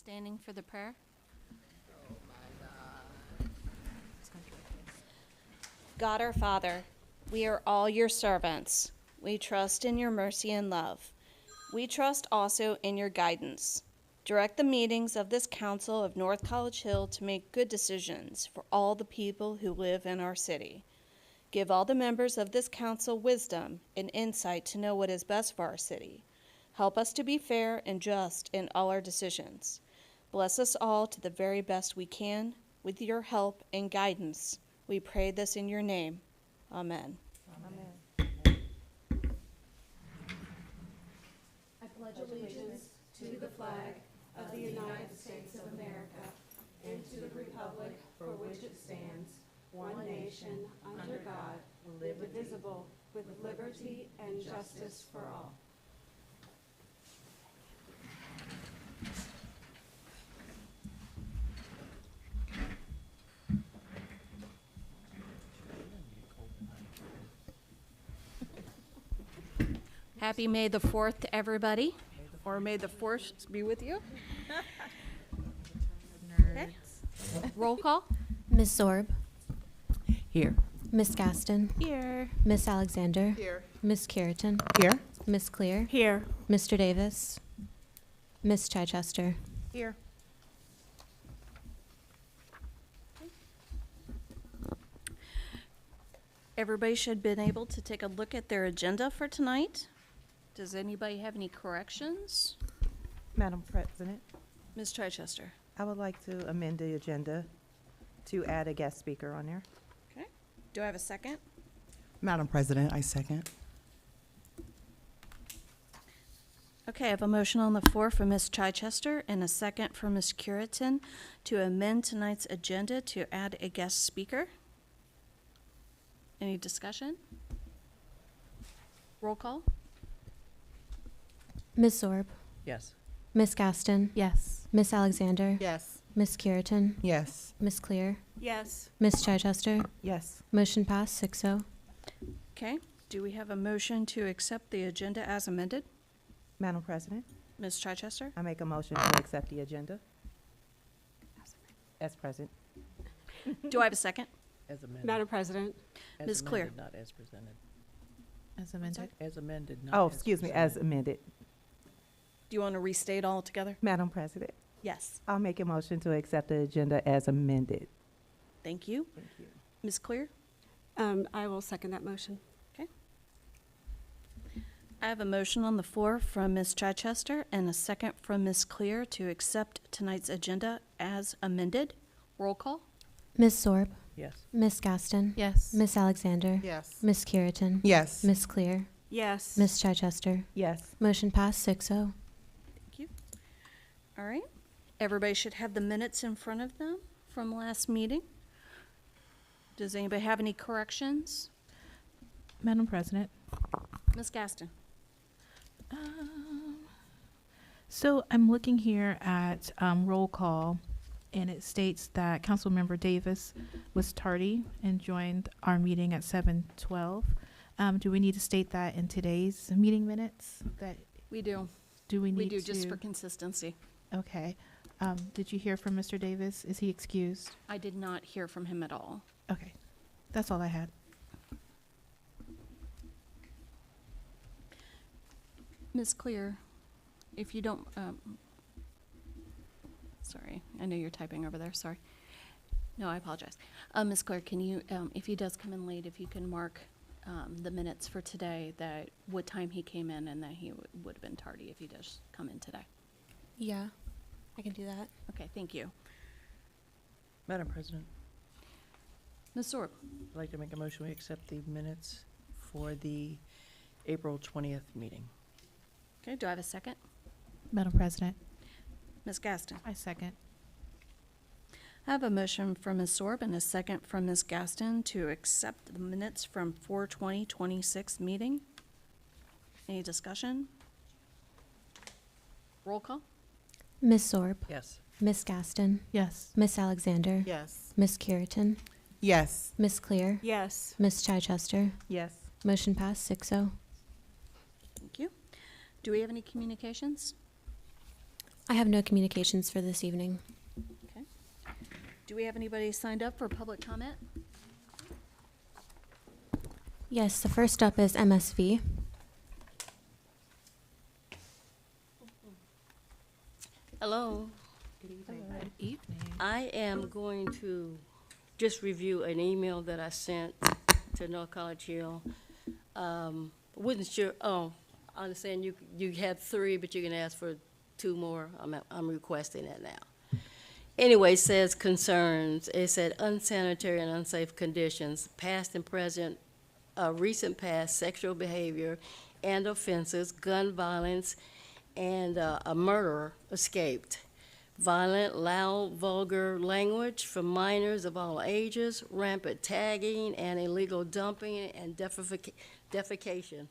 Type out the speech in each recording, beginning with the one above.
Standing for the prayer. God our Father, we are all your servants. We trust in your mercy and love. We trust also in your guidance. Direct the meetings of this council of North College Hill to make good decisions for all the people who live in our city. Give all the members of this council wisdom and insight to know what is best for our city. Help us to be fair and just in all our decisions. Bless us all to the very best we can. With your help and guidance, we pray this in your name. Amen. Amen. I pledge allegiance to the flag of the United States of America and to the republic for which it stands, one nation, under God, indivisible, with liberty and justice for all. Happy May the 4th to everybody, or may the 4th be with you. Okay. Roll call. Ms. Sorb, Here. Miss Gaston, Here. Miss Alexander, Here. Miss Curitan, Here. Miss Clear, Here. Mr. Davis, Miss Chichester. Here. Everybody should have been able to take a look at their agenda for tonight. Does anybody have any corrections? Madam President, Ms. Chichester. I would like to amend the agenda to add a guest speaker on there. Okay. Do I have a second? Madam President, I second. Okay, I have a motion on the floor from Ms. Chichester and a second from Ms. Curitan to amend tonight's agenda to add a guest speaker. Any discussion? Roll call. Ms. Sorb, Yes. Miss Gaston, Yes. Miss Alexander, Yes. Miss Curitan, Yes. Miss Clear, Yes. Miss Chichester. Yes. Motion passed 6-0. Okay, do we have a motion to accept the agenda as amended? Madam President, Ms. Chichester? I make a motion to accept the agenda as present. Do I have a second? As amended. Madam President, As Ms. Clear. amended, not as presented. As amended. As amended, not Oh, as excuse me, as presented. amended. Do you want to restate all together? Madam President, Yes. I'll make a motion to accept the agenda as amended. Thank you. Thank you. Ms. Clear? I will second that motion. I have a motion on the floor from Ms. Chichester and a second from Ms. Clear to accept tonight's agenda as amended. Roll call. Ms. Sorb, Yes. Miss Gaston, Yes. Miss Alexander, Yes. Miss Curitan, Yes. Miss Clear, Yes. Miss Chichester. Yes. Motion passed 6-0. Thank you. All right. Everybody should have the minutes in front of them from last meeting. Does anybody have any corrections? Madam President. Ms. Gaston? So I'm looking here at roll call, and it states that Councilmember Davis was tardy and joined our meeting at 7:12. Do we need to state that in today's meeting minutes? That We do. do we need We do, to? just for consistency. Okay. Did you hear from Mr. Davis? Is he excused? I did not hear from him at all. Okay. That's all I had. Ms. Clear, if you don't, sorry, I know you're typing over there, sorry. No, I apologize. Ms. Clear, can you, if he does come in late, if you can mark the minutes for today, that what time he came in and that he would have been tardy if he does come in today. Yeah, I can do that. Okay, thank you. Madam President, Ms. Sorb? I'd like to make a motion we accept the minutes for the April 20th meeting. Okay, do I have a second? Madam President. Ms. Gaston? I second. I have a motion from Ms. Sorb and a second from Ms. Gaston to accept the minutes from 4/20/26 meeting. Any discussion? Roll call? Miss Sorb, Yes. Miss Gaston, Yes. Miss Alexander, Yes. Miss Curitan, Yes. Miss Clear, Yes. Miss Chichester. Yes. Motion passed 6-0. Thank you. Do we have any communications? I have no communications for this evening. Okay. Do we have anybody signed up for public comment? Yes, the first up is MSV. Hello. Good evening. I am going to just review an email that I sent to North College Hill. Wasn't sure, I understand you have 3, but you can ask for 2 more. I'm requesting that now. Anyway, it says concerns. It said unsanitary and unsafe conditions, past and present, recent past sexual behavior and offenses, gun violence, and a murderer escaped. Violent, loud, vulgar language from minors of all ages, rampant tagging and illegal dumping and defecation,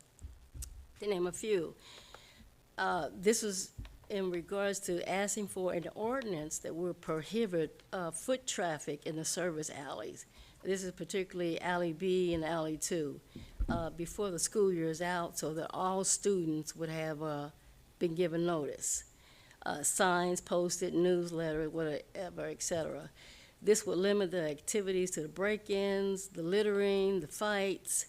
to name a few. This was in regards to asking for an ordinance that will prohibit foot traffic in the service alleys. This is particularly Alley B and Alley 2, before the school year is out, so that all students would have been given notice. Signs posted, newsletter, whatever, et cetera. This would limit the activities to the break-ins, the littering, the fights.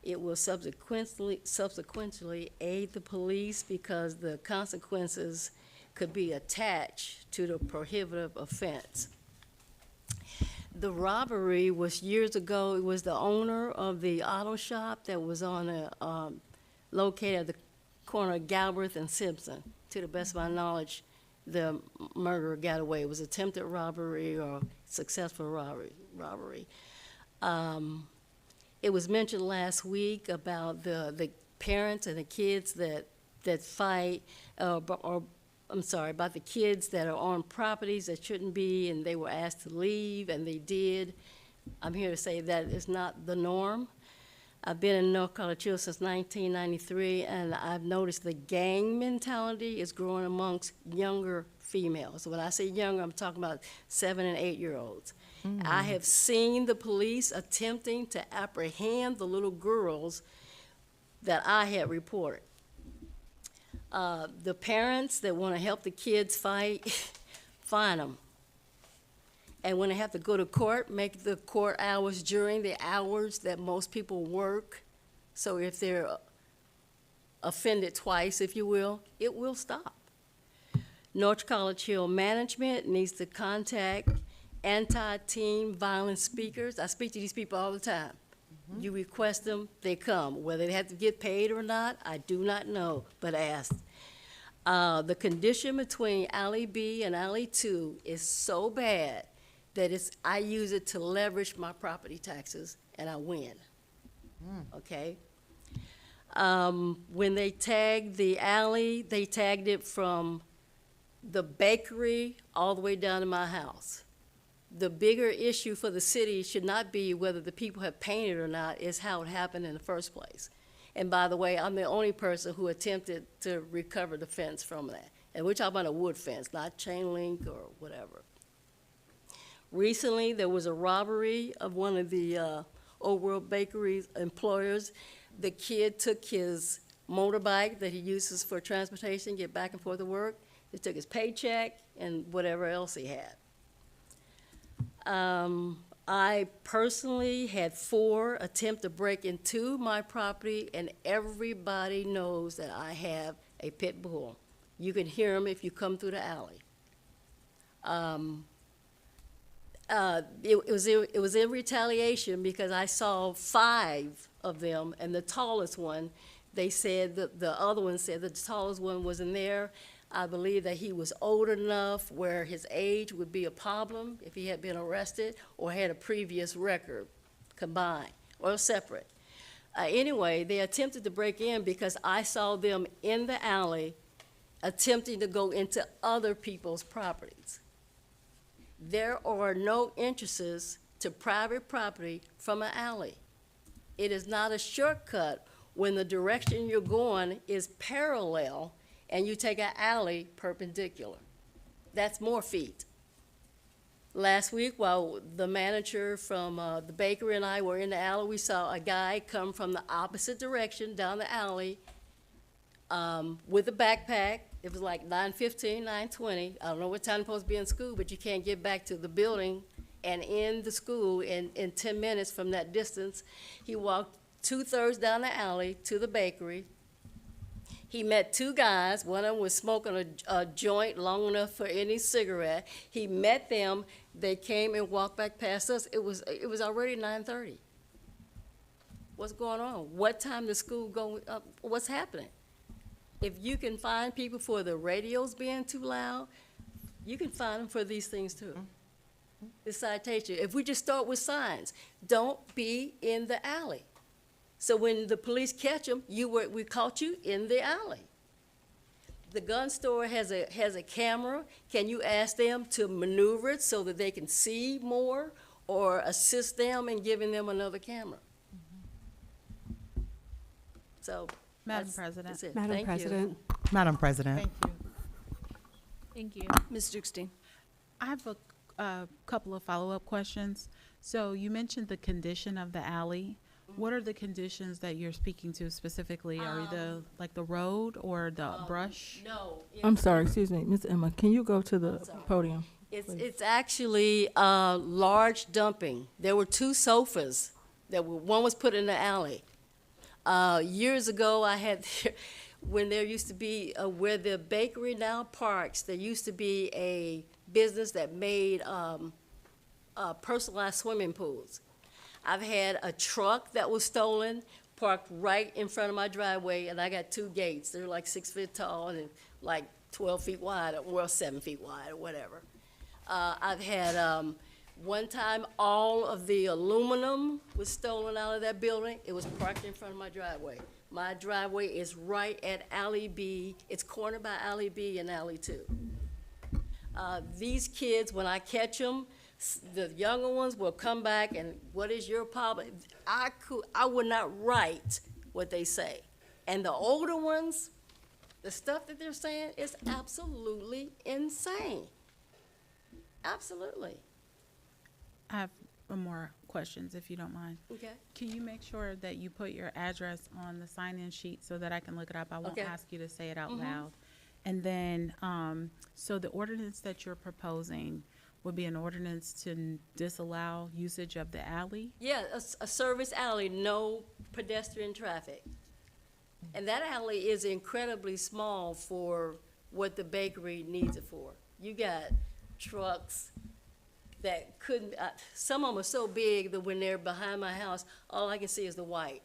It will subsequently aid the police because the consequences could be attached to the prohibitive offense. The robbery was years ago. It was the owner of the auto shop that was located at the corner of Galbraith and Simpson. To the best of my knowledge, the murderer got away. It was attempted robbery or successful robbery. It was mentioned last week about the parents and the kids that fight, about the kids that are on properties that shouldn't be, and they were asked to leave, and they did. I'm here to say that is not the norm. I've been in North College Hill since 1993, and I've noticed the gang mentality is growing amongst younger females. When I say younger, I'm talking about 7 and 8-year-olds. I have seen the police attempting to apprehend the little girls that I had reported. The parents that want to help the kids fight, find them. And when they have to go to court, make the court hours during the hours that most people work. So if they're offended twice, if you will, it will stop. North College Hill management needs to contact anti-teen violence speakers. I speak to these people all the time. You request them, they come. Whether they have to get paid or not, I do not know, but ask. The condition between Alley B and Alley 2 is so bad that I use it to leverage my property taxes, and I win. Okay? When they tagged the alley, they tagged it from the bakery all the way down to my house. The bigger issue for the city should not be whether the people have painted or not, is how it happened in the first place. And by the way, I'm the only person who attempted to recover the fence from that. And we're talking about a wood fence, not chain link or whatever. Recently, there was a robbery of one of the Old World Bakery's employers. The kid took his motorbike that he uses for transportation, get back and forth to work. He took his paycheck and whatever else he had. I personally had 4 attempt to break into my property, and everybody knows that I have a pit bull. You can hear them if you come through the alley. It was in retaliation because I saw 5 of them, and the tallest one, they said that the other one said that the tallest one wasn't there. I believe that he was old enough where his age would be a problem if he had been arrested or had a previous record combined or separate. Anyway, they attempted to break in because I saw them in the alley attempting to go into other people's properties. There are no entrances to private property from an alley. It is not a shortcut when the direction you're going is parallel and you take an alley perpendicular. That's more feet. Last week, while the manager from the bakery and I were in the alley, we saw a guy come from the opposite direction down the alley with a backpack, It was like 9:15, 9:20. I don't know what time you're supposed to be in school, but you can't get back to the building and in the school in 10 minutes from that distance. He walked 2/3 down the alley to the bakery. He met two guys. One of them was smoking a joint long enough for any cigarette. He met them. They came and walked back past us. It was already 9:30. What's going on? What time does school go up? What's happening? If you can find people for the radios being too loud, you can find them for these things too. The citation. If we just start with signs, don't be in the alley. So when the police catch them, we caught you in the alley. The gun store has a camera. Can you ask them to maneuver it so that they can see more, or assist them in giving them another camera? So. Madam that's President. it. Madam Thank you. President. Madam President. Thank you. Thank you. Ms. Dukestein. I have a couple of follow-up questions. So you mentioned the condition of the alley. What are the conditions that you're speaking to specifically? Are like the road or the brush? No. I'm sorry, excuse me, Ms. Emma, can you go to the sorry. podium? It's actually large dumping. There were two sofas one was put in the alley. Years ago, I had, when there used to be, where the bakery now parks, there used to be a business that made personalized swimming pools. I've had a truck that was stolen, parked right in front of my driveway, and I got two gates. They're like 6 feet tall and like 12 feet wide, or 7 feet wide, or whatever. I've had, one time, all of the aluminum was stolen out of that building. It was parked in front of my driveway. My driveway is right at Alley B. It's cornered by Alley B and Alley 2. These kids, when I catch them, the younger ones will come back and, what is your problem? I would not write what they say. And the older ones, the stuff that they're saying is absolutely insane. Absolutely. I have more questions, if you don't mind. Okay. Can you make sure that you put your address on the sign-in sheet so that I can look it up? I won't Okay. ask you to say it out loud. And then, so the ordinance that you're proposing would be an ordinance to disallow usage of the alley? Yeah, a service alley, no pedestrian traffic. And that alley is incredibly small for what the bakery needs it for. You got trucks that couldn't, some of them are so big that when they're behind my house, all I can see is the white.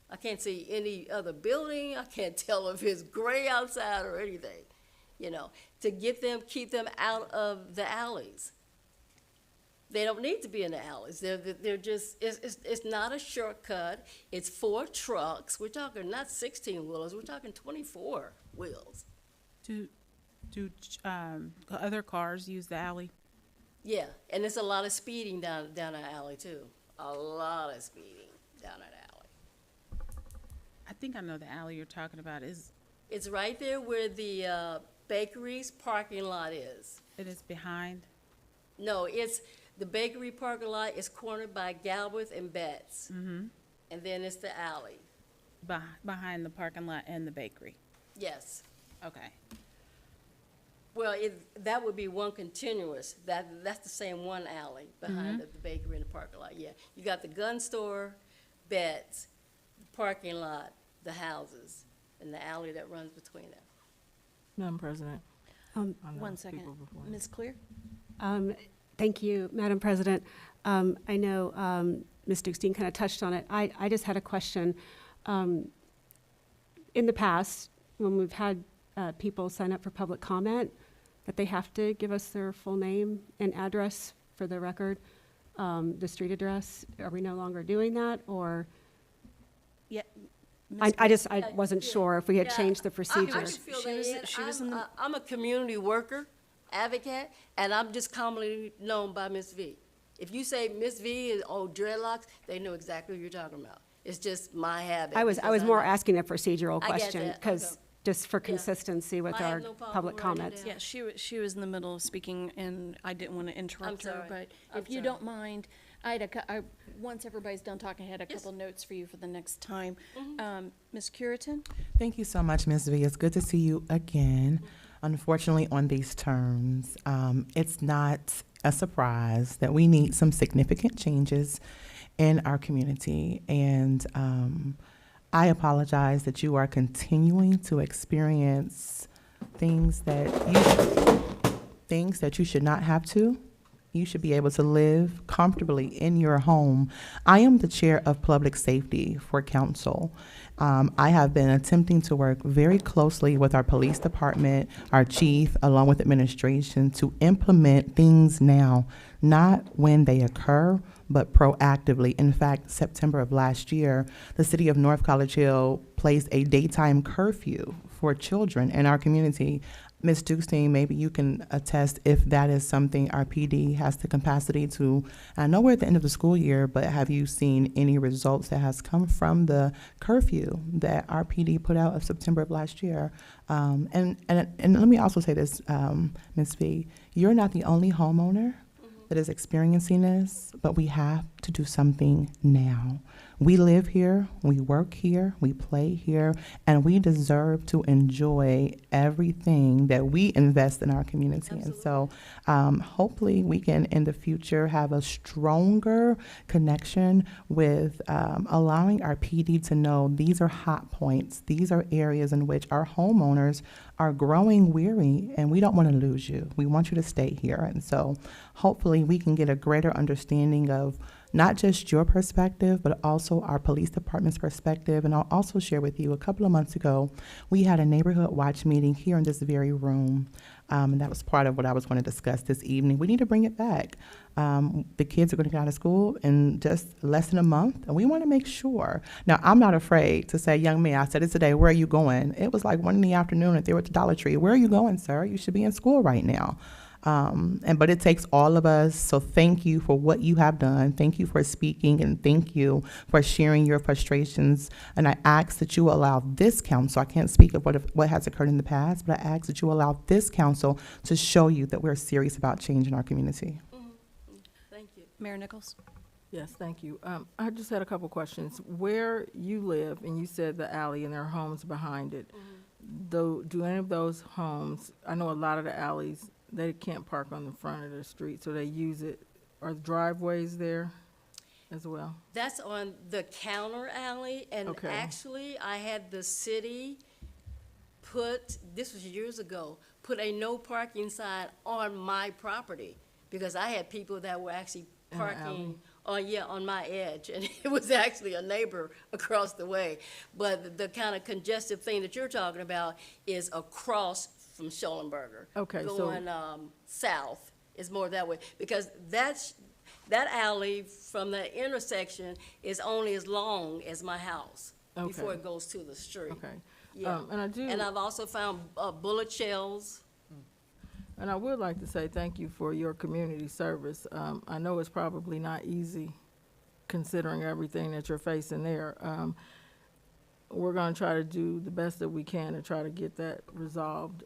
I can't see any other building. I can't tell if it's gray outside or anything, to keep them out of the alleys. They don't need to be in the alleys. They're just, it's not a shortcut. It's for trucks. We're talking not 16-wheelers, we're talking 24 wheels. Do other cars use the alley? Yeah, and there's a lot of speeding down that alley too. A lot of speeding down that alley. I think I know the alley you're talking about. It's right there where the bakery's parking lot is. It is behind? No, the bakery parking lot is cornered by Galbraith and Betts. Mm-hmm. And then it's the alley. Behind the parking lot and the bakery? Yes. Okay. Well, that would be one continuous. That's the same one alley behind the bakery and the parking lot, yeah. You got the gun store, Betts, the parking lot, the houses, and the alley that runs between them. Madam President. I know One second. people before me. Ms. Clear? Thank you, Madam President. I know Ms. Dukestein kind of touched on it. I just had a question. In the past, when we've had people sign up for public comment, that they have to give us their full name and address for the record, the street address. Are we no longer doing that, or? Yeah. I wasn't sure if we had Yeah, changed the I procedure. just feel She was- that she was in the- I'm a community worker, advocate, and I'm just commonly known by Miss V. If you say Miss V is dreadlocks, they know exactly what you're talking about. It's just my habit. I was because more know. asking a procedural I get question, that. because Okay. just for consistency with I have our no problem public writing it comments. down. Yeah, she was in the middle of speaking, and I didn't want to interrupt her, sorry. but I'm if you sorry. don't mind, once everybody's done talking, I had a couple notes for you for the next time. Ms. Curitan? Thank you so much, Ms. V. It's good to see you again. Unfortunately, on these terms, it's not a surprise that we need some significant changes in our community. And I apologize that you are continuing to experience things that you should not have to. You should be able to live comfortably in your home. I am the chair of public safety for council. I have been attempting to work very closely with our police department, our chief, along with administration to implement things now, not when they occur, but proactively. In fact, September of last year, the city of North College Hill placed a daytime curfew for children in our community. Ms. Dukestein, maybe you can attest if that is something our PD has the capacity to. I know we're at the end of the school year, but have you seen any results that has come from the curfew that our PD put out of September of last year? And let me also say this, Ms. V, you're not the only homeowner that is experiencing this, but we have to do something now. We live here, we work here, we play here, and we deserve to enjoy everything that we invest in our community. Absolutely. And so hopefully we can in the future have a stronger connection with allowing our PD to know these are hot points. These are areas in which our homeowners are growing weary, and we don't want to lose you. We want you to stay here. And so hopefully we can get a greater understanding of not just your perspective, but also our police department's perspective. And I'll also share with you, a couple of months ago, we had a neighborhood watch meeting here in this very room. And that was part of what I was going to discuss this evening. We need to bring it back. The kids are going to get out of school in just less than a month, and we want to make sure. Now, I'm not afraid to say, young man, I said it today, where are you going? It was like 1 in the afternoon, if they were at the Dollar Tree. Where are you going, sir? You should be in school right now. But it takes all of us. So thank you for what you have done. Thank you for speaking, and thank you for sharing your frustrations. And I ask that you allow this council, I can't speak of what has occurred in the past, but I ask that you allow this council to show you that we're serious about change in our community. Thank you. Mayor Nichols? Yes, thank you. I just had a couple questions. Where you live, and you said the alley and there are homes behind it, do any of those homes, I know a lot of the alleys, they can't park on the front of the street, so they use it. Are driveways there as well? That's on the counter alley, and Okay. actually, I had the city put, this was years ago, put a no parking sign on my property, because I had people that were actually In the alley. parking on my edge, and it was actually a neighbor across the way. But the kind of congestive thing that you're talking about is across from Schollenberger. Okay, so- Going south is more that way, because that alley from the intersection is only as long as my house before Okay. it goes to the street. Okay. Yeah. And I've also found bullet shells. And I would like to say thank you for your community service. I know it's probably not easy considering everything that you're facing there. We're gonna try to do the best that we can to try to get that resolved.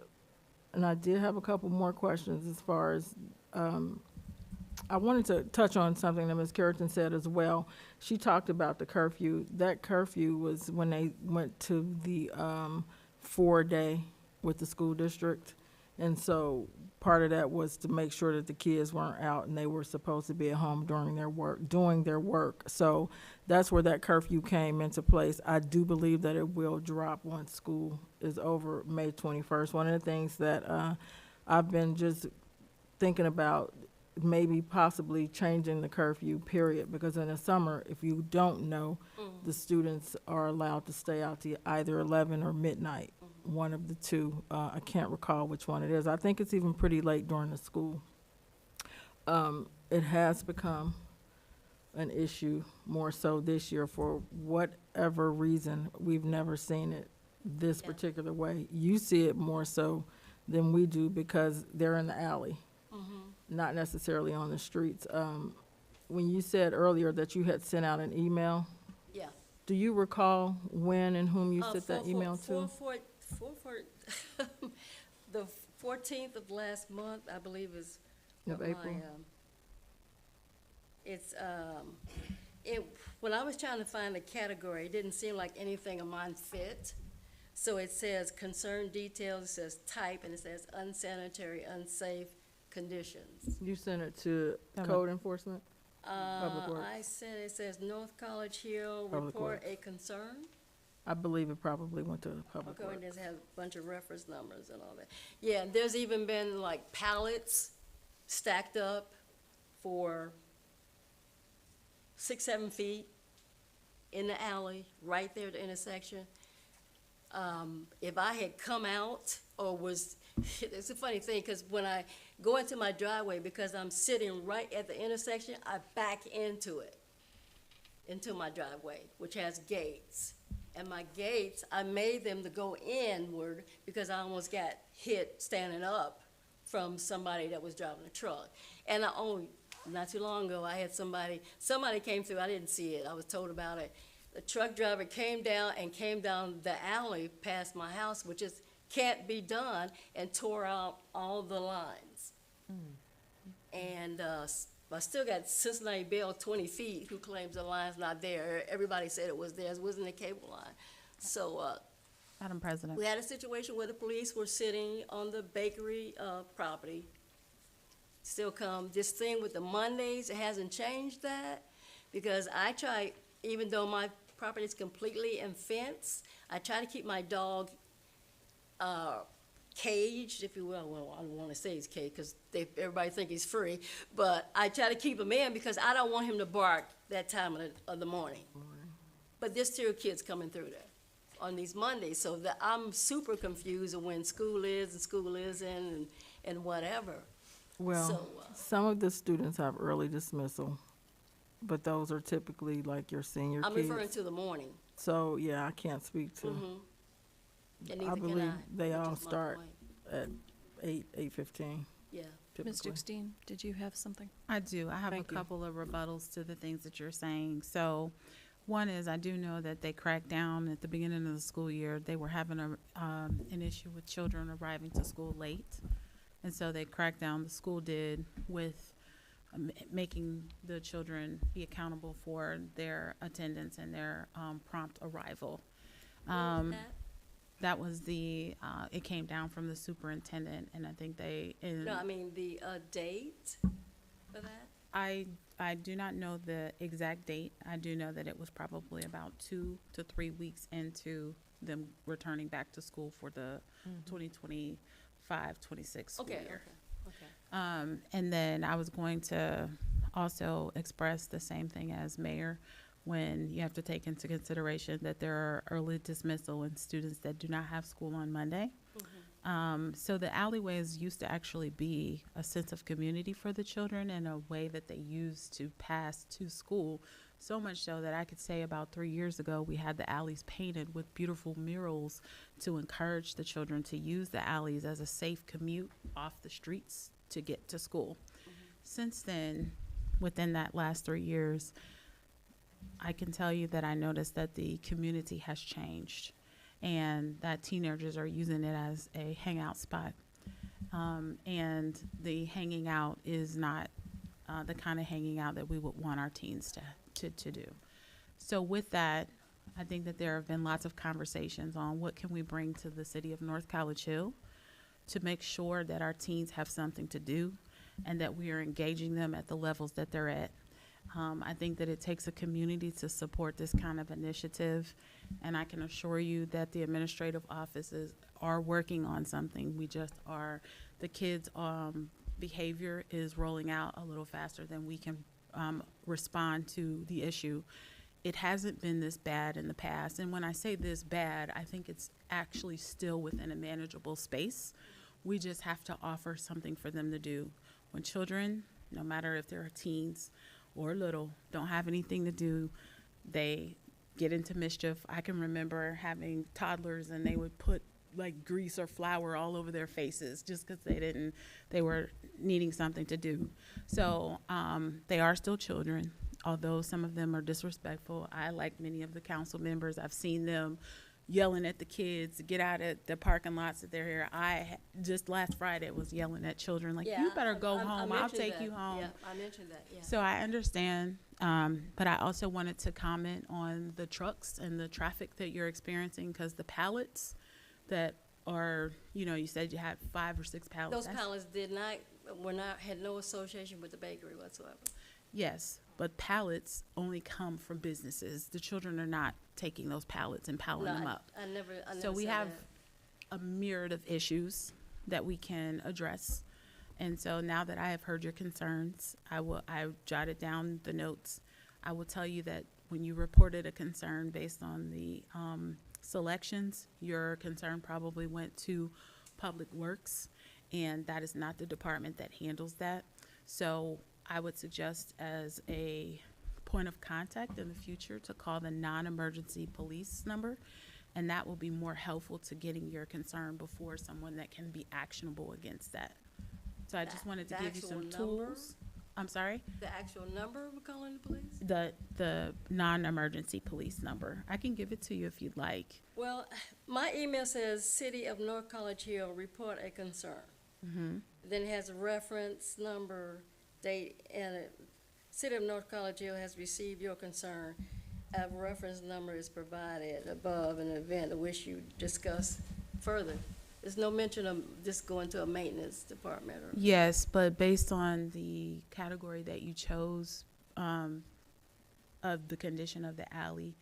And I did have a couple more questions as far as, I wanted to touch on something that Ms. Curitan said as well. She talked about the curfew. That curfew was when they went to the 4-day with the school district. And so part of that was to make sure that the kids weren't out and they were supposed to be at home doing their work. So that's where that curfew came into place. I do believe that it will drop once school is over May 21st. One of the things that I've been just thinking about maybe possibly changing the curfew period, because in the summer, if you don't know, the students are allowed to stay out to either 11 or midnight. One of the two. I can't recall which one it is. I think it's even pretty late during the school. It has become an issue more so this year for whatever reason. We've never seen it this particular way. You see it more so than we do because they're in the alley, not necessarily on the streets. When you said earlier that you had sent out an email, Yeah. do you recall when and whom you sent that email to? 4/4 The 14th of last month, I believe, is Of what my, April. it's, when I was trying to find the category, it didn't seem like anything of mine fit. So it says concern details, it says type, and it says unsanitary, unsafe conditions. You sent it to That code enforcement? Public Works. I said, it says North College Hill, Public report Works. a concern. I believe it probably went to public Okay, and works. it has a bunch of reference numbers and all that. Yeah, there's even been like pallets stacked up for 6, 7 feet in the alley, right there at the intersection. If I had come out or was, it's a funny thing, because when I go into my driveway, because I'm sitting right at the intersection, I back into it, into my driveway, which has gates. And my gates, I made them to go inward because I almost got hit standing up from somebody that was driving a truck. And not too long ago, I had somebody came through, I didn't see it, I was told about it. The truck driver came down the alley past my house, which is, can't be done, and tore out all the lines. And, I still got Cincinnati Bell 20 feet, who claims the line's not there. Everybody said it was there, it wasn't a cable line. So, Madam President. we had a situation where the police were sitting on the bakery, property. Still come, this thing with the Mondays, it hasn't changed that, because I try, even though my property is completely in fence, I try to keep my dog, caged, if you will. Well, I don't want to say he's caged because everybody think he's free, but I try to keep him in because I don't want him to bark that time of the morning. But there's still kids coming through there on these Mondays, so that I'm super confused of when school is and school isn't and whatever. Well, So, some of the students have early dismissal, but those are typically like your senior I'm kids. referring to the morning. So, yeah, I can't speak to, And I neither can believe they which all is my start point. at 8:15 Yeah. Ms. typically. Dukestein, did you have something? I do. I have Thank a you. couple of rebuttals to the things that you're saying. So, one is I do know that they cracked down at the beginning of the school year. They were having an issue with children arriving to school late, and so they cracked down. The school did with making the children be accountable for their attendance and their prompt arrival. Where was that? That was it came down from the superintendent, and I think No, I mean the date for that? I do not know the exact date. I do know that it was probably about 2 to 3 weeks into them returning back to school for the 2025-26 school Okay, year. okay. And then I was going to also express the same thing as mayor, when you have to take into consideration that there are early dismissal and students that do not have school on Monday. So the alleyways used to actually be a sense of community for the children and a way that they used to pass to school. So much so that I could say about 3 years ago, we had the alleys painted with beautiful murals to encourage the children to use the alleys as a safe commute off the streets to get to school. Since then, within that last 3 years, I can tell you that I noticed that the community has changed and that teenagers are using it as a hangout spot. And the hanging out is not the kind of hanging out that we would want our teens to do. So with that, I think that there have been lots of conversations on what can we bring to the city of North College Hill to make sure that our teens have something to do and that we are engaging them at the levels that they're at. I think that it takes a community to support this kind of initiative, and I can assure you that the administrative offices are working on something. We just are, the kids' behavior is rolling out a little faster than we can respond to the issue. It hasn't been this bad in the past, and when I say this bad, I think it's actually still within a manageable space. We just have to offer something for them to do. When children, no matter if they're teens or little, don't have anything to do, they get into mischief. I can remember having toddlers and they would put like grease or flour all over their faces just because they were needing something to do. So they are still children, although some of them are disrespectful. I, like many of the council members, I've seen them yelling at the kids to get out of the parking lots that they're here. Just last Friday was yelling at children like, Yeah, you better go I home. I'll mentioned take that. you home. Yeah, I mentioned that, yeah. So I understand, but I also wanted to comment on the trucks and the traffic that you're experiencing, because the pallets that are, you said you had 5 or 6 pallets. Those That's- pallets had no association with the bakery whatsoever. Yes, but pallets only come from businesses. The children are not taking those pallets and piling No, them up. I never So we said have that. a myriad of issues that we can address. And so now that I have heard your concerns, I jotted down the notes. I will tell you that when you reported a concern based on the selections, your concern probably went to Public Works, and that is not the department that handles that. So I would suggest as a point of contact in the future to call the non-emergency police number, and that will be more helpful to getting your concern before someone that can be actionable against that. So I just wanted to The give you some actual number? tools. I'm sorry? The actual number we're calling the police? The non-emergency police number. I can give it to you if you'd like. Well, my email says, City of North College Hill, report a concern. Then it has a reference number, date, and City of North College Hill has received your concern. A reference number is provided above in an event of which you discuss further. There's no mention of this going to a maintenance department or. Yes, but based on the category that you chose of the condition of the alley,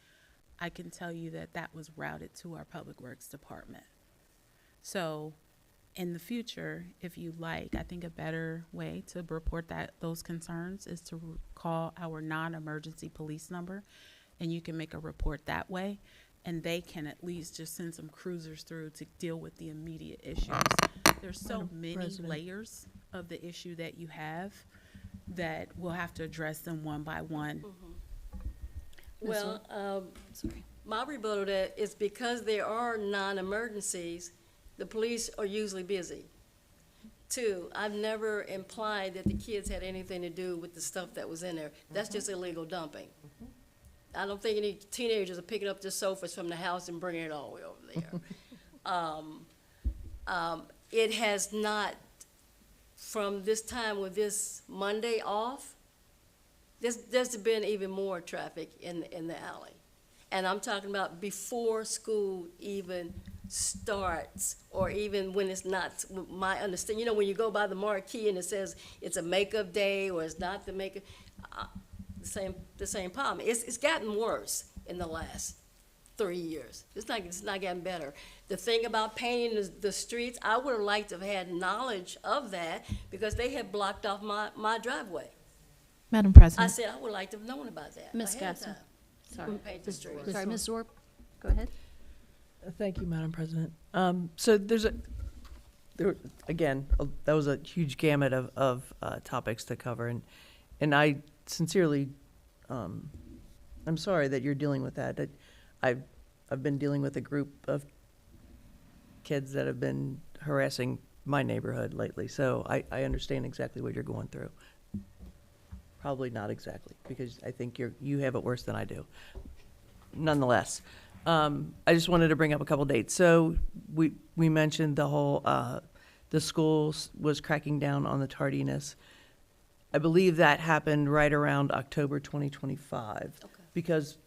I can tell you that that was routed to our Public Works Department. So in the future, if you like, I think a better way to report those concerns is to call our non-emergency police number, and you can make a report that way, and they can at least just send some cruisers through to deal with the immediate issues. There's so many layers of the issue that you have that we'll have to address them one by one. Well, my rebuttal to that is because there are non-emergencies, the police are usually busy. 2, I've never implied that the kids had anything to do with the stuff that was in there. That's just illegal dumping. I don't think any teenagers are picking up the sofas from the house and bringing it all the way over there. It has not, from this time with this Monday off, there's been even more traffic in the alley. And I'm talking about before school even starts, or even when it's not, my understanding, when you go by the marquee and it says it's a makeup day or it's not the makeup, the same problem. It's gotten worse in the last 3 years. It's not getting better. The thing about painting the streets, I would have liked to have had knowledge of that because they had blocked off my driveway. Madam President. I said, I would like to have known about that Ms. ahead of Gaston. time. Sorry. Paint the streets. Sorry, Ms. Zorp, go ahead. Thank you, Madam President. So again, that was a huge gamut of topics to cover, and I sincerely, I'm sorry that you're dealing with that. I've been dealing with a group of kids that have been harassing my neighborhood lately, so I understand exactly what you're going through. Probably not exactly, because I think you have it worse than I do. Nonetheless, I just wanted to bring up a couple dates. So we mentioned the whole, the school was cracking down on the tardiness. I believe that happened right around October 2025. Okay. Because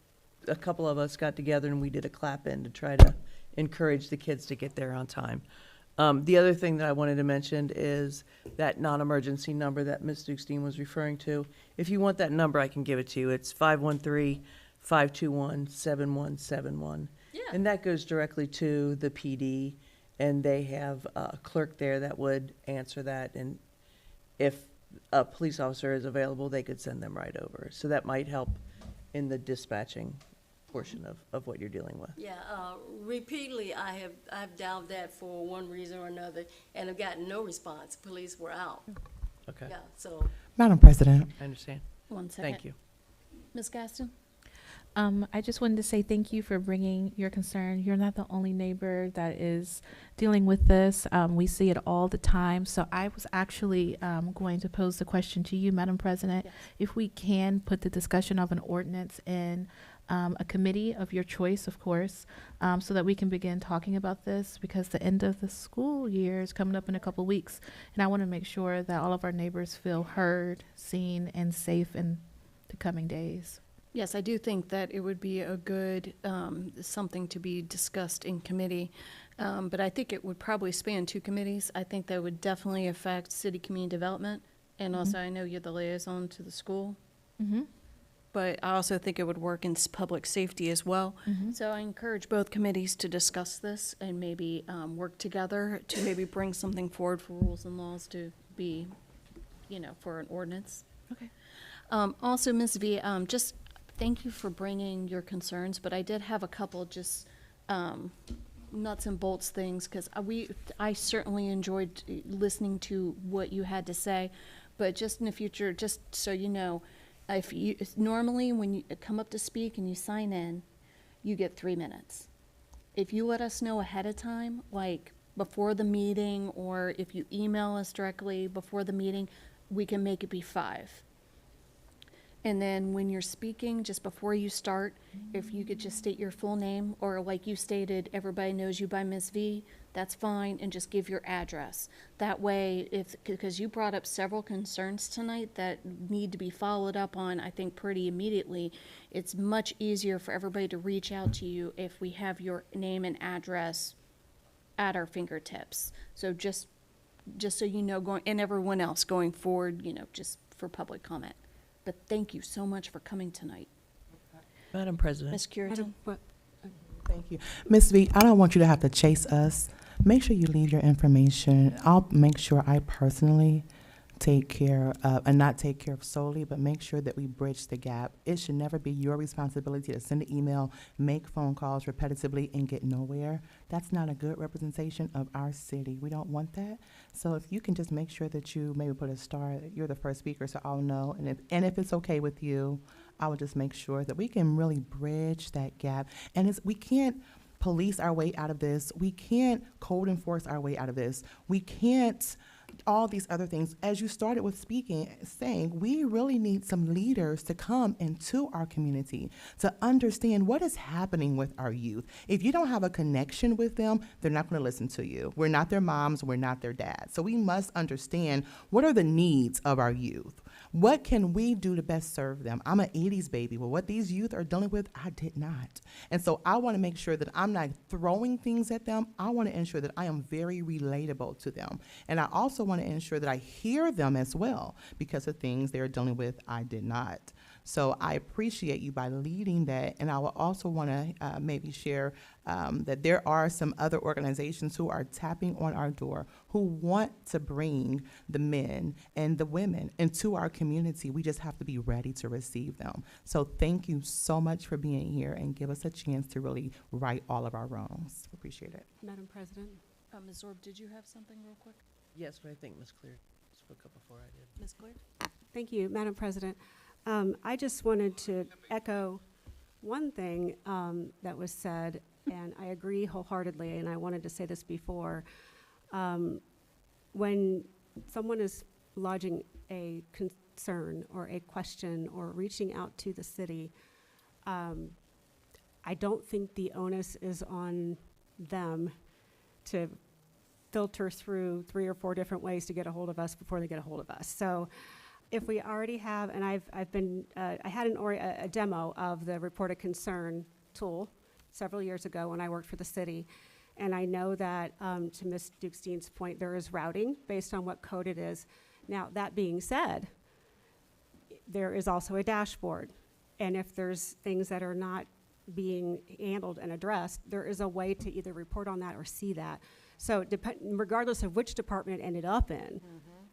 a couple of us got together and we did a clap-in to try to encourage the kids to get there on time. The other thing that I wanted to mention is that non-emergency number that Ms. Dukestein was referring to. If you want that number, I can give it to you. It's 513-521-7171. Yeah. And that goes directly to the PD, and they have a clerk there that would answer that. And if a police officer is available, they could send them right over. So that might help in the dispatching portion of what you're dealing with. Yeah, repeatedly, I've dialed that for one reason or another, and have gotten no response. Police were out. Okay, Yeah, so, Madam President. I understand. One second. Thank you. Ms. Gaston? I just wanted to say thank you for bringing your concern. You're not the only neighbor that is dealing with this. We see it all the time. So I was actually going to pose the question to you, Madam President. Yes. If we can put the discussion of an ordinance in a committee of your choice, of course, so that we can begin talking about this, because the end of the school year is coming up in a couple weeks. And I want to make sure that all of our neighbors feel heard, seen, and safe in the coming days. Yes, I do think that it would be a good, something to be discussed in committee. But I think it would probably span two committees. I think that would definitely affect city community development. And also, I know you're the liaison to the school. Mm-hmm. But I also think it would work in public safety as well. Mm-hmm. So I encourage both committees to discuss this and maybe work together to maybe bring something forward for rules and laws to be, for an ordinance. Okay. Also, Ms. V, just thank you for bringing your concerns, but I did have a couple just nuts and bolts things, because I certainly enjoyed listening to what you had to say, but just in the future, just so you know, normally when you come up to speak and you sign in, you get 3 minutes. If you let us know ahead of time, like before the meeting, or if you email us directly before the meeting, we can make it be 5. And then when you're speaking, just before you start, if you could just state your full name, or like you stated, everybody knows you by Ms. V, that's fine, and just give your address. That way, because you brought up several concerns tonight that need to be followed up on, I think, pretty immediately, it's much easier for everybody to reach out to you if we have your name and address at our fingertips. So just so you know, and everyone else going forward, just for public comment. But thank you so much for coming tonight. Madam President. Ms. Curitin? Thank you. Ms. V, I don't want you to have to chase us. Make sure you leave your information. I'll make sure I personally take care of, and not take care of solely, but make sure that we bridge the gap. It should never be your responsibility to send an email, make phone calls repetitively, and get nowhere. That's not a good representation of our city. We don't want that. So if you can just make sure that you maybe put a star, you're the first speaker, so I'll know. And if it's okay with you, I will just make sure that we can really bridge that gap. And we can't police our way out of this. We can't code enforce our way out of this. We can't all these other things. As you started with saying, we really need some leaders to come into our community to understand what is happening with our youth. If you don't have a connection with them, they're not going to listen to you. We're not their moms, we're not their dads. So we must understand, what are the needs of our youth? What can we do to best serve them? I'm an 80s baby. Well, what these youth are dealing with, I did not. And so I want to make sure that I'm not throwing things at them. I want to ensure that I am very relatable to them. And I also want to ensure that I hear them as well, because the things they're dealing with, I did not. So I appreciate you by leading that. And I will also want to maybe share that there are some other organizations who are tapping on our door, who want to bring the men and the women into our community. We just have to be ready to receive them. So thank you so much for being here and give us a chance to really right all of our wrongs. Appreciate it. Madam President? Ms. Orb, did you have something real quick? Yes, but I think Ms. Clear spoke up before I did. Ms. Clear? Thank you, Madam President. I just wanted to echo one thing that was said, and I agree wholeheartedly, and I wanted to say this before. When someone is lodging a concern or a question or reaching out to the city, I don't think the onus is on them to filter through 3 or 4 different ways to get a hold of us before they get a hold of us. So if we already have, and I had a demo of the Report of Concern tool several years ago when I worked for the city, and I know that, to Ms. Dukestein's point, there is routing based on what code it is. Now, that being said, there is also a dashboard, and if there's things that are not being handled and addressed, there is a way to either report on that or see that. So regardless of which department it ended up in,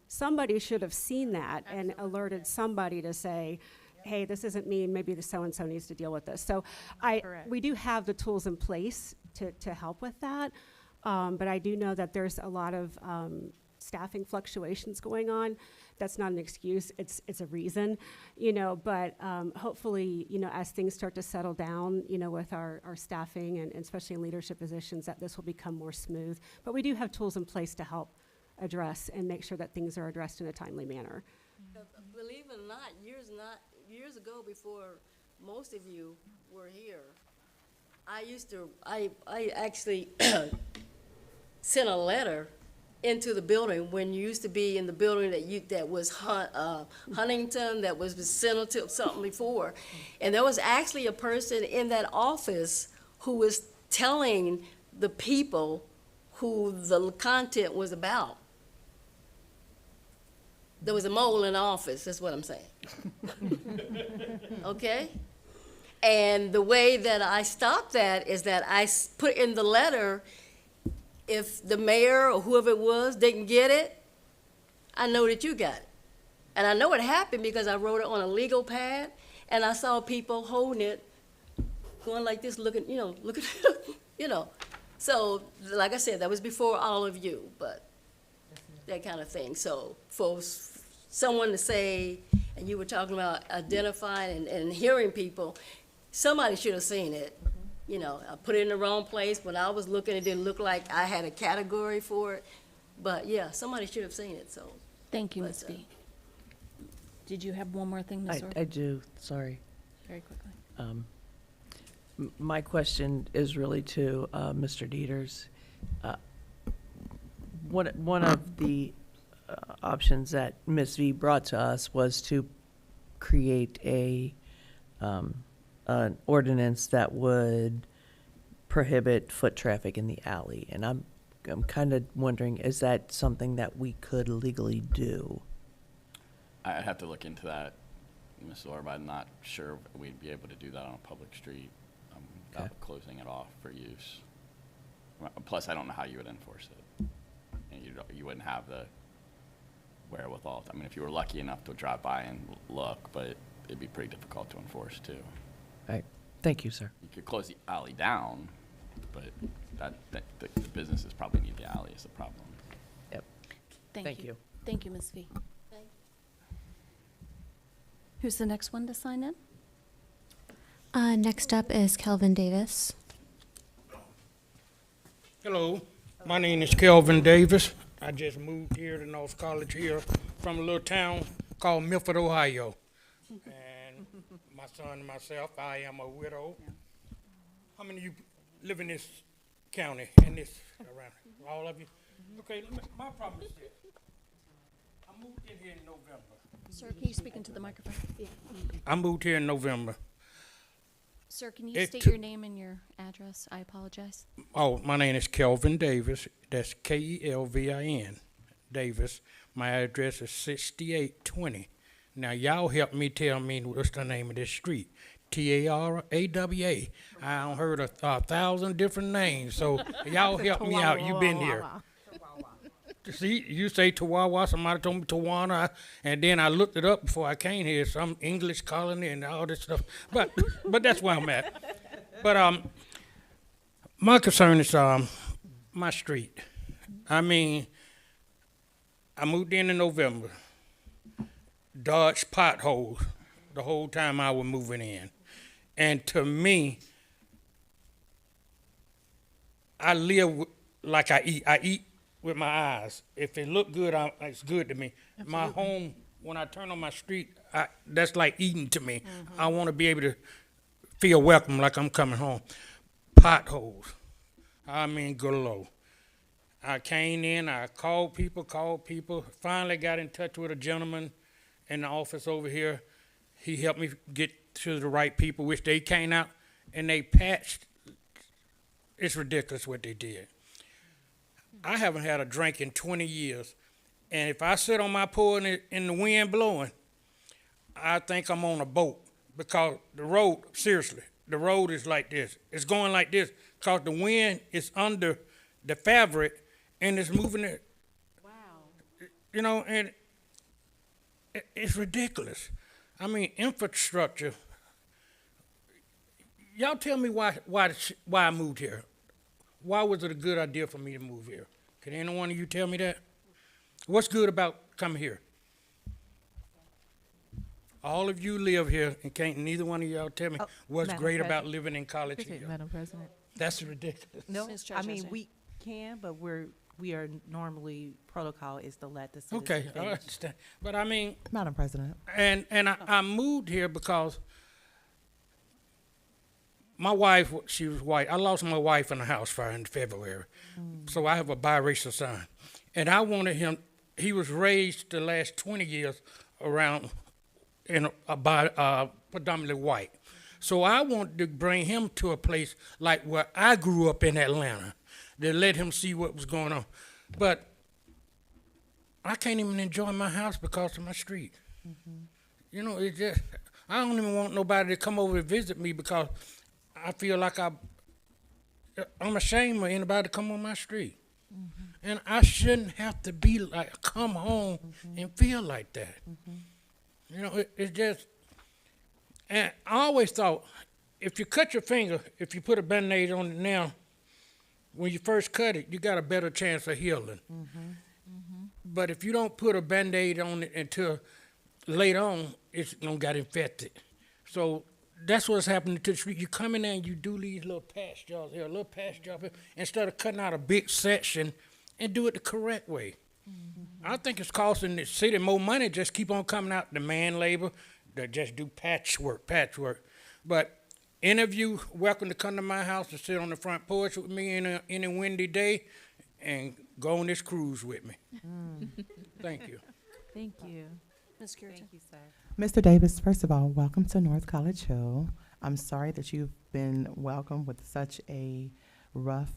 somebody should have seen that and alerted somebody to say, hey, this isn't me, maybe the so-and-so needs to deal with this. So we do have the tools in place to help with that, but I do know that there's a lot of staffing fluctuations going on. That's not an excuse, it's a reason, but hopefully, as things start to settle down, with our staffing and especially in leadership positions, that this will become more smooth. But we do have tools in place to help address and make sure that things are addressed in a timely manner. Believe it or not, years ago, before most of you were here, I actually sent a letter into the building when you used to be in the building that was Huntington, that was Senator something before. And there was actually a person in that office who was telling the people who the content was about. There was a mole in the office, that's what I'm saying. Okay? And the way that I stopped that is that I put in the letter, if the mayor or whoever it was didn't get it, I know that you got it. And I know it happened because I wrote it on a legal pad, and I saw people holding it, going like this, looking, looking, So, like I said, that was before all of you, but that kind of thing. So for someone to say, and you were talking about identifying and hearing people, somebody should have seen it. I put it in the wrong place. When I was looking, it didn't look like I had a category for it. But yeah, somebody should have seen it, so. Thank you, But, Ms. B. Did you have one more thing, I, Ms. Orr? I do, sorry. Very quickly. My question is really to Mr. Dieters. One of the options that Ms. V brought to us was to create an ordinance that would prohibit foot traffic in the alley. And I'm kind of wondering, is that something that we could legally do? I'd have to look into that, Ms. Orr, but I'm not sure we'd be able to do that on a public street without Okay. closing it off for use. Plus, I don't know how you would enforce it. And you wouldn't have the wherewithal. I mean, if you were lucky enough to drive by and look, but it'd be pretty difficult to enforce too. All right, thank you, sir. You could close the alley down, but the businesses probably need the alley is the problem. Yep, thank you. Thank you, Ms. V. Who's the next one to sign in? Next up is Kelvin Davis. Hello, my name is Kelvin Davis. I just moved here to North College here from a little town called Milford, Ohio. And my son and myself, I am a widow. How many of you live in this county, in this, around, all of you? Okay, my problem is this. I moved in here in November. Sir, can you speak into the microphone? I moved here in November. Sir, can you It state took- your name and your address? I apologize. Oh, my name is Kelvin Davis. That's Kelvin Davis. My address is 6820. Now, y'all help me tell me what's the name of this street. Tarawa. I don't heard a 1,000 different names, so y'all help me out. You've been here. See, you say Tawawa, somebody told me Tawana, and then I looked it up before I came here, some English colony and all this stuff. But that's where I'm at. But my concern is my street. I mean, I moved in November, dodged potholes the whole time I was moving in. And to me, I live like I eat. I eat with my eyes. If it look good, it's good to me. Absolutely. My home, when I turn on my street, that's like eating to me. Mm-hmm. I want to be able to feel welcome like I'm coming home. Potholes. I mean, galore. I came in, I called people, finally got in touch with a gentleman in the office over here. He helped me get to the right people, which they came out and they patched. It's ridiculous what they did. I haven't had a drink in 20 years, and if I sit on my porch in the wind blowing, I think I'm on a boat because the road, seriously, the road is like this. It's going like this because the wind is under the fabric and it's moving it. Wow. You know, and it's ridiculous. I mean, infrastructure. Y'all tell me why I moved here. Why was it a good idea for me to move here? Can any one of you tell me that? What's good about coming here? All of you live here, and can't neither one of y'all tell me what's Madam great President. about living in College Hill. Madam President. That's ridiculous. No, Ms. I mean, Treasurer. we can, but we are normally, protocol is to let the citizens Okay, I finish. understand. But I mean, Madam President. and I moved here because my wife, she was white. I lost my wife in a house fire in February. So I have a biracial son. And I wanted him, he was raised the last 20 years around predominantly white. So I wanted to bring him to a place like where I grew up in Atlanta, to let him see what was going on. But I can't even enjoy my house because of my street. You know, it just, I don't even want nobody to come over and visit me because I feel like I'm ashamed of anybody to come on my street. And I shouldn't have to be like, come home and feel like that. You know, it's just, and I always thought, if you cut your finger, if you put a Band-Aid on it now, when you first cut it, you got a better chance of healing. But if you don't put a Band-Aid on it until later on, it's gonna get infected. So that's what's happening to the street. You come in there and you do these little patch jobs here, a little patch job here, instead of cutting out a big section and do it the correct way. I think it's costing the city more money, just keep on coming out the man labor, that just do patchwork. But any of you welcome to come to my house and sit on the front porch with me any windy day and go on this cruise with me. Thank you. Thank you. Ms. Curtin. Thank you, sir. Mr. Davis, first of all, welcome to North College Hill. I'm sorry that you've been welcomed with such a rough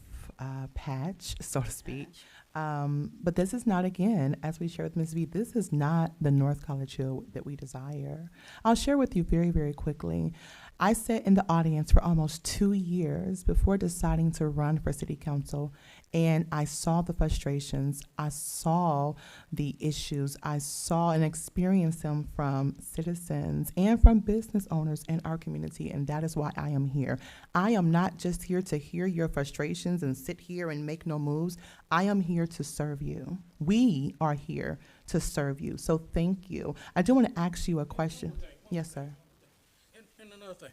patch, so to speak. But this is not, again, as we shared with Ms. V, this is not the North College Hill that we desire. I'll share with you very, very quickly. I sat in the audience for almost 2 years before deciding to run for city council, and I saw the frustrations, I saw the issues, I saw and experienced them from citizens and from business owners in our community, and that is why I am here. I am not just here to hear your frustrations and sit here and make no moves. I am here to serve you. We are here to serve you, so thank you. I do want to ask you a question. Yes, sir. And another thing,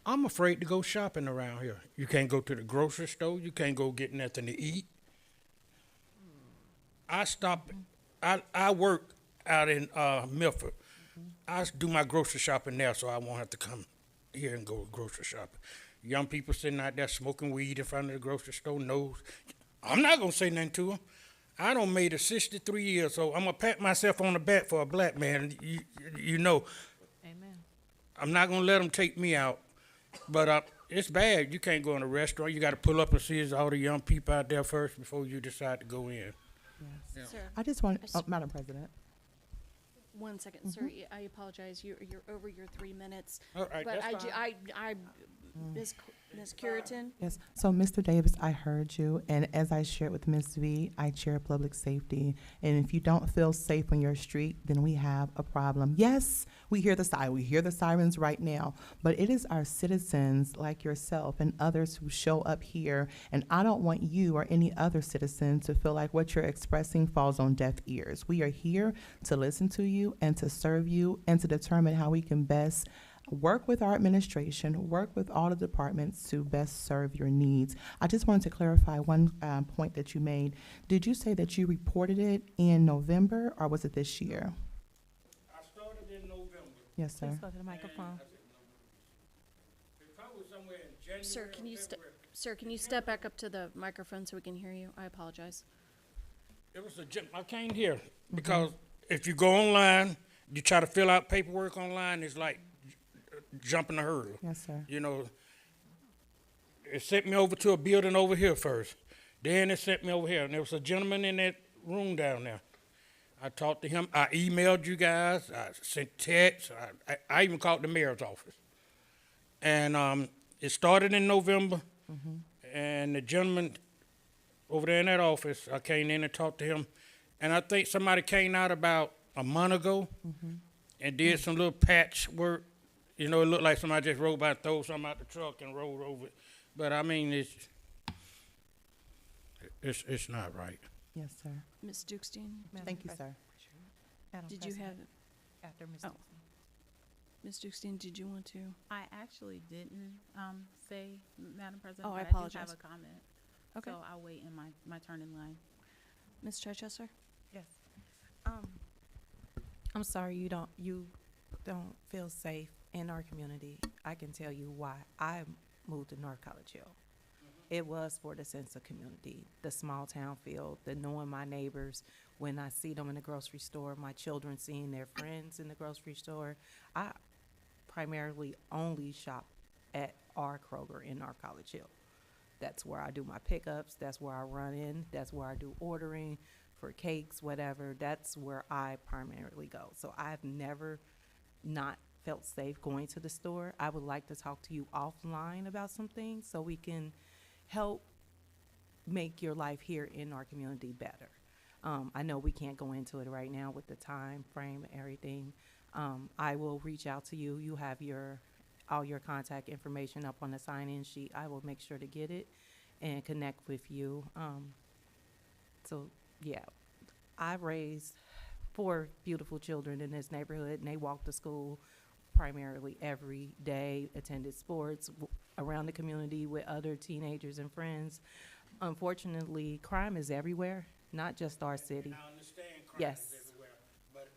I'm afraid to go shopping around here. You can't go to the grocery store. You can't go get nothing to eat. I work out in Milford. I do my grocery shopping there, so I won't have to come here and go grocery shopping. Young people sitting out there smoking weed in front of the grocery store knows. I'm not going to say nothing to them. I done made it 63 years, so I'm going to pat myself on the back for a black man. You know. Amen. I'm not going to let them take me out. But it's bad. You can't go in a restaurant. You got to pull up and see all the young people out there first before you decide to go in. Yeah. Sir, I just want, Madam President. 1 second, sir. I apologize. You're over your 3 minutes. All right, But that's fine. Ms. Curtin. Yes, so Mr. Davis, I heard you, and as I shared with Ms. V, I chair public safety, and if you don't feel safe on your street, then we have a problem. Yes, we hear the sirens right now, but it is our citizens like yourself and others who show up here, and I don't want you or any other citizen to feel like what you're expressing falls on deaf ears. We are here to listen to you and to serve you and to determine how we can best work with our administration, work with all the departments to best serve your needs. I just wanted to clarify one point that you made. Did you say that you reported it in November, or was it this year? I started in November. Yes, sir. Please go to the microphone. It probably was somewhere in January Sir, or February. Sir, can you step back up to the microphone so we can hear you? I apologize. It was I came here because if you go online, you try to fill out paperwork online, it's like jumping a hurdle. Yes, sir. You know, it sent me over to a building over here first. Then it sent me over here, and there was a gentleman in that room down there. I talked to him. I emailed you guys. I sent texts. I even called the mayor's office. And it started in November, and the gentleman over there in that office, I came in and talked to him, and I think somebody came out about a month ago and did some little patchwork. You know, it looked like somebody just rode by and threw something out the truck and rolled over it. But I mean, it's not right. Yes, sir. Ms. Dukestein, Thank you, sir. did you have, After Ms. Oh. Ms. Dukestein, did you want to? I actually didn't say, Madam President. Oh, I but do apologize. have a comment. Okay. So I'll wait in my turn in line. Ms. Chichester? Yes. I'm sorry you don't feel safe in our community. I can tell you why. I'm moved to North College Hill. It was for the sense of community, the small town feel, the knowing my neighbors. When I see them in the grocery store, my children seeing their friends in the grocery store. I primarily only shop at our Kroger in North College Hill. That's where I do my pickups. That's where I run in. That's where I do ordering for cakes, whatever. That's where I primarily go. So I've never not felt safe going to the store. I would like to talk to you offline about some things so we can help make your life here in our community better. I know we can't go into it right now with the time frame and everything. I will reach out to you. You have all your contact information up on the sign-in sheet. I will make sure to get it and connect with you. So, yeah, I raised 4 beautiful children in this neighborhood, and they walk to school primarily every day, attended sports around the community with other teenagers and friends. Unfortunately, crime is everywhere, not just our city. And I understand crime Yes. is everywhere, but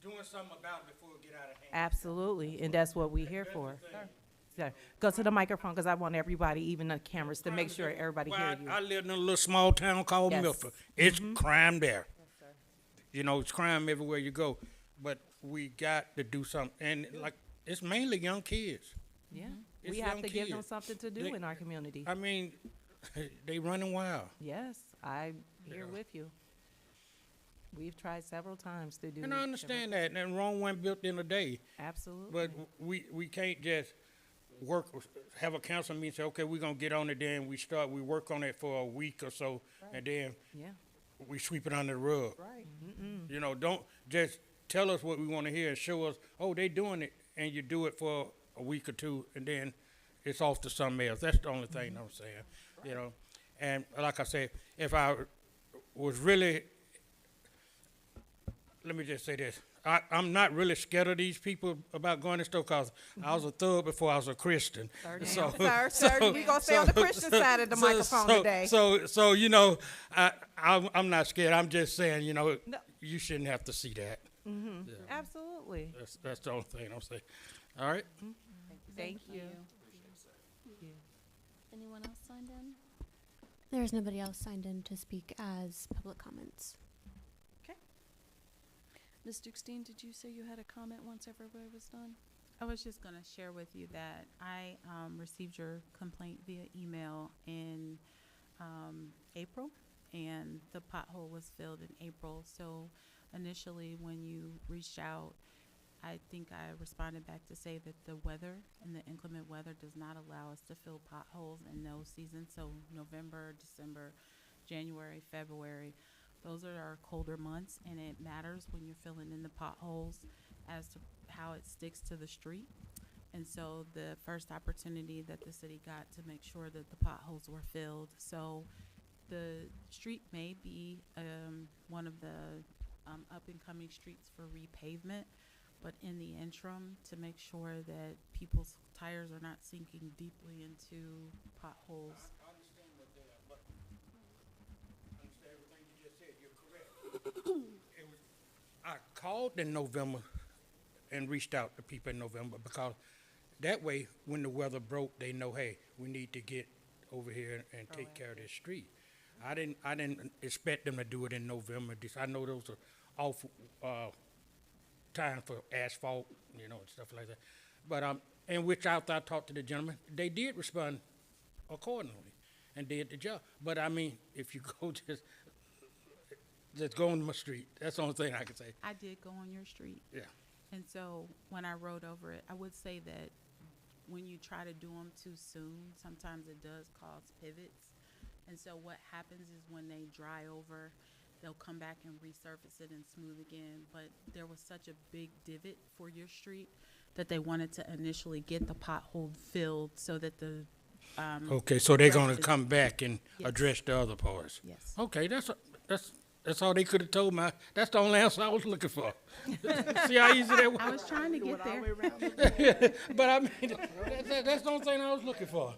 doing something about it before it get out of hand. Absolutely, and that's what we're here That's for. the thing. So, go to the microphone, because I want everybody, even the cameras, to make sure everybody Well, hears you. I live in a little small town called Yes. Milford. It's crime there. You know, it's crime everywhere you go. But we got to do something. And like, it's mainly young kids. Yeah, It's we have young to give them kids. something to do They- in our community. I mean, they running wild. Yes, I'm here Yeah. with you. We've tried several times to do. And I understand that. And Rome wasn't built in a day. Absolutely. But we can't just have a council meeting, say, okay, we're gonna get on it, then we work on it for a week or so, and then Yeah, we sweep it under the rug. right. You know, don't just tell us what we wanna hear and show us, oh, they doing it, and you do it for a week or two, and then it's off to something else. That's the only thing I'm saying, you know? And like I said, if I was really, let me just say this. I'm not really scared of these people about going to store, because I was a thug before I was a Christian. Sir, we gonna stay on the Christian side of the microphone today. So you know, I'm not scared. I'm just saying, you know, No. you shouldn't have to see that. Yeah. Absolutely. That's the only thing I'm saying. All right. Thank you. Anyone else signed in? There is nobody else signed in to speak as public comments. Ms. Dukestein, did you say you had a comment once everybody was done? I was just going to share with you that I received your complaint via email in April, and the pothole was filled in April. So initially, when you reached out, I think I responded back to say that the weather and the inclement weather does not allow us to fill potholes in those seasons. So November, December, January, February, those are our colder months, and it matters when you're filling in the potholes as to how it sticks to the street. And so the first opportunity that the city got to make sure that the potholes were filled. So the street may be one of the up-and-coming streets for repavement, but in the interim, to make sure that people's tires are not sinking deeply into potholes. I understand what they are, but I understand everything you just said. You're correct. I called in November and reached out to people in November, because that way, when the weather broke, they know, hey, we need to get over here and take care of this street. I didn't expect them to do it in November. I know those are awful time for asphalt, you know, and stuff like that. But in which after I talked to the gentleman, they did respond accordingly and did the job. But I mean, if you go just go on my street, that's the only thing I can say. I did go on your street. Yeah. And so when I rode over it, I would say that when you try to do them too soon, sometimes it does cause pivots. And so what happens is when they dry over, they'll come back and resurface it and smooth again. But there was such a big divot for your street that they wanted to initially get the pothole filled so that the Okay, so they're gonna Right. come back and Yes. address the other parts. Yes. Okay, that's all they could have told me. That's the only answer I was looking for. See how easy that was? I was trying to get there. But I mean, that's the only thing I was looking for.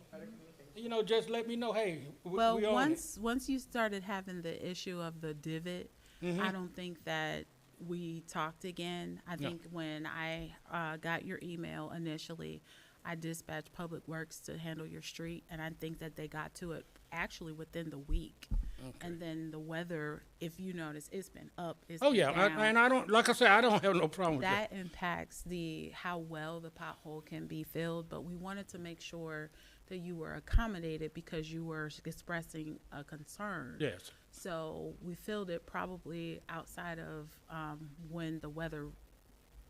You know, just let me know, hey, Well, we on it. once you started having the issue of the divot, I don't think that we talked again. I No. think when I got your email initially, I dispatched Public Works to handle your street, and I think that they got to it actually within the week. And then the weather, if you notice, it's been up, it's Oh, been yeah, down. and I don't, like I said, I don't have no problem with that. That impacts how well the pothole can be filled, but we wanted to make sure that you were accommodated because you were expressing a concern. Yes. So we filled it probably outside of when the weather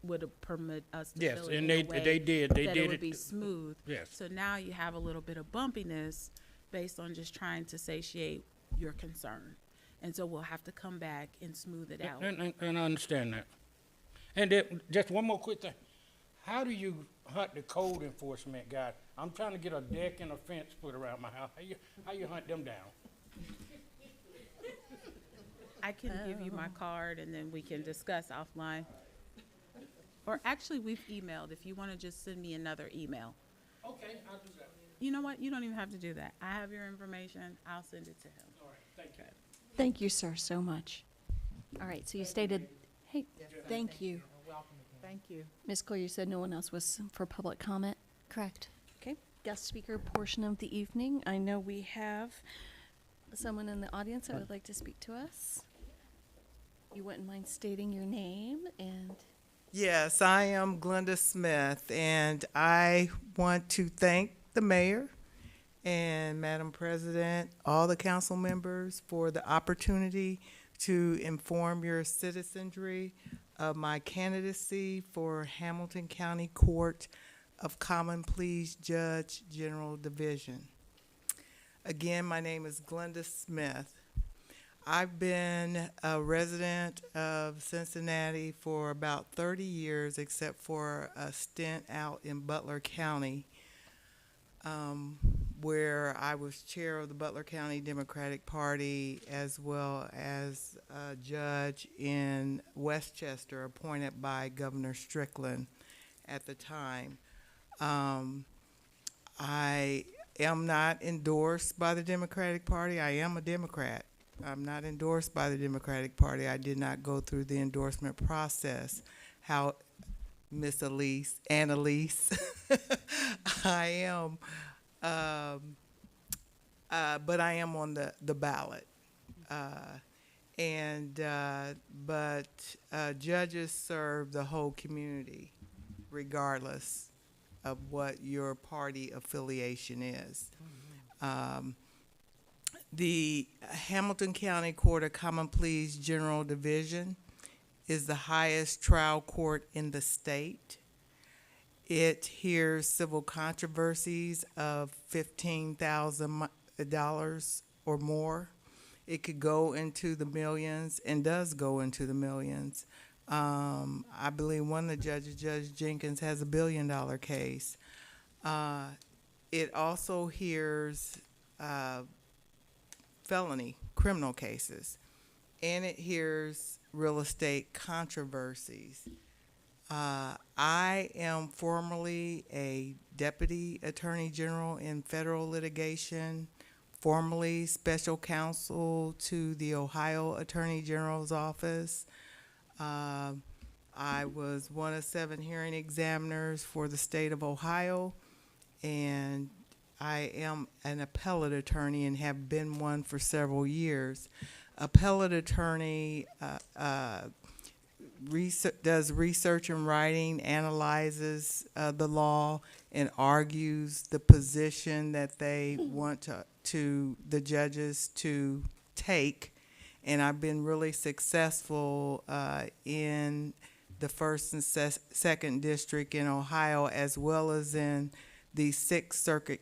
would permit us to Yes, fill it and in they a way did. They that did it would it. be smooth. Yes. So now you have a little bit of bumpiness based on just trying to satiate your concern. And so we'll have to come back and smooth it out. And I understand that. And then, just one more quick thing. How do you hunt the code enforcement guy? I'm trying to get a deck and a fence put around my house. How you hunt them down? I can give you my card and then we can discuss offline. Or actually, we've emailed. If you want to just send me another email. Okay, I'll do that. You know what? You don't even have to do that. I have your information. I'll send it to him. All right, thank you. Thank you, sir, so much. All right, so you stated, hey, thank you. Thank you. Ms. Cole, you said no one else was for public comment? Correct. Okay, guest speaker portion of the evening. I know we have someone in the audience that would like to speak to us. You wouldn't mind stating your name and... Yes, I am Glenda Smith, and I want to thank the mayor and Madam President, all the council members for the opportunity to inform your citizenry of my candidacy for Hamilton County Court of Common Pleas Judge General Division. Again, my name is Glenda Smith. I've been a resident of Cincinnati for about 30 years, except for a stint out in Butler County, where I was chair of the Butler County Democratic Party, as well as a judge in Westchester, appointed by Governor Strickland at the time. I am not endorsed by the Democratic Party. I am a Democrat. I'm not endorsed by the Democratic Party. I did not go through the endorsement process. How, Miss Annalise, I am, but I am on the ballot. But judges serve the whole community, regardless of what your party affiliation is. The Hamilton County Court of Common Pleas General Division is the highest trial court in the state. It hears civil controversies of $15,000 or more. It could go into the millions and does go into the millions. I believe one of the judges, Judge Jenkins, has $1 billion case. It also hears felony criminal cases, and it hears real estate controversies. I am formerly a deputy attorney general in federal litigation, formerly special counsel to the Ohio Attorney General's office. I was one of 7 hearing examiners for the state of Ohio, and I am an appellate attorney and have been one for several years. Appellate attorney does research and writing, analyzes the law, and argues the position that they want to the judges to take. And I've been really successful in the 1st and 2nd District in Ohio, as well as in the 6th Circuit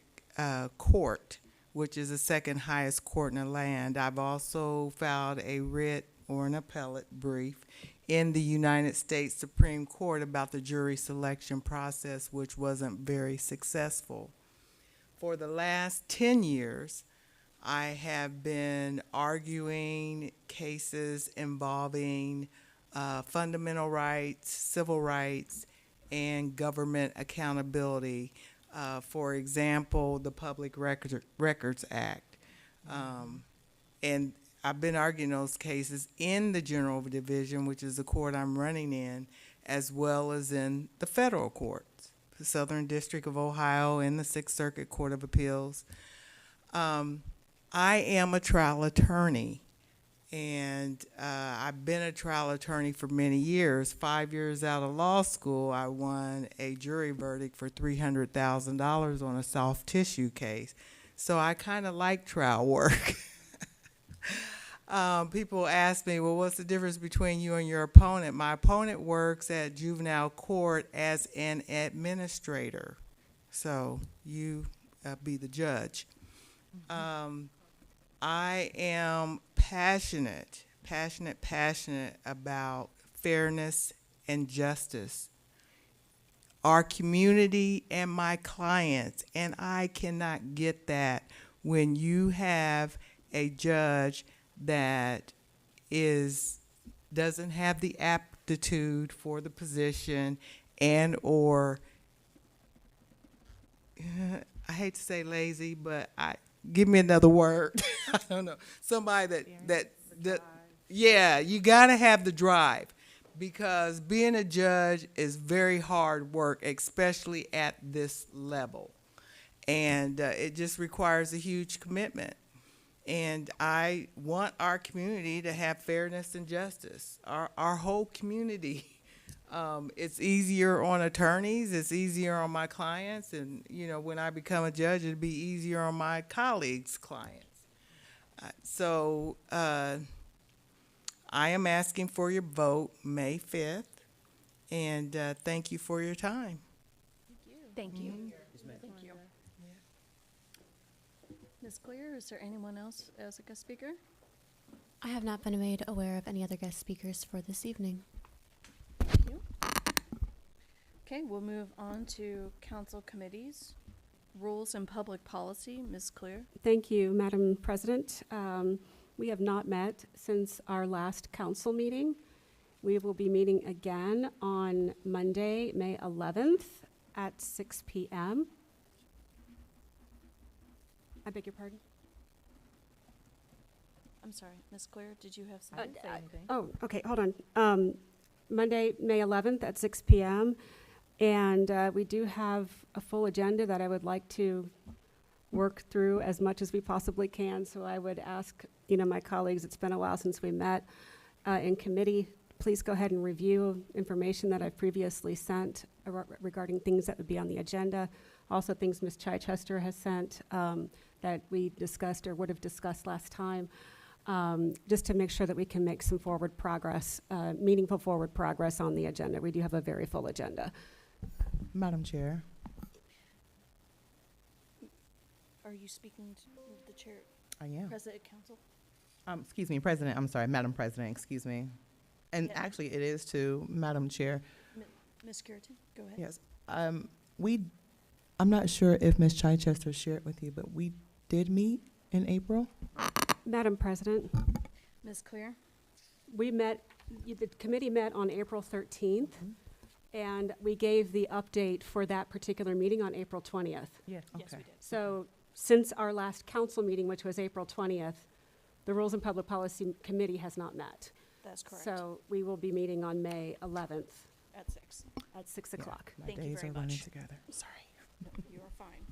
Court, which is the 2nd highest court in the land. I've also filed a writ or an appellate brief in the United States Supreme Court about the jury selection process, which wasn't very successful. For the last 10 years, I have been arguing cases involving fundamental rights, civil rights, and government accountability. For example, the Public Records Act. And I've been arguing those cases in the General Division, which is the court I'm running in, as well as in the federal courts Southern District of Ohio, in the Sixth Circuit Court of Appeals. I am a trial attorney, and I've been a trial attorney for many years. 5 years out of law school, I won a jury verdict for $300,000 on a soft tissue case. So I kind of like trial work. People ask me, well, what's the difference between you and your opponent? My opponent works at juvenile court as an administrator. So you be the judge. I am passionate about fairness and justice. Our community and my clients, and I cannot get that when you have a judge that doesn't have the aptitude for the position, and or I hate to say lazy, but give me another word. I don't know. Somebody that yeah, you got to have the drive, because being a judge is very hard work, especially at this level. And it just requires a huge commitment. And I want our community to have fairness and justice. Our whole community. It's easier on attorneys, it's easier on my clients, and when I become a judge, it'd be easier on my colleagues' clients. So I am asking for your vote May 5th, and thank you for your time. Thank you. Thank you. Ms. Clear, is there anyone else as a guest speaker? I have not been made aware of any other guest speakers for this evening. Thank you. Okay, we'll move on to council committees, rules and public policy. Ms. Clear. Thank you, Madam President. We have not met since our last council meeting. We will be meeting again on Monday, May 11th at 6 p.m. I beg your pardon? I'm sorry, Ms. Clear, did you have something? Oh, okay, hold on. Monday, May 11th at 6 p.m. And we do have a full agenda that I would like to work through as much as we possibly can. So I would ask, my colleagues, it's been a while since we met in committee, please go ahead and review information that I've previously sent regarding things that would be on the agenda. Also things Ms. Chichester has sent that we discussed or would have discussed last time. Just to make sure that we can make some forward progress, meaningful forward progress on the agenda. We do have a very full agenda. Madam Chair. Are you speaking to the chair? I am. President Council? Excuse me, President, I'm sorry, Madam President, excuse me. And Yeah. actually, it is to Madam Chair. Ms. Curitin, go ahead. Yes. I'm not sure if Ms. Chichester shared with you, but we did meet in April. Madam President, Ms. Clear? we met, the committee met on April 13th, and we gave the update for that particular meeting on April 20th. Yes. Yes, we did. So since our last council meeting, which was April 20th, the Rules and Public Policy Committee has not met. That's correct. So we will be meeting on May 11th At 6. at 6 o'clock. My Thank you days very are running much. together. Sorry. You are fine.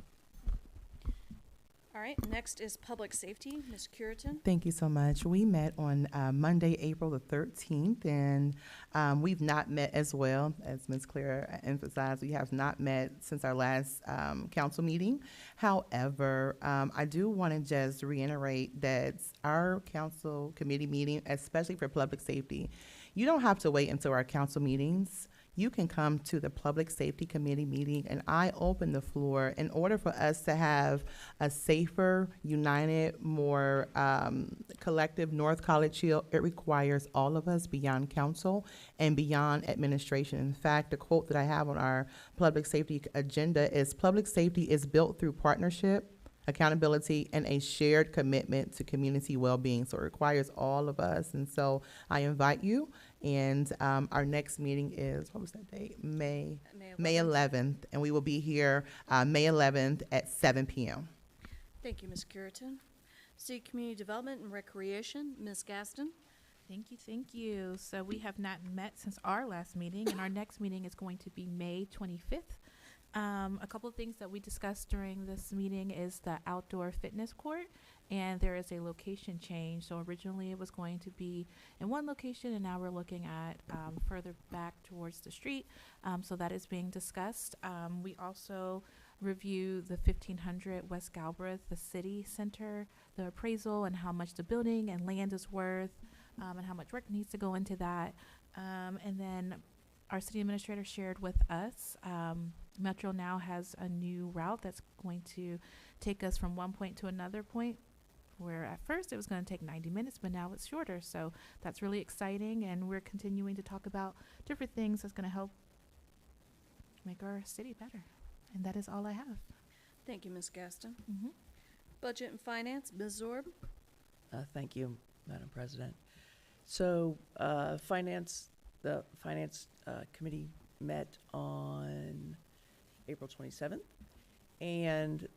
All right, next is public safety. Ms. Curitin? Thank you so much. We met on Monday, April the 13th, and we've not met as well, as Ms. Claire emphasized. We have not met since our last council meeting. However, I do want to just reiterate that our council committee meeting, especially for public safety, you don't have to wait until our council meetings. You can come to the Public Safety Committee meeting, and I open the floor in order for us to have a safer, united, more collective North College Hill. It requires all of us beyond council and beyond administration. In fact, the quote that I have on our public safety agenda is, "Public safety is built through partnership, accountability, and a shared commitment to community well-being." So it requires all of us. And so I invite you. And our next meeting is, what was that date? May 11th. And we will be here May 11th at 7 p.m. Thank you, Ms. Curitin. City Community Development and Recreation, Ms. Gaston? Thank you, thank you. So we have not met since our last meeting, and our next meeting is going to be May 25th A couple of things that we discussed during this meeting is the outdoor fitness court, and there is a location change. So originally it was going to be in one location, and now we're looking at further back towards the street. So that is being discussed. We also review the 1500 West Galbraith, the city center, the appraisal and how much the building and land is worth, and how much work needs to go into that. And then our city administrator shared with us, Metro now has a new route that's going to take us from one point to another point, where at first it was going to take 90 minutes, but now it's shorter. So that's really exciting, and we're continuing to talk about different things that's going to help make our city better. And that is all I have. Thank you, Ms. Gaston. Mm-hmm. Budget and Finance, Ms. Zorb. Thank you, Madam President. So, the Finance Committee met on April 27th, and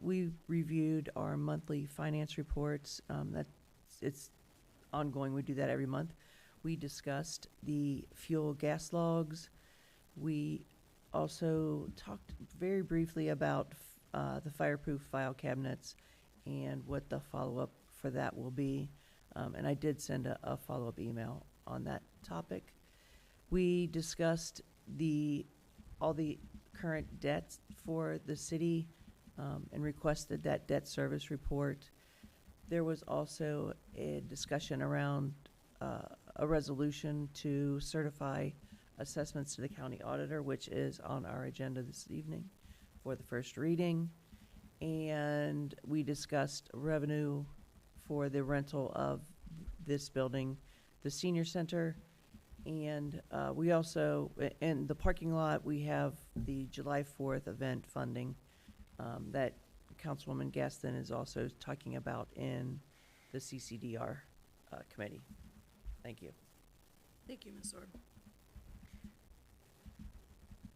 we reviewed our monthly finance reports. It's ongoing. We do that every month. We discussed the fuel gas logs. We also talked very briefly about the fireproof file cabinets and what the follow-up for that will be. And I did send a follow-up email on that topic. We discussed all the current debts for the city and requested that debt service report. There was also a discussion around a resolution to certify assessments to the county auditor, which is on our agenda this evening for the first reading. And we discussed revenue for the rental of this building, the senior center, and we also, in the parking lot, we have the July 4th event funding that Councilwoman Gaston is also talking about in the CCDR committee. Thank you. Thank you, Ms. Zorb.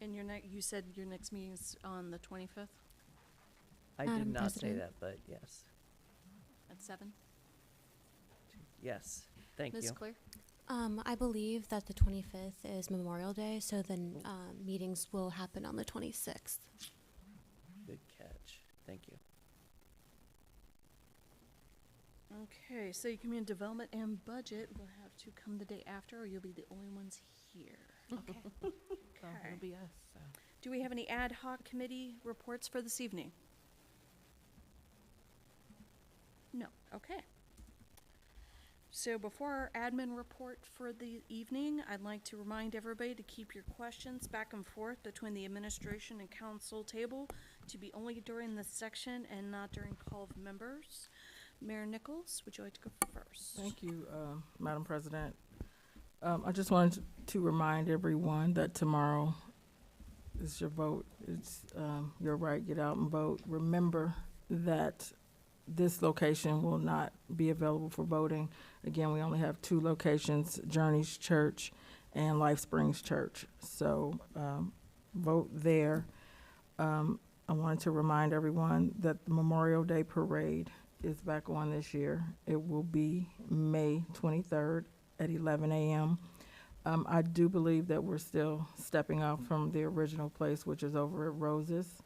And you said your next meeting is on the 25th I did Madam not say President? that, but yes. at 7? Yes, thank Ms. you. Clear? I believe that the 25th is Memorial Day, so then meetings will happen on the 26th. Good catch. Thank you. Okay, so Community Development and Budget will have to come the day after, or you'll be the only ones here. Okay. So Okay. it'll be us. So. Do we have any ad hoc committee reports for this evening? No, okay. So before our admin report for the evening, I'd like to remind everybody to keep your questions back and forth between the administration and council table to be only during this section and not during call of members. Mayor Nichols, would you like to go first? Thank you, Madam President. I just wanted to remind everyone that tomorrow is your vote. It's your right, get out and vote. Remember that this location will not be available for voting. Again, we only have 2 locations, Journeys Church and Life Springs Church. So vote there. I wanted to remind everyone that the Memorial Day Parade is back on this year. It will be May 23rd at 11 a.m. I do believe that we're still stepping out from the original place, which is over at Rose's.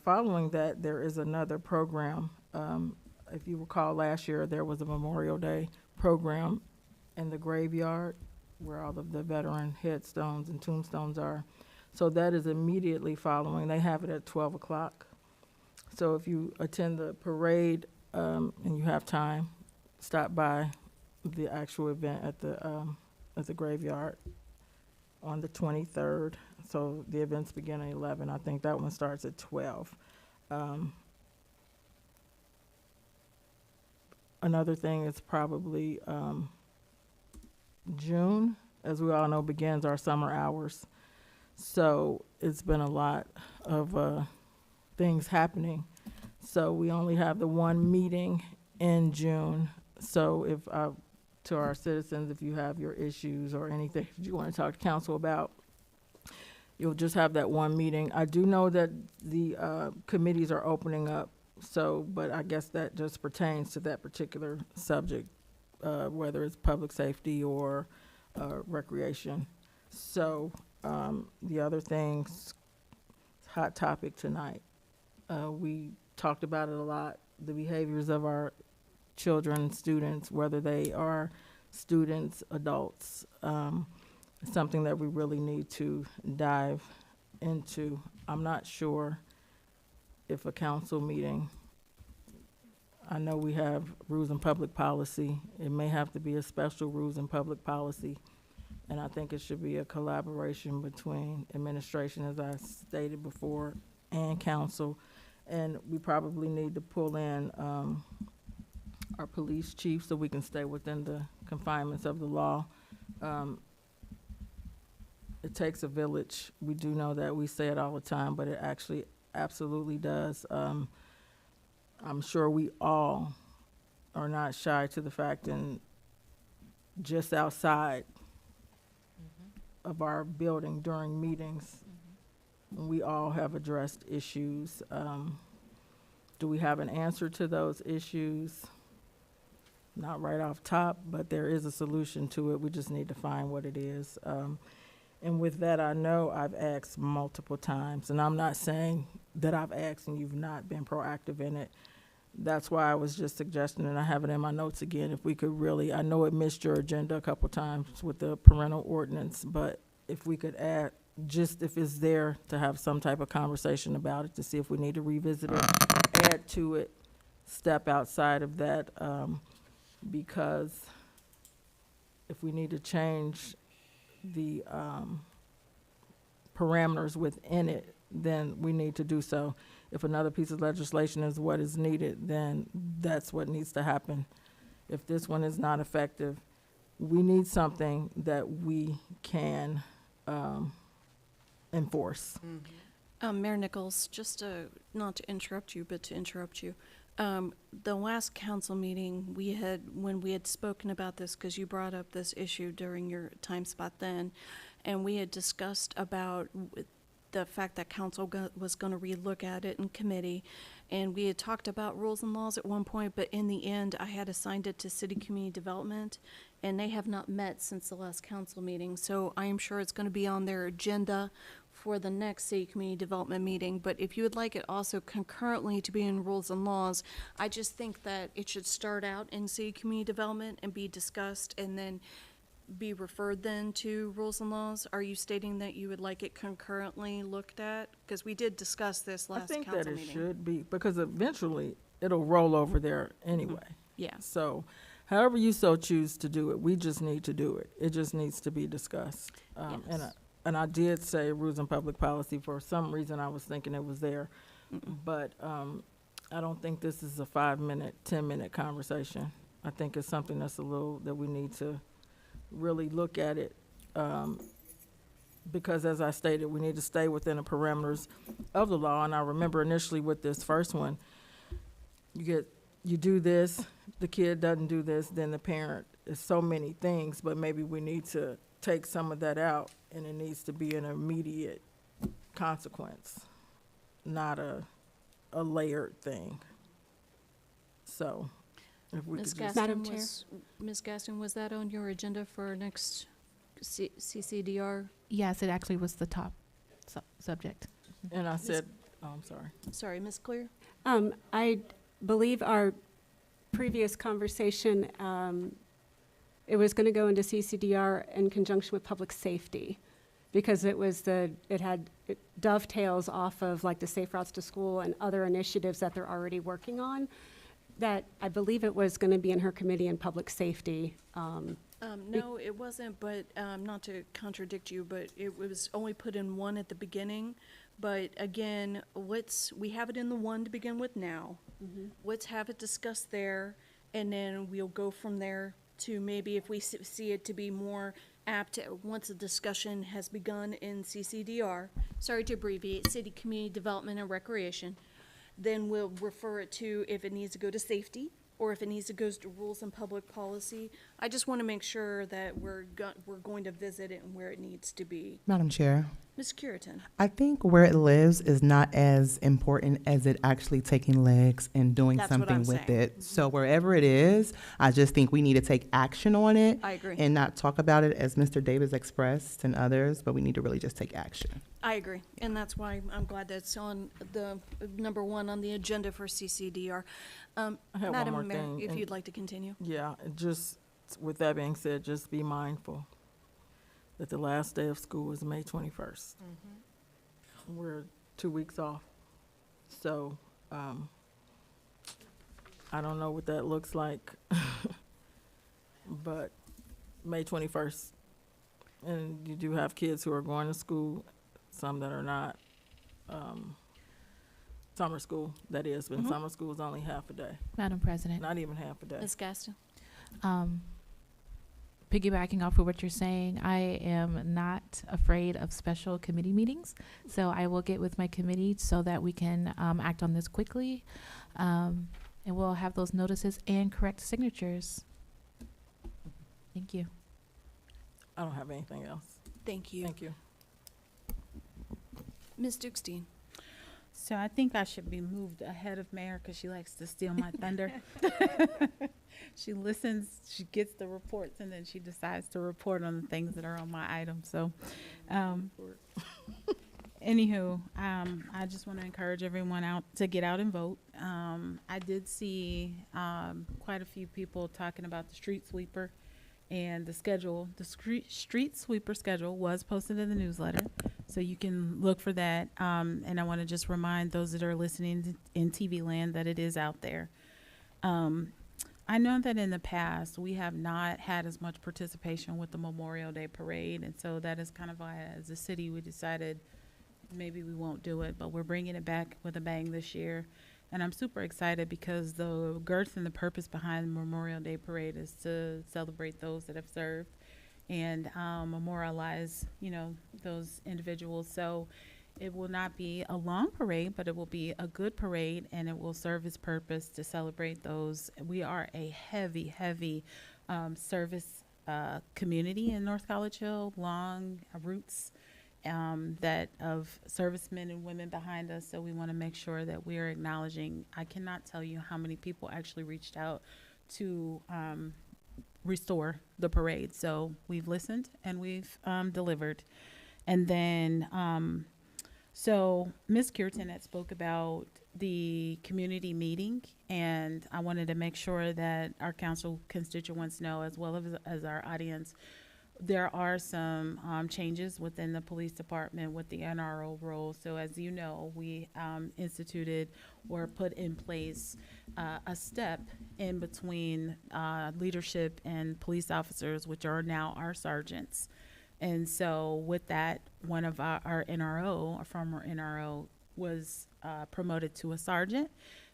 Following that, there is another program. If you recall, last year there was a Memorial Day program in the graveyard where all of the veteran headstones and tombstones are. So that is immediately following. They have it at 12 o'clock. So if you attend the parade and you have time, stop by the actual event at the graveyard on the 23rd. So the events begin at 11. I think that one starts at 12. Another thing is probably June, as we all know, begins our summer hours. So it's been a lot of things happening. So we only have the one meeting in June. So if to our citizens, if you have your issues or anything you want to talk to council about, you'll just have that one meeting. I do know that the committees are opening up, so, but I guess that just pertains to that particular subject, whether it's public safety or recreation. So the other things hot topic tonight. We talked about it a lot, the behaviors of our children, students, whether they are students, adults, something that we really need to dive into. I'm not sure if a council meeting, I know we have rules and public policy. It may have to be a special rules and public policy. And I think it should be a collaboration between administration, as I stated before, and council. And we probably need to pull in our police chief so we can stay within the confinements of the law. It takes a village. We do know that. We say it all the time, but it actually absolutely does. I'm sure we all are not shy to the fact, and just outside of our building during meetings, we all have addressed issues. Do we have an answer to those issues? Not right off top, but there is a solution to it. We just need to find what it is. And with that, I know I've asked multiple times, and I'm not saying that I've asked and you've not been proactive in it. That's why I was just suggesting, and I have it in my notes again, if we could really, I know it missed your agenda a couple times with the parental ordinance, but if we could add, just if it's there, to have some type of conversation about it, to see if we need to revisit it, add to it, step outside of that, because if we need to change the parameters within it, then we need to do so. If another piece of legislation is what is needed, then that's what needs to happen. If this one is not effective, we need something that we can enforce. Mayor Nichols, just not to interrupt you, but to interrupt you. The last council meeting when we had spoken about this, because you brought up this issue during your time spot then, and we had discussed about the fact that council was going to relook at it in committee, and we had talked about rules and laws at one point, but in the end, I had assigned it to City Community Development, and they have not met since the last council meeting, so I am sure it's going to be on their agenda for the next City Community Development meeting. But if you would like it also concurrently to be in rules and laws, I just think that it should start out in City Community Development and be discussed and then be referred then to rules and laws. Are you stating that you would like it concurrently looked at? Because we did discuss this last council meeting. I think that it should be, because eventually it'll roll over there anyway. Yeah. So however you so choose to do it, we just need to do it. It just needs to be discussed. Yes. And I did say rules and public policy. For some reason, I was thinking it was there. But I don't think this is a 5-minute, 10-minute conversation. I think it's something that's that we need to really look at it. Because as I stated, we need to stay within the parameters of the law. And I remember initially with this first one, you do this, the kid doesn't do this, then the parent, is so many things, but maybe we need to take some of that out, and it needs to be an immediate consequence, not a layered thing. So, if we Ms. could just. Gaston, Ms. Gaston, was that on your agenda for next CCDR? Yes, it actually was the top subject. And I said, I'm sorry. Sorry, Ms. Clear? I believe our previous conversation, it was going to go into CCDR in conjunction with public safety, because it dovetails off of like the Safe Routes to School and other initiatives that they're already working on. That I believe it was going to be in her committee in public safety. No, it wasn't, but not to contradict you, but it was only put in one at the beginning. But again, we have it in the one to begin with now. Let's have it discussed there, and then we'll go from there to maybe if we see it to be more apt once the discussion has begun in CCDR. Sorry to abbreviate, City Community Development and Recreation. Then we'll refer it to if it needs to go to safety or if it needs to go to rules and public policy. I just want to make sure that we're going to visit it and where it needs to be. Madam Chair, Ms. Curitan? I think where it lives is not as important as it actually taking legs and doing That's what something I'm with saying. it. So wherever it is, I just think we need to take action on it. I agree. And not talk about it as Mr. Davis expressed and others, but we need to really just take action. I agree, and that's why I'm glad that's on the number one on the agenda for CCDR. I have one Madam more Mayor, thing, if and- you'd like to continue. Yeah, just with that being said, just be mindful that the last day of school is May 21st. We're 2 weeks off. So, I don't know what that looks like, but May 21st. And you do have kids who are going to school, some that are not. Summer school, that is, but summer school is only half a day, Madam President, not even half a day. Ms. Gaston? piggybacking off of what you're saying, I am not afraid of special committee meetings. So I will get with my committee so that we can act on this quickly. And we'll have those notices and correct signatures. Thank you. I don't have anything else. Thank you. Thank you. Ms. Dukestein? So I think I should be moved ahead of Mayor because she likes to steal my thunder. She listens, she gets the reports, and then she decides to report on the things that are on my item. So, anywho, I just want to encourage everyone out to get out and vote. I did see quite a few people talking about the street sweeper and the schedule. The street sweeper schedule was posted in the newsletter, so you can look for that. And I want to just remind those that are listening in TV land that it is out there. I know that in the past we have not had as much participation with the Memorial Day Parade, and so that is kind of why, as a city, we decided maybe we won't do it, but we're bringing it back with a bang this year. And I'm super excited because the girth and the purpose behind the Memorial Day Parade is to celebrate those that have served and memorialize, you know, those individuals. So it will not be a long parade, but it will be a good parade, and it will serve its purpose to celebrate those. We are a heavy service community in North College Hill, long roots that of servicemen and women behind us. So we want to make sure that we are acknowledging. I cannot tell you how many people actually reached out to restore the parade. So we've listened and we've delivered. And then so Ms. Curitan had spoke about the community meeting, and I wanted to make sure that our council constituents know, as well as our audience, there are some changes within the police department with the NRO role. So as you know, we instituted or put in place a step in between leadership and police officers, which are now our sergeants. And so with that, one of our NRO, a former NRO, was promoted to a sergeant.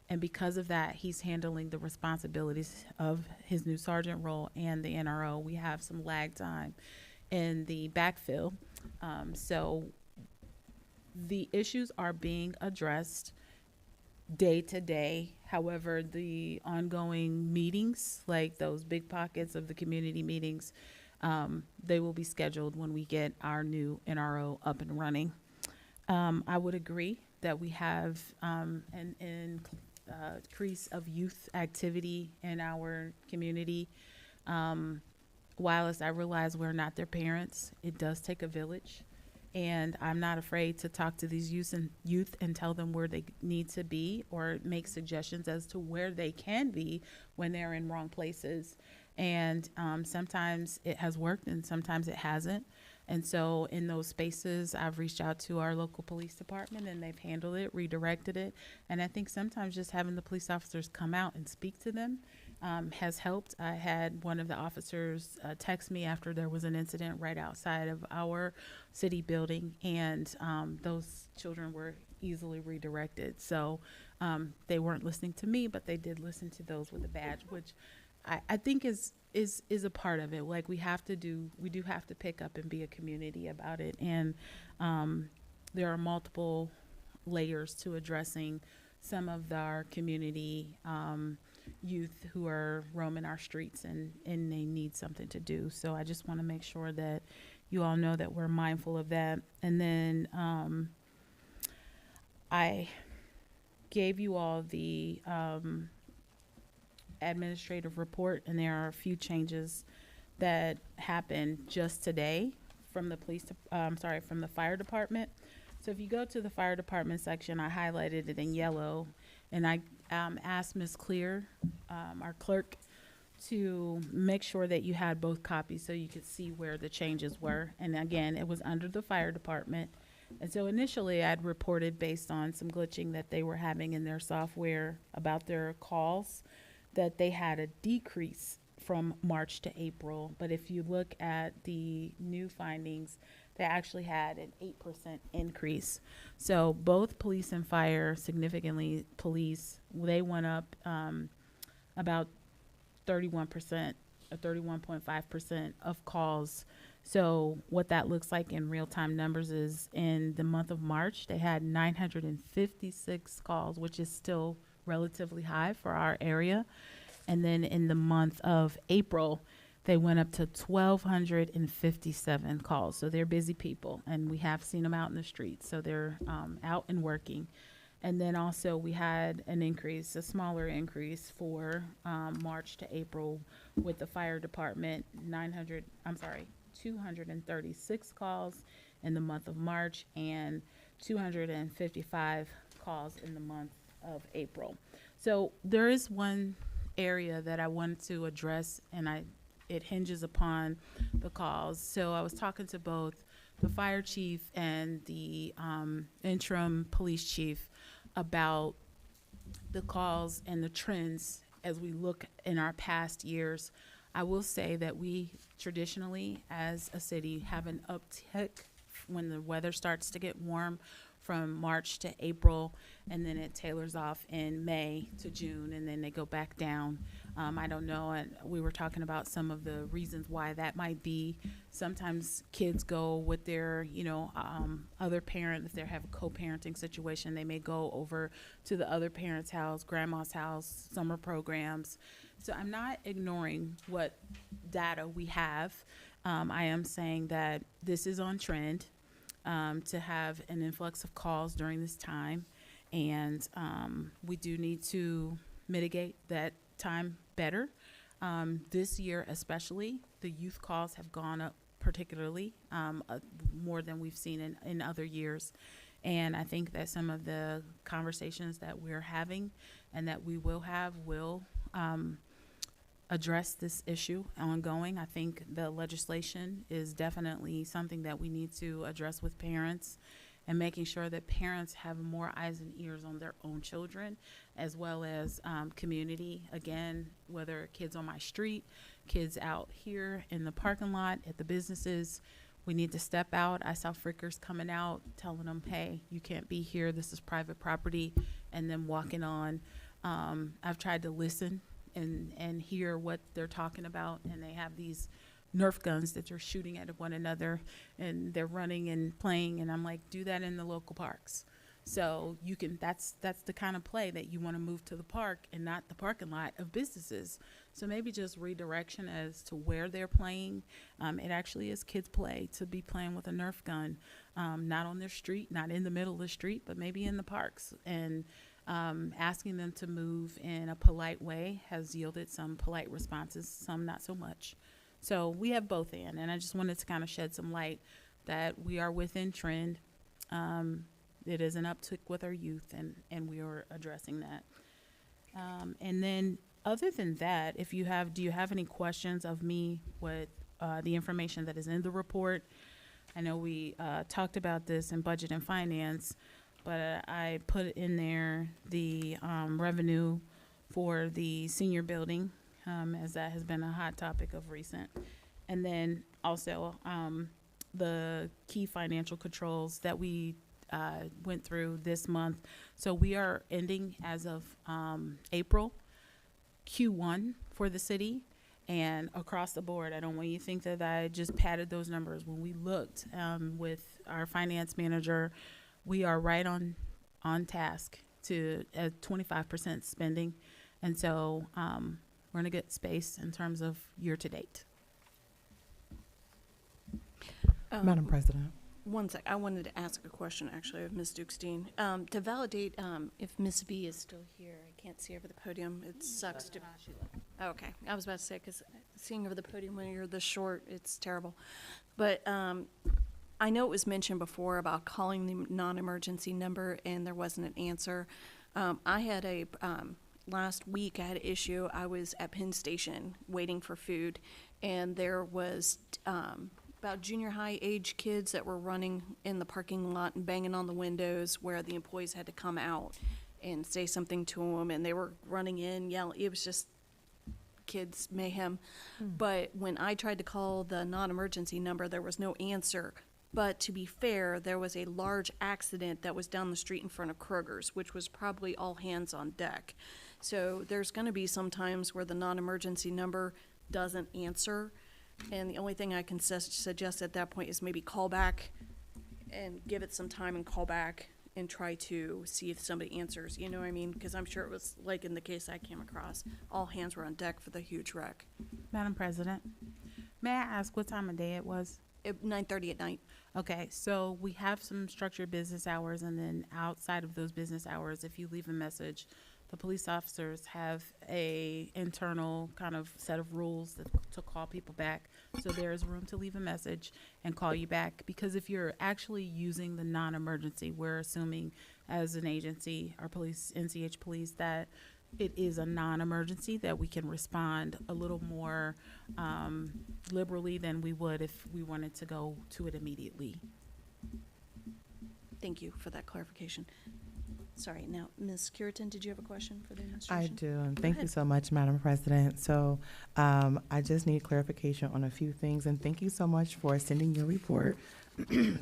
And because of that, he's handling the responsibilities of his new sergeant role and the NRO. We have some lag time in the backfill. So the issues are being addressed day to day. However, the ongoing meetings, like those big pockets of the community meetings, they will be scheduled when we get our new NRO up and running. I would agree that we have an increase of youth activity in our community. While as I realize we're not their parents, it does take a village. And I'm not afraid to talk to these youth and tell them where they need to be, or make suggestions as to where they can be when they're in wrong places. And sometimes it has worked and sometimes it hasn't. And so in those spaces, I've reached out to our local police department, and they've handled it, redirected it. And I think sometimes just having the police officers come out and speak to them has helped. I had one of the officers text me after there was an incident right outside of our city building, and those children were easily redirected. So they weren't listening to me, but they did listen to those with a badge, which I think is a part of it. Like we do have to pick up and be a community about it. And there are multiple layers to addressing some of our community youth who are roaming our streets and they need something to do. So I just want to make sure that, you all know that we're mindful of that. And then I gave you all the administrative report, and there are a few changes that happened just today from the from the fire department. So if you go to the fire department section, I highlighted it in yellow, and I asked Ms. Clear, our clerk, to make sure that you had both copies so you could see where the changes were. And again, it was under the fire department. And so initially I'd reported based on some glitching that they were having in their software about their calls, that they had a decrease from March to April. But if you look at the new findings, they actually had an 8% increase. So both police and fire, significantly police, they went up about 31% or 31.5% of calls. So what that looks like in real-time numbers is in the month of March, they had 956 calls, which is still relatively high for our area. And then in the month of April, they went up to 1,257 calls. So they're busy people, and we have seen them out in the streets. So they're out and working. And then also we had an increase, a smaller increase for March to April with the fire department, 236 calls in the month of March and 255 calls in the month of April. So there is one area that I wanted to address, and it hinges upon the calls. So I was talking to both the fire chief and the interim police chief about the calls and the trends as we look in our past years. I will say that we traditionally, as a city, have an uptick when the weather starts to get warm from March to April, and then it tailors off in May to June, and then they go back down. I don't know, and we were talking about some of the reasons why that might be. Sometimes kids go with their, other parent. If they have a co-parenting situation, they may go over to the other parent's house, grandma's house, summer programs. So I'm not ignoring what data we have. I am saying that this is on trend to have an influx of calls during this time, and we do need to mitigate that time better. This year especially, the youth calls have gone up particularly more than we've seen in other years. And I think that some of the conversations that we're having and that we will have will address this issue ongoing. I think the legislation is definitely something that we need to address with parents, and making sure that parents have more eyes and ears on their own children, as well as community. Again, whether kids on my street, kids out here in the parking lot, at the businesses, we need to step out. I saw Frickers coming out, telling them, hey, you can't be here, this is private property, and then walking on. I've tried to listen and hear what they're talking about, and they have these Nerf guns that they're shooting at one another, and they're running and playing, and I'm like, do that in the local parks. So you can, that's the kind of play that you want to move to the park and not the parking lot of businesses. So maybe just redirection as to where they're playing. It actually is kids play to be playing with a Nerf gun, not on their street, not in the middle of the street, but maybe in the parks. And asking them to move in a polite way has yielded some polite responses, some not so much. So we have both in, and I just wanted to kind of shed some light that we are within trend. It is an uptick with our youth, and we are addressing that. And then other than that, do you have any questions of me with the information that is in the report? I know we talked about this in budget and finance, but I put in there the revenue for the senior building, as that has been a hot topic of recent. And then also the key financial controls that we went through this month. So we are ending as of April Q1 for the city, and across the board. I don't want you to think that I just padded those numbers. When we looked with our finance manager, we are right on task to 25% spending. And so we're in a good space in terms of year to date. Madam President. One sec, I wanted to ask a question actually of Ms. Dukestein. To validate if Ms. V is still here, I can't see over the podium. It sucks to. Okay, I was about to say, because seeing over the podium when you're this short, it's terrible. But I know it was mentioned before about calling the non-emergency number and there wasn't an answer. I had a, last week I had an issue. I was at Penn Station waiting for food, and there was about junior high age kids that were running in the parking lot and banging on the windows where the employees had to come out and say something to them, and they were running in, yelling. It was just kids mayhem. But when I tried to call the non-emergency number, there was no answer. But to be fair, there was a large accident that was down the street in front of Kroger's, which was probably all hands on deck. So there's going to be some times where the non-emergency number doesn't answer, and the only thing I can suggest at that point is maybe call back and give it some time and call back and try to see if somebody answers, you know what I mean? Because I'm sure it was like in the case I came across, all hands were on deck for the huge wreck. Madam President, may I ask what time of day it was? 9:30 at night. Okay, so we have some structured business hours, and then outside of those business hours, if you leave a message, the police officers have a internal kind of set of rules to call people back. So there is room to leave a message and call you back, because if you're actually using the non-emergency, we're assuming as an agency, our police, NCH police, that it is a non-emergency, that we can respond a little more liberally than we would if we wanted to go to it immediately. Thank you for that clarification. Sorry, now, Ms. Curitan, did you have a question for the I administration? do, and Go thank you ahead. so much, Madam President. So I just need clarification on a few things, and thank you so much for sending your report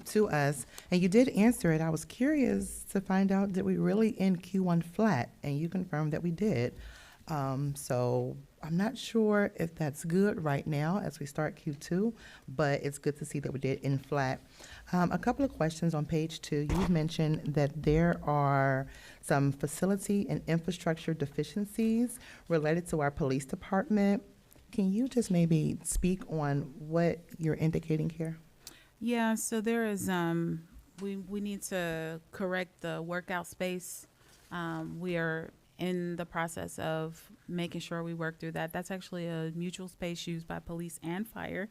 to us. And you did answer it. I was curious to find out, did we really end Q1 flat? And you confirmed that we did. So I'm not sure if that's good right now as we start Q2, but it's good to see that we did end flat. A couple of questions on page 2. You mentioned that there are some facility and infrastructure deficiencies related to our police department. Can you just maybe speak on what you're indicating here? Yeah, so there is, we need to correct the workout space. We are in the process of making sure we work through that. That's actually a mutual space used by police and fire.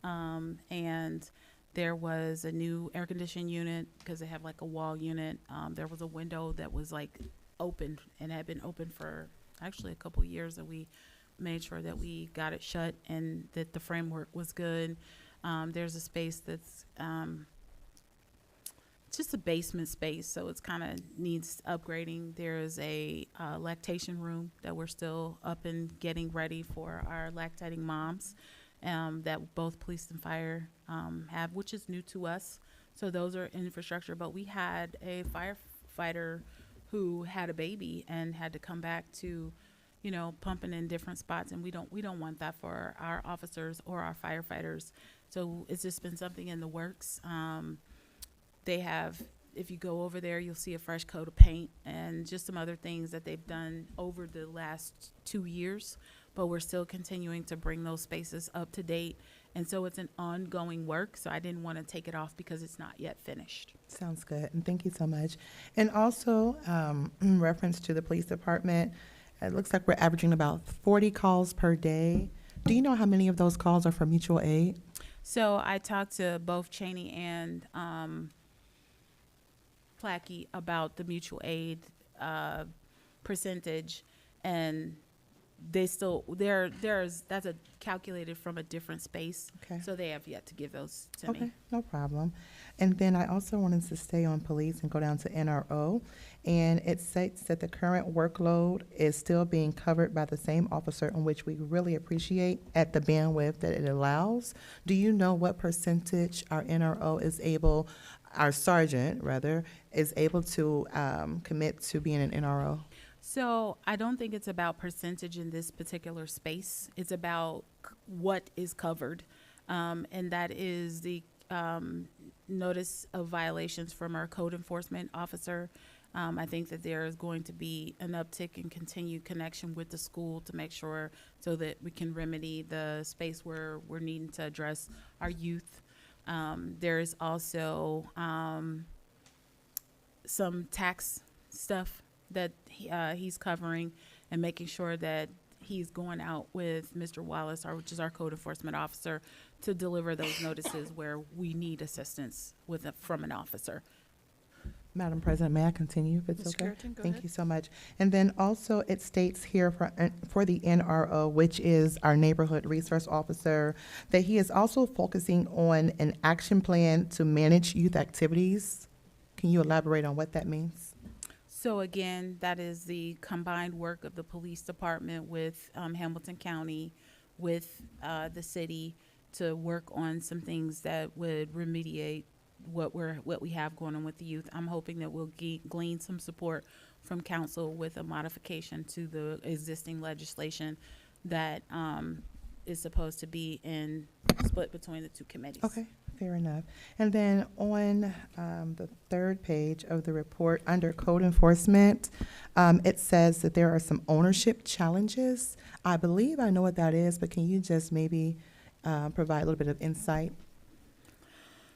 And there was a new air conditioning unit, because they have like a wall unit. There was a window that was like open and had been open for actually a couple years, and we made sure that we got it shut and that the framework was good. There's a space that's just a basement space, so it's kind of needs upgrading. There's a lactation room that we're still up and getting ready for our lactating moms, that both police and fire have, which is new to us. So those are infrastructure. But we had a firefighter who had a baby and had to come back to, you know, pumping in different spots, and we don't want that for our officers or our firefighters. So it's just been something in the works. They have, if you go over there, you'll see a fresh coat of paint and just some other things that they've done over the last 2 years, but we're still continuing to bring those spaces up to date. And so it's an ongoing work, so I didn't want to take it off because it's not yet finished. Sounds good, and thank you so much. And also, in reference to the police department, it looks like we're averaging about 40 calls per day. Do you know how many of those calls are for mutual aid? So I talked to both Cheney and Plackey about the mutual aid percentage, and they still that's a calculated from a different space. Okay. So they have yet to give those to Okay, me. no problem. And then I also wanted to stay on police and go down to NRO. And it states that the current workload is still being covered by the same officer, in which we really appreciate at the bandwidth that it allows. Do you know what percentage our NRO is able, our sergeant rather, is able to commit to being an NRO? So I don't think it's about percentage in this particular space. It's about what is covered, and that is the notice of violations from our code enforcement officer. I think that there is going to be an uptick in continued connection with the school to make sure so that we can remedy the space where we're needing to address our youth. There is also some tax stuff that he's covering and making sure that he's going out with Mr. Wallace, which is our code enforcement officer, to deliver those notices where we need assistance from an officer. Madam President, may I continue if it's Ms. okay? Curtin, go Thank ahead. you so much. And then also it states here for the NRO, which is our neighborhood resource officer, that he is also focusing on an action plan to manage youth activities. Can you elaborate on what that means? So again, that is the combined work of the police department with Hamilton County, with the city, to work on some things that would remediate what we have going on with the youth. I'm hoping that we'll glean some support from council with a modification to the existing legislation that is supposed to be split between the two committees. Okay, fair enough. And then on the third page of the report, under code enforcement, it says that there are some ownership challenges. I believe I know what that is, but can you just maybe provide a little bit of insight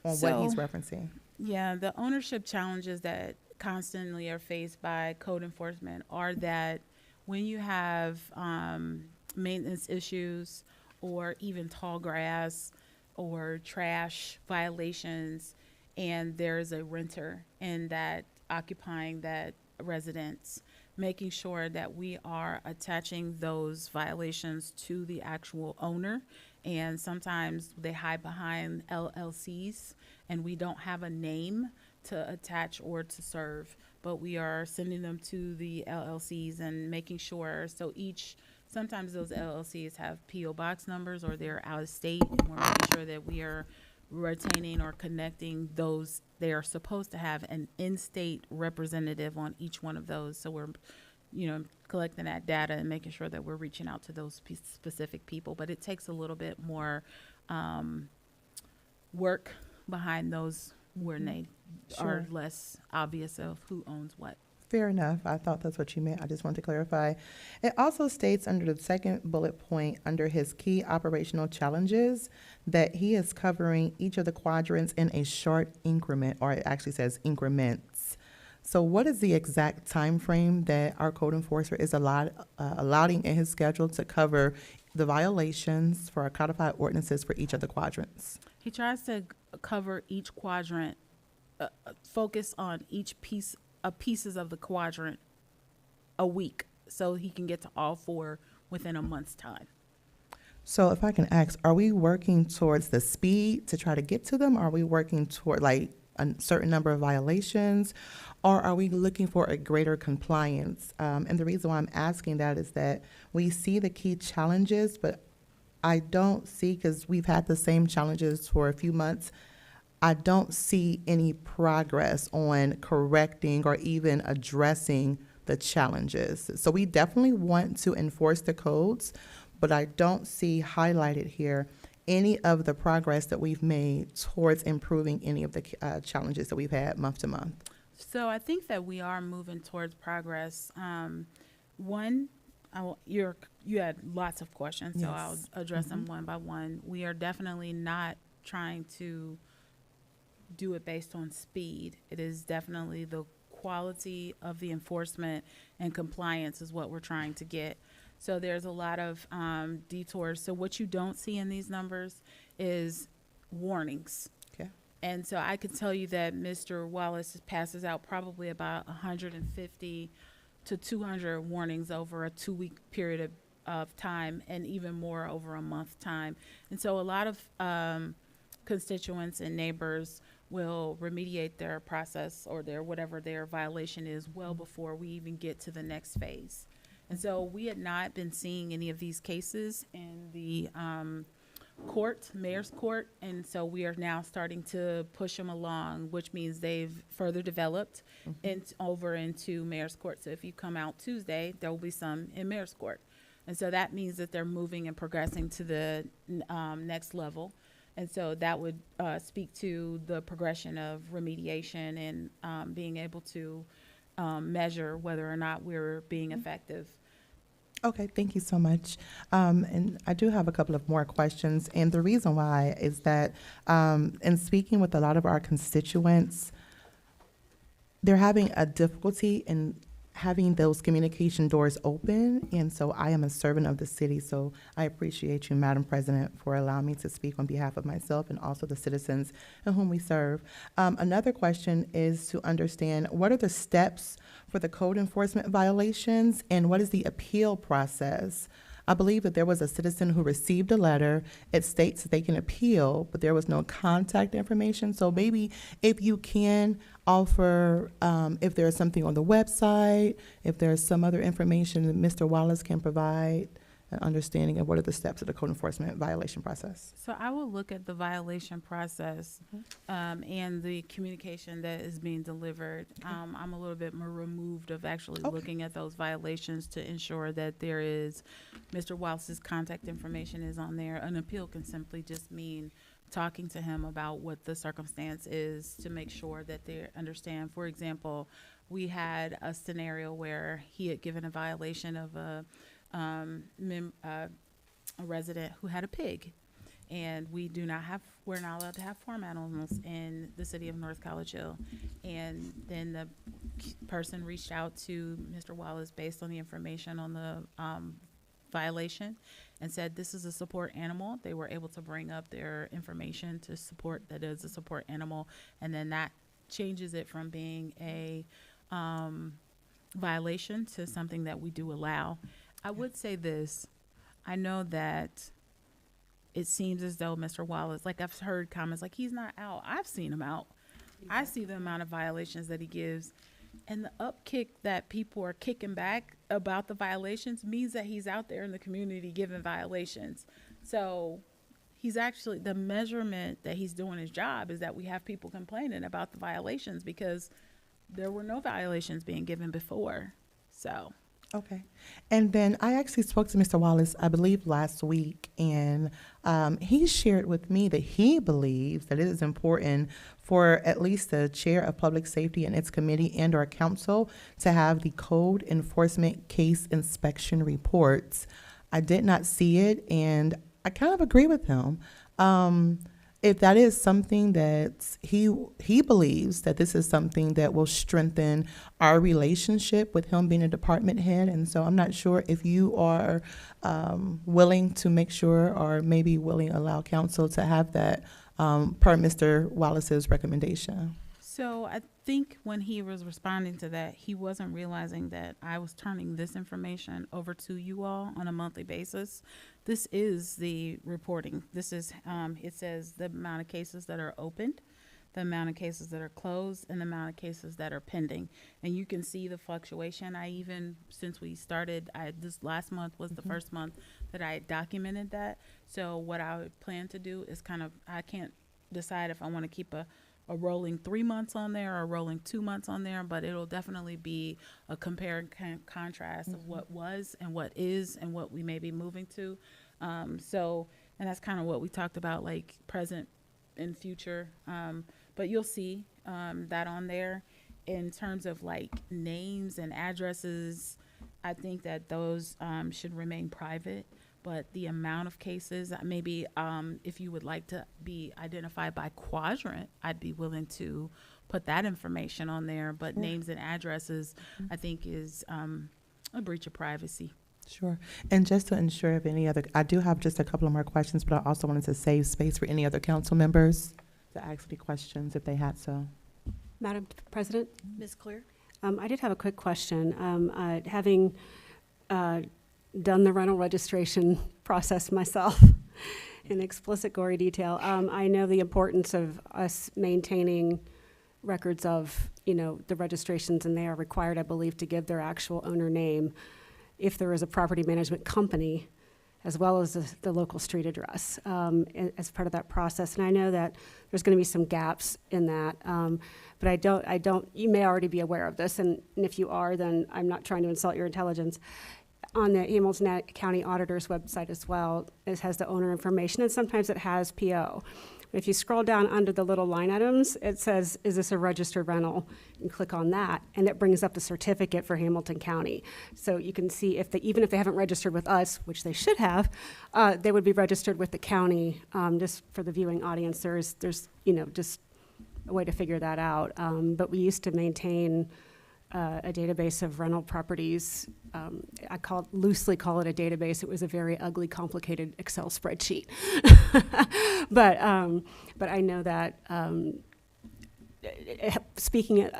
on what he's referencing? Yeah, the ownership challenges that constantly are faced by code enforcement are that when you have maintenance issues or even tall grass or trash violations, and there's a renter and that occupying that residence, making sure that we are attaching those violations to the actual owner. And sometimes they hide behind LLCs and we don't have a name to attach or to serve, but we are sending them to the LLCs and making sure. So sometimes those LLCs have PO box numbers or they're out of state, and we're making sure that we are retaining or connecting those. They are supposed to have an in-state representative on each one of those. So we're collecting that data and making sure that we're reaching out to those specific people. But it takes a little bit more work behind those where they are less obvious of who owns what. Fair enough. I thought that's what you meant. I just wanted to clarify. It also states under the second bullet point, under his key operational challenges, that he is covering each of the quadrants in a short increment, or it actually says increments. So what is the exact time frame that our code enforcer is allowing in his schedule to cover the violations for our codified ordinances for each of the quadrants? He tries to cover each quadrant, focus on each pieces of the quadrant a week, so he can get to all four within a month's time. So if I can ask, are we working towards the speed to try to get to them? Are we working toward like a certain number of violations, or are we looking for a greater compliance? And the reason why I'm asking that is that we see the key challenges, but I don't see, because we've had the same challenges for a few months, I don't see any progress on correcting or even addressing the challenges. So we definitely want to enforce the codes, but I don't see highlighted here any of the progress that we've made towards improving any of the challenges that we've had month to month. So I think that we are moving towards progress. You had lots of questions, so I'll address them one by one. We are definitely not trying to do it based on speed. It is definitely the quality of the enforcement and compliance is what we're trying to get. So there's a lot of detours. So what you don't see in these numbers is warnings. Okay. And so I can tell you that Mr. Wallace passes out probably about 150 to 200 warnings over a 2-week period of time, and even more over a month time. And so a lot of constituents and neighbors will remediate their process or whatever their violation is well before we even get to the next phase. And so we had not been seeing any of these cases in the mayor's court, and so we are now starting to push them along, which means they've further developed over into mayor's court. So if you come out Tuesday, there will be some in mayor's court. And so that means that they're moving and progressing to the next level. And so that would speak to the progression of remediation and being able to measure whether or not we're being effective. Okay, thank you so much. And I do have a couple of more questions. And the reason why is that in speaking with a lot of our constituents, they're having a difficulty in having those communication doors open. And so I am a servant of the city. So I appreciate you, Madam President, for allowing me to speak on behalf of myself and also the citizens in whom we serve. Another question is to understand what are the steps for the code enforcement violations and what is the appeal process? I believe that there was a citizen who received a letter. It states that they can appeal, but there was no contact information. So maybe if you can offer, if there's something on the website, if there's some other information that Mr. Wallace can provide, an understanding of what are the steps of the code enforcement violation process. So I will look at the violation process and the communication that is being delivered. I'm a little bit more removed of actually looking at those violations to ensure that there is, Mr. Wallace's contact information is on there. An appeal can simply just mean talking to him about what the circumstance is to make sure that they understand. For example, we had a scenario where he had given a violation of a resident who had a pig, and we're not allowed to have farm animals in the city of North College Hill. And then the person reached out to Mr. Wallace based on the information on the violation and said this is a support animal. They were able to bring up their information to support that it is a support animal, and then that changes it from being a violation to something that we do allow. I would say this. I know that it seems as though Mr. Wallace, like I've heard comments like he's not out. I've seen him out. I see the amount of violations that he gives. And the upkick that people are kicking back about the violations means that he's out there in the community giving violations. So he's actually, the measurement that he's doing his job is that we have people complaining about the violations because there were no violations being given before. So. Okay. And then I actually spoke to Mr. Wallace, I believe, last week, and he shared with me that he believes that it is important for at least the chair of public safety and its committee and or council to have the code enforcement case inspection reports. I did not see it, and I kind of agree with him. If that is something that he believes that this is something that will strengthen our relationship with him being a department head. And so I'm not sure if you are willing to make sure or maybe willing to allow council to have that per Mr. Wallace's recommendation. So I think when he was responding to that, he wasn't realizing that I was turning this information over to you all on a monthly basis. This is the reporting. This is, it says the amount of cases that are opened, the amount of cases that are closed, and the amount of cases that are pending. And you can see the fluctuation. I even, since we started, this last month was the first month that I documented that. So what I would plan to do is kind of, I can't decide if I want to keep a rolling 3 months on there or a rolling 2 months on there, but it'll definitely be a compare and contrast of what was and what is and what we may be moving to. So, and that's kind of what we talked about, like present and future. But you'll see that on there. In terms of like names and addresses, I think that those should remain private. But the amount of cases, maybe if you would like to be identified by quadrant, I'd be willing to put that information on there. But names and addresses, I think, is a breach of privacy. Sure. And just to ensure if any other, I do have just a couple of more questions, but I also wanted to save space for any other council members to ask any questions if they had so. Madam President? Ms. Clear? I did have a quick question. Having done the rental registration process myself in explicit gory detail, I know the importance of us maintaining records of, the registrations, and they are required, I believe, to give their actual owner name if there is a property management company, as well as the local street address as part of that process. And I know that there's going to be some gaps in that, but I don't, you may already be aware of this, and if you are, then I'm not trying to insult your intelligence. On the Hamilton County Auditor's website as well, it has the owner information, and sometimes it has PO. If you scroll down under the little line items, it says, is this a registered rental? And click on that, and it brings up the certificate for Hamilton County. So you can see if even if they haven't registered with us, which they should have, they would be registered with the county. Just for the viewing audience, there's just a way to figure that out. But we used to maintain a database of rental properties. I loosely call it a database. It was a very ugly, complicated Excel spreadsheet. but I know that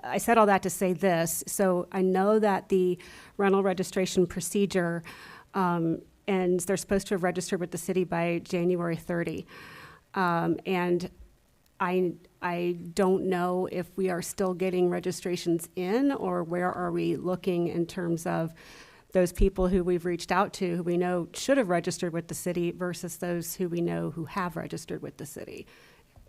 I said all that to say this. So I know that the rental registration procedure, and they're supposed to have registered with the city by January 30. And I don't know if we are still getting registrations in, or where are we looking in terms of those people who we've reached out to, who we know should have registered with the city, versus those who we know who have registered with the city.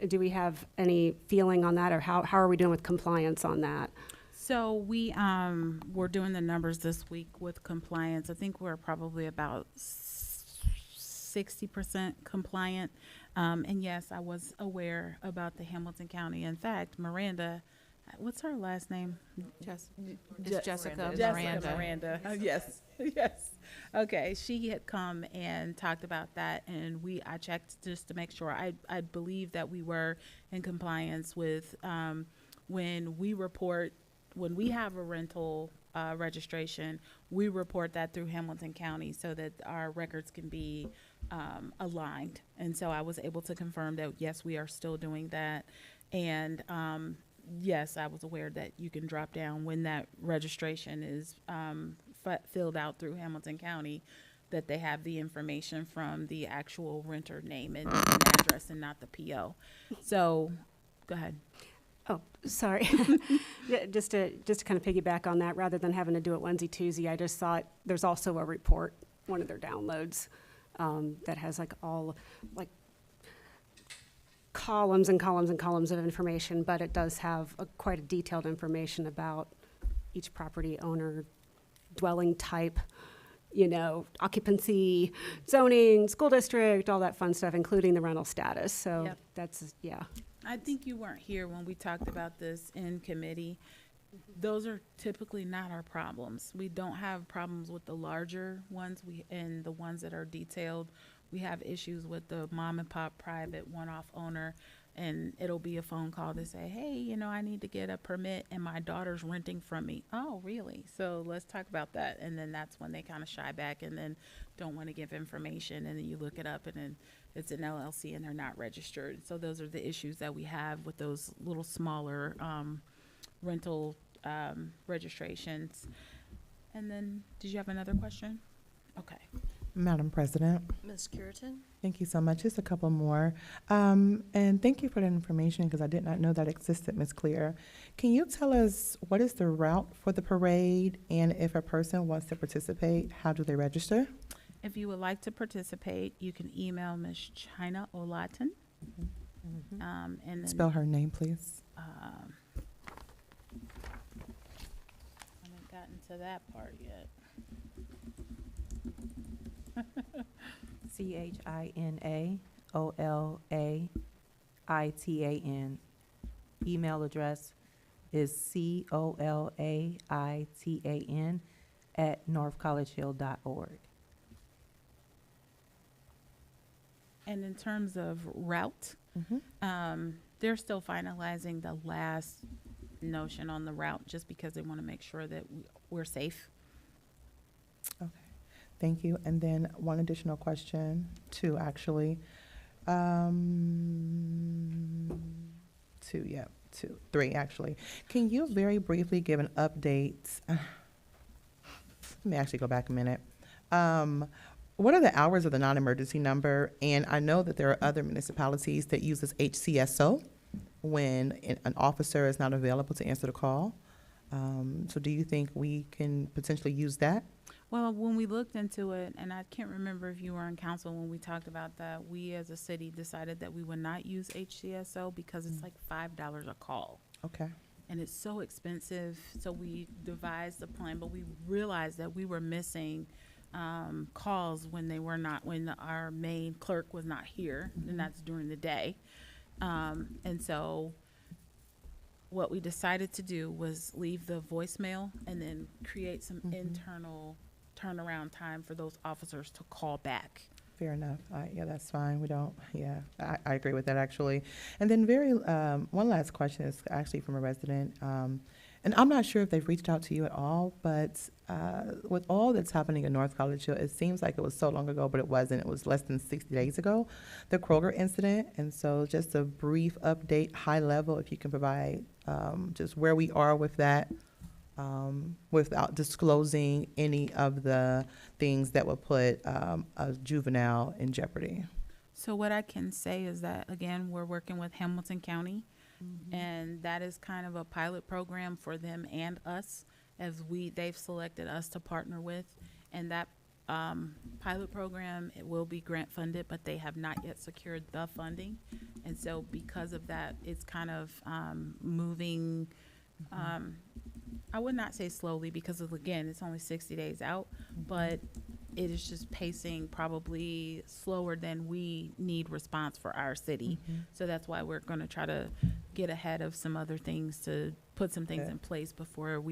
Do we have any feeling on that, or how are we doing with compliance on that? So we're doing the numbers this week with compliance. I think we're probably about 60% compliant. And yes, I was aware about the Hamilton County. In fact, Miranda, what's her last name? It's Jessica Miranda. Yes, yes. Okay, she had come and talked about that, and I checked just to make sure. I believe that we were in compliance with when we have a rental registration, we report that through Hamilton County so that our records can be aligned. And so I was able to confirm that, yes, we are still doing that. And yes, I was aware that you can drop down when that registration is filled out through Hamilton County, that they have the information from the actual renter name and address and not the PO. So go ahead. Oh, sorry. Yeah, just to kind of piggyback on that, rather than having to do it onesie twosie, I just thought there's also a report, one of their downloads, that has columns and columns and columns of information, but it does have quite a detailed information about each property owner, dwelling type, occupancy, zoning, school district, all that fun stuff, including the rental status. So Yep. That's, yeah. I think you weren't here when we talked about this in committee. Those are typically not our problems. We don't have problems with the larger ones and the ones that are detailed. We have issues with the mom and pop private one-off owner, and it'll be a phone call to say, hey, I need to get a permit and my daughter's renting from me. Oh, really? So let's talk about that. And then that's when they kind of shy back and then don't want to give information. And then you look it up and then it's an LLC and they're not registered. So those are the issues that we have with those little smaller rental registrations. And then, did you have another question? Okay. Madam President. Ms. Curitin? Thank you so much. Just a couple more. And thank you for that information, because I did not know that existed, Ms. Clear. Can you tell us what is the route for the parade, and if a person wants to participate, how do they register? If you would like to participate, you can email Ms. China Olatin. And then, Spell her name, please. I haven't gotten to that part yet. ChinaOlaitan. Email address is colaitan@northcollegehill.org. And in terms of route, they're still finalizing the last notion on the route, just because they want to make sure that we're safe. Okay. Thank you. And then one additional question, two actually. Three actually. Can you very briefly give an update? Let me actually go back a minute. What are the hours of the non-emergency number? And I know that there are other municipalities that uses HCSO when an officer is not available to answer the call. So do you think we can potentially use that? Well, when we looked into it, and I can't remember if you were on council when we talked about that, we as a city decided that we would not use HCSO because it's like $5 a call. Okay. And it's so expensive. So we devised a plan, but we realized that we were missing calls when our main clerk was not here, and that's during the day. And so what we decided to do was leave the voicemail and then create some internal turnaround time for those officers to call back. Fair enough. Yeah, that's fine. We don't, yeah, I agree with that actually. And then one last question is actually from a resident. And I'm not sure if they've reached out to you at all, but with all that's happening in North College Hill, it seems like it was so long ago, but it wasn't. It was less than 60 days ago, the Kroger incident. And so just a brief update, high level, if you can provide just where we are with that. Without disclosing any of the things that would put a juvenile in jeopardy. So what I can say is that, again, we're working with Hamilton County, and that is kind of a pilot program for them and us, as they've selected us to partner with. And that pilot program, it will be grant funded, but they have not yet secured the funding. And so because of that, it's kind of moving, I would not say slowly, because again, it's only 60 days out, but it is just pacing probably slower than we need response for our city. So that's why we're going to try to get ahead of some other things to put some things in place before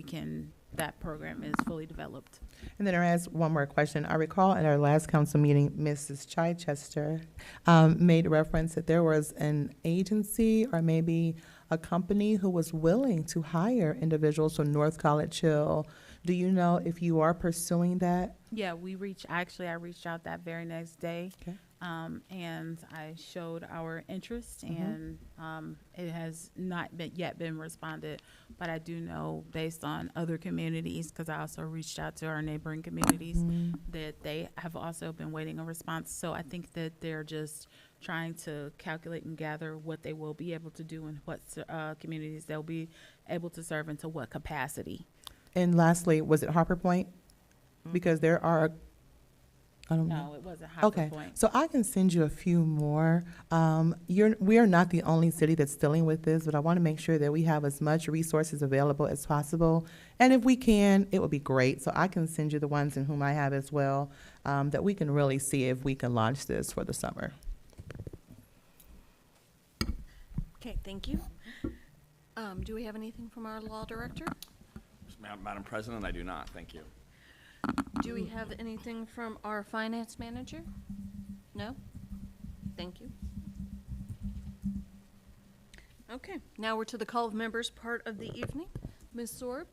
that program is fully developed. And then I asked one more question. I recall at our last council meeting, Mrs. Chichester made reference that there was an agency or maybe a company who was willing to hire individuals from North College Hill. Do you know if you are pursuing that? Yeah, I reached out that very next day. Okay. And I showed our interest, and it has not yet been responded. But I do know, based on other communities, because I also reached out to our neighboring communities, that they have also been waiting a response. So I think that they're just trying to calculate and gather what they will be able to do and what communities they'll be able to serve and to what capacity. And lastly, was it Harper Point? Because there are, I don't know. No, it wasn't Harper Okay, Point. so I can send you a few more. We are not the only city that's dealing with this, but I want to make sure that we have as much resources available as possible. And if we can, it would be great. So I can send you the ones in whom I have as well, that we can really see if we can launch this for the summer. Okay, thank you. Do we have anything from our law director? Madam President, I do not. Thank you. Do we have anything from our finance manager? No? Thank you. Okay, now we're to the call of members part of the evening. Ms. Sorb?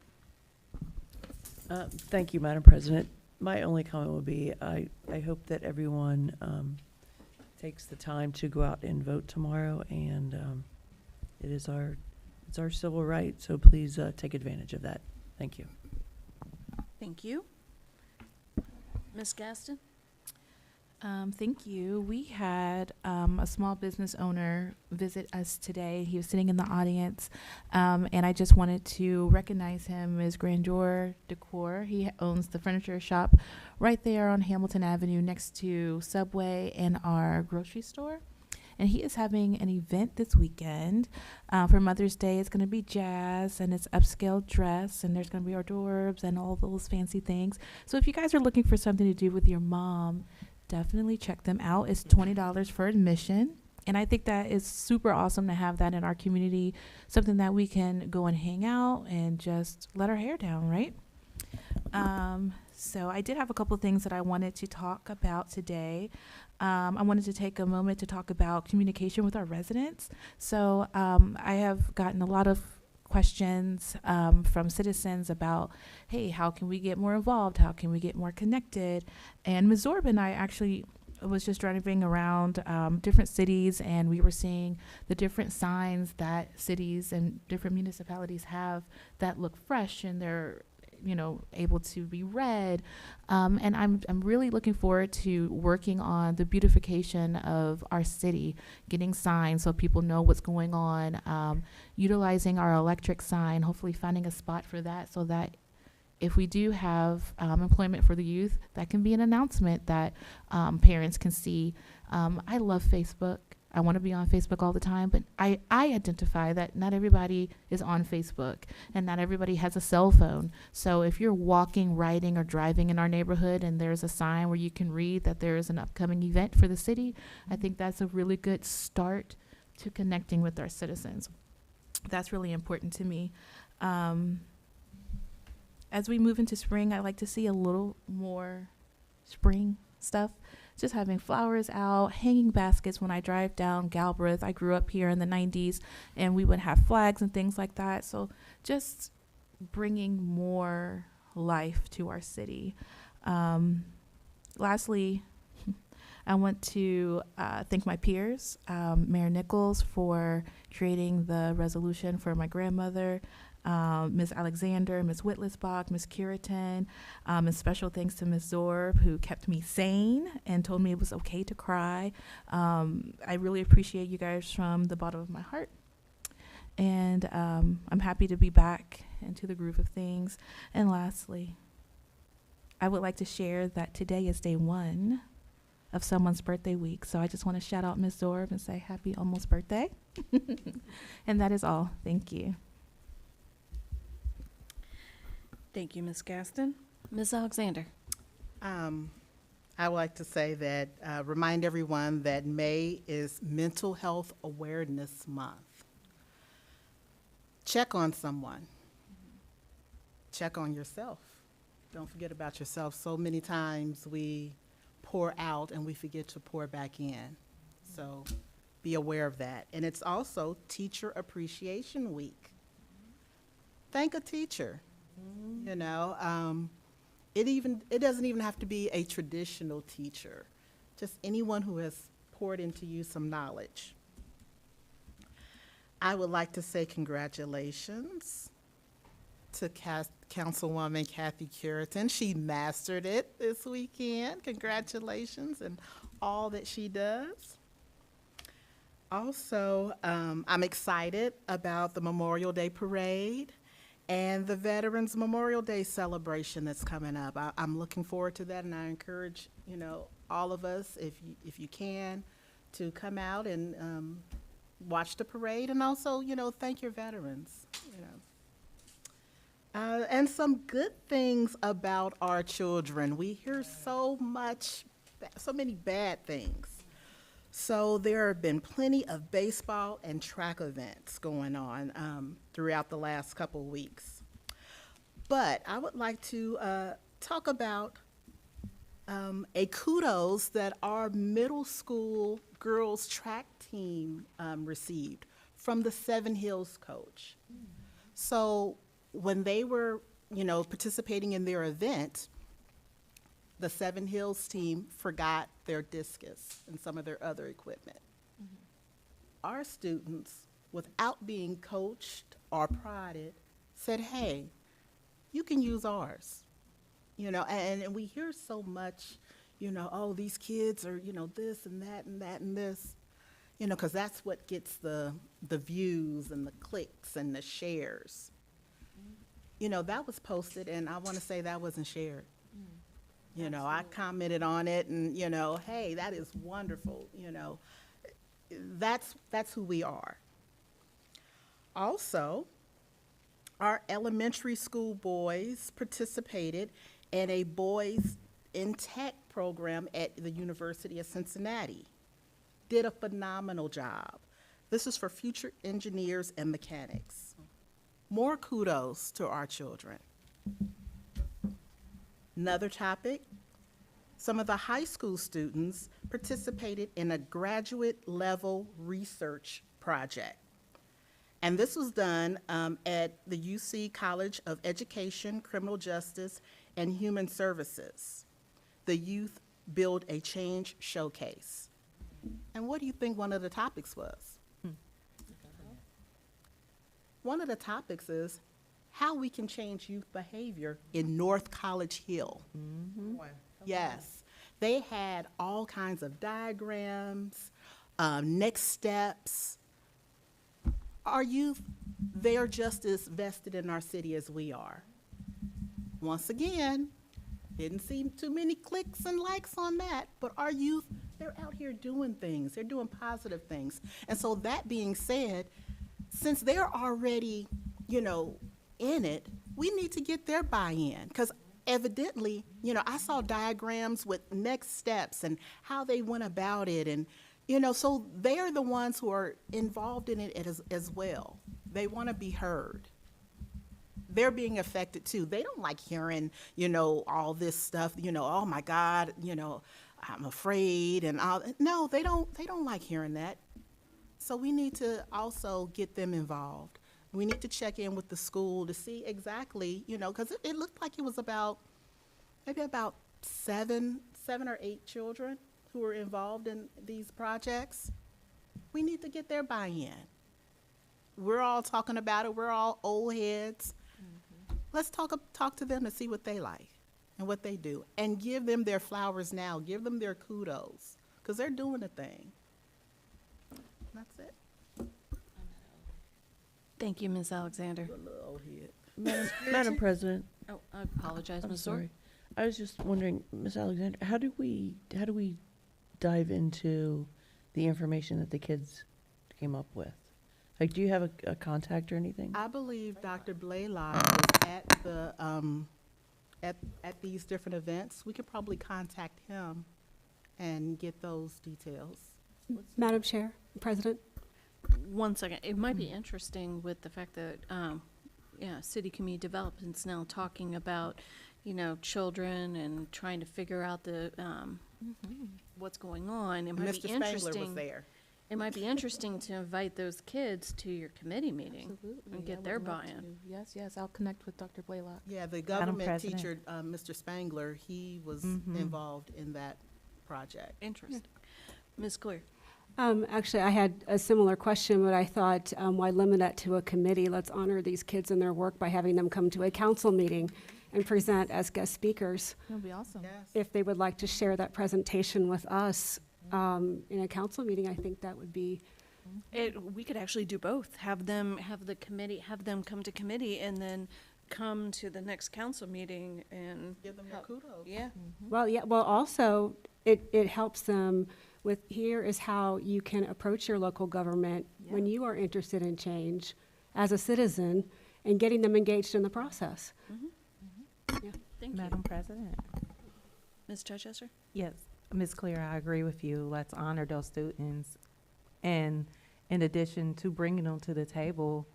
Thank you, Madam President. My only comment would be, I hope that everyone takes the time to go out and vote tomorrow, and it's our civil right, so please take advantage of that. Thank you. Thank you. Ms. Gaston? Thank you. We had a small business owner visit us today. He was sitting in the audience, and I just wanted to recognize him as Grandeur Decor. He owns the furniture shop right there on Hamilton Avenue next to Subway and our grocery store. And he is having an event this weekend for Mother's Day. It's going to be jazz, and it's upscale dress, and there's going to be hors d'oeuvres and all those fancy things. So if you guys are looking for something to do with your mom, definitely check them out. It's $20 for admission. And I think that is super awesome to have that in our community, something that we can go and hang out and just let our hair down, right? So I did have a couple of things that I wanted to talk about today. I wanted to take a moment to talk about communication with our residents. So I have gotten a lot of questions from citizens about, hey, how can we get more involved? How can we get more connected? And Ms. Zorb and I actually was just driving around different cities, and we were seeing the different signs that cities and different municipalities have that look fresh, and they're able to be read. And I'm really looking forward to working on the beautification of our city, getting signs so people know what's going on, utilizing our electric sign, hopefully finding a spot for that so that if we do have employment for the youth, that can be an announcement that parents can see. I love Facebook. I want to be on Facebook all the time, but I identify that not everybody is on Facebook and not everybody has a cell phone. So if you're walking, riding, or driving in our neighborhood and there's a sign where you can read that there is an upcoming event for the city, I think that's a really good start to connecting with our citizens. That's really important to me. As we move into spring, I like to see a little more spring stuff. Just having flowers out, hanging baskets when I drive down Galbraith. I grew up here in the 90s, and we would have flags and things like that. So just bringing more life to our city. Lastly, I want to thank my peers, Mayor Nichols for creating the resolution for my grandmother, Ms. Alexander, Ms. Whitlisbach, Ms. Curitan, and special thanks to Ms. Zorb, who kept me sane and told me it was okay to cry. I really appreciate you guys from the bottom of my heart. And I'm happy to be back into the groove of things. And lastly, I would like to share that today is day 1 of someone's birthday week. So I just want to shout out Ms. Zorb and say happy almost birthday. And that is all. Thank you. Thank you, Ms. Gaston. Ms. Alexander. I would like to say that, remind everyone that May is Mental Health Awareness Month. Check on someone. Check on yourself. Don't forget about yourself. So many times we pour out and we forget to pour back in. So be aware of that. And it's also Teacher Appreciation Week. Thank a teacher. You know, it doesn't even have to be a traditional teacher, just anyone who has poured into you some knowledge. I would like to say congratulations to Councilwoman Kathy Curitan. She mastered it this weekend. Congratulations and all that she does. Also, I'm excited about the Memorial Day Parade and the Veterans Memorial Day celebration that's coming up. I'm looking forward to that, and I encourage, you know, all of us, if you can, to come out and watch the parade, and also, you know, thank your veterans, you know. And some good things about our children. We hear so many bad things. So there have been plenty of baseball and track events going on throughout the last couple of weeks. But I would like to talk about a kudos that our middle school girls track team received from the Seven Hills coach. So when they were, you know, participating in their event, the Seven Hills team forgot their discus and some of their other equipment. Our students, without being coached or prodded, said, hey, you can use ours. You know, and we hear so much, you know, oh, these kids are, you know, this and that and that and this, you know, because that's what gets the views and the clicks and the shares. You know, that was posted, and I want to say that wasn't shared. You know, I commented on it, and, you know, hey, that is wonderful, you know. That's who we are. Also, our elementary school boys participated in a Boys in Tech program at the University of Cincinnati. Did a phenomenal job. This is for future engineers and mechanics. More kudos to our children. Another topic, some of the high school students participated in a graduate level research project. And this was done at the UC College of Education, Criminal Justice, and Human Services. The Youth Build a Change Showcase. And what do you think one of the topics was? One of the topics is how we can change youth behavior in North College Hill. Yes, they had all kinds of diagrams, next steps. Our youth, they are just as vested in our city as we are. Once again, didn't see too many clicks and likes on that, but our youth, they're out here doing things. They're doing positive things. And so that being said, since they're already, you know, in it, we need to get their buy-in, because evidently, you know, I saw diagrams with next steps and how they went about it, and You know, so they're the ones who are involved in it as well. They want to be heard. They're being affected too. They don't like hearing, you know, all this stuff, you know, oh my God, you know, I'm afraid and all. No, they don't like hearing that. So we need to also get them involved. We need to check in with the school to see exactly, you know, because it looked like it was maybe about seven or 8 children who were involved in these projects. We need to get their buy-in. We're all talking about it. We're all old heads. Let's talk to them to see what they like and what they do, and give them their flowers now. Give them their kudos, because they're doing the thing. That's it. Thank you, Ms. Alexander. A little old head. Madam President, Oh, I apologize, I'm Ms. Zorn. sorry. I was just wondering, Ms. Alexander, how do we dive into the information that the kids came up with? Like, do you have a contact or anything? I believe Dr. Blaylock was at the at these different events. We could probably contact him and get those details. Madam Chair, President? One second. It might be interesting with the fact that, City Community Development's now talking about, you know, children and trying to figure out the, what's going on. It might Mr. be Spangler interesting. was there. It might be interesting to invite those kids to your committee meeting Absolutely. and I get would their love buy-in. to. Yes, I'll connect with Dr. Blaylock. Yeah, the government President. teacher, Mr. Spangler, he was involved in that project. Interesting. Ms. Clear? Actually, I had a similar question, but I thought, why limit it to a committee? Let's honor these kids and their work by having them come to a council meeting and present as guest speakers. That'll be awesome. Yes. If they would like to share that presentation with us in a council meeting, I think that would be, We could actually do both. Have them come to committee and then come to the next council meeting and. Give them their kudos. Yeah. well, also, it helps them with, here is how you can approach your local government when you are interested in change as a citizen and getting them engaged in the process. Yeah. Thank you. Madam President. Ms. Chichester? Yes, Ms. Clear, I agree with you. Let's honor those students. And in addition to bringing them to the table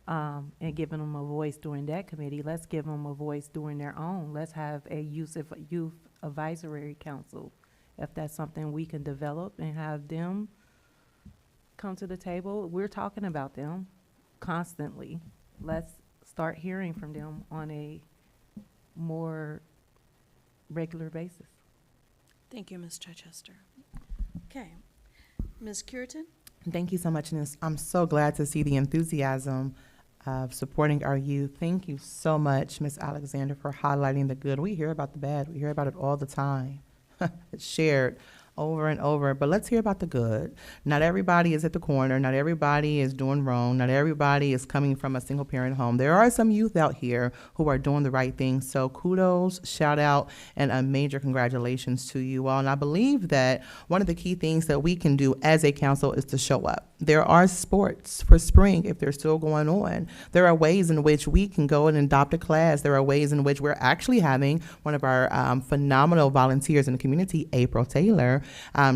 and giving them a voice during that committee, let's give them a voice during their own. Let's have a youth advisory council. If that's something we can develop and have them come to the table, we're talking about them constantly. Let's start hearing from them on a more regular basis. Thank you, Ms. Chichester. Okay. Ms. Curitan? Thank you so much, and I'm so glad to see the enthusiasm of supporting our youth. Thank you so much, Ms. Alexander, for highlighting the good. We hear about the bad. We hear about it all the time. It's shared over and over, but let's hear about the good. Not everybody is at the corner. Not everybody is doing wrong. Not everybody is coming from a single parent home. There are some youth out here who are doing the right thing. So kudos, shout out, and a major congratulations to you all. And I believe that one of the key things that we can do as a council is to show up. There are sports for spring if they're still going on. There are ways in which we can go and adopt a class. There are ways in which we're actually having one of our phenomenal volunteers in the community, April Taylor.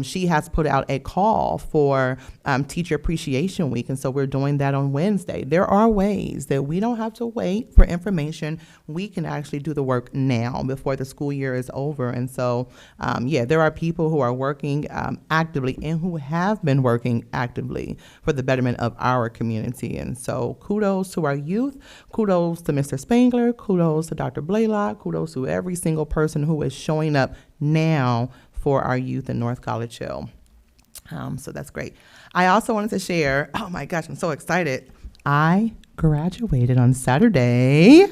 She has put out a call for Teacher Appreciation Week, and so we're doing that on Wednesday. There are ways that we don't have to wait for information. We can actually do the work now before the school year is over. And so, there are people who are working actively and who have been working actively for the betterment of our community. And so kudos to our youth, kudos to Mr. Spangler, kudos to Dr. Blaylock, kudos to every single person who is showing up now for our youth in North College Hill. So that's great. I also wanted to share, oh my gosh, I'm so excited. I graduated on Saturday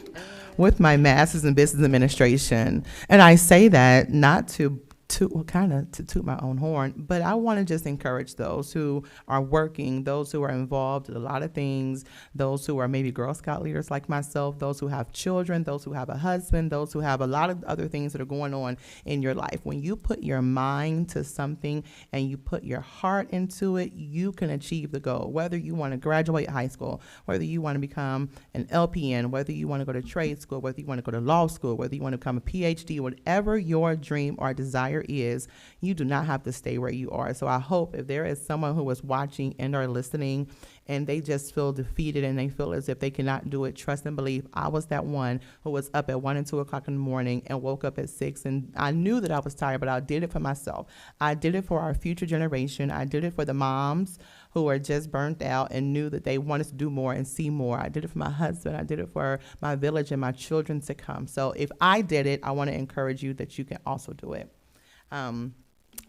with my master's in business administration. And I say that not to toot my own horn, but I want to just encourage those who are working, those who are involved in a lot of things, those who are maybe Girl Scout leaders like myself, those who have children, those who have a husband, those who have a lot of other things that are going on in your life. When you put your mind to something and you put your heart into it, you can achieve the goal. Whether you want to graduate high school, whether you want to become an LPN, whether you want to go to trade school, whether you want to go to law school, whether you want to become a PhD, whatever your dream or desire fire is, you do not have to stay where you are. So I hope if there is someone who is watching and are listening and they just feel defeated and they feel as if they cannot do it, trust and believe. I was that one who was up at 1 and 2 o'clock in the morning and woke up at 6, and I knew that I was tired, but I did it for myself. I did it for our future generation. I did it for the moms who are just burnt out and knew that they wanted to do more and see more. I did it for my husband. I did it for my village and my children to come. So if I did it, I want to encourage you that you can also do it.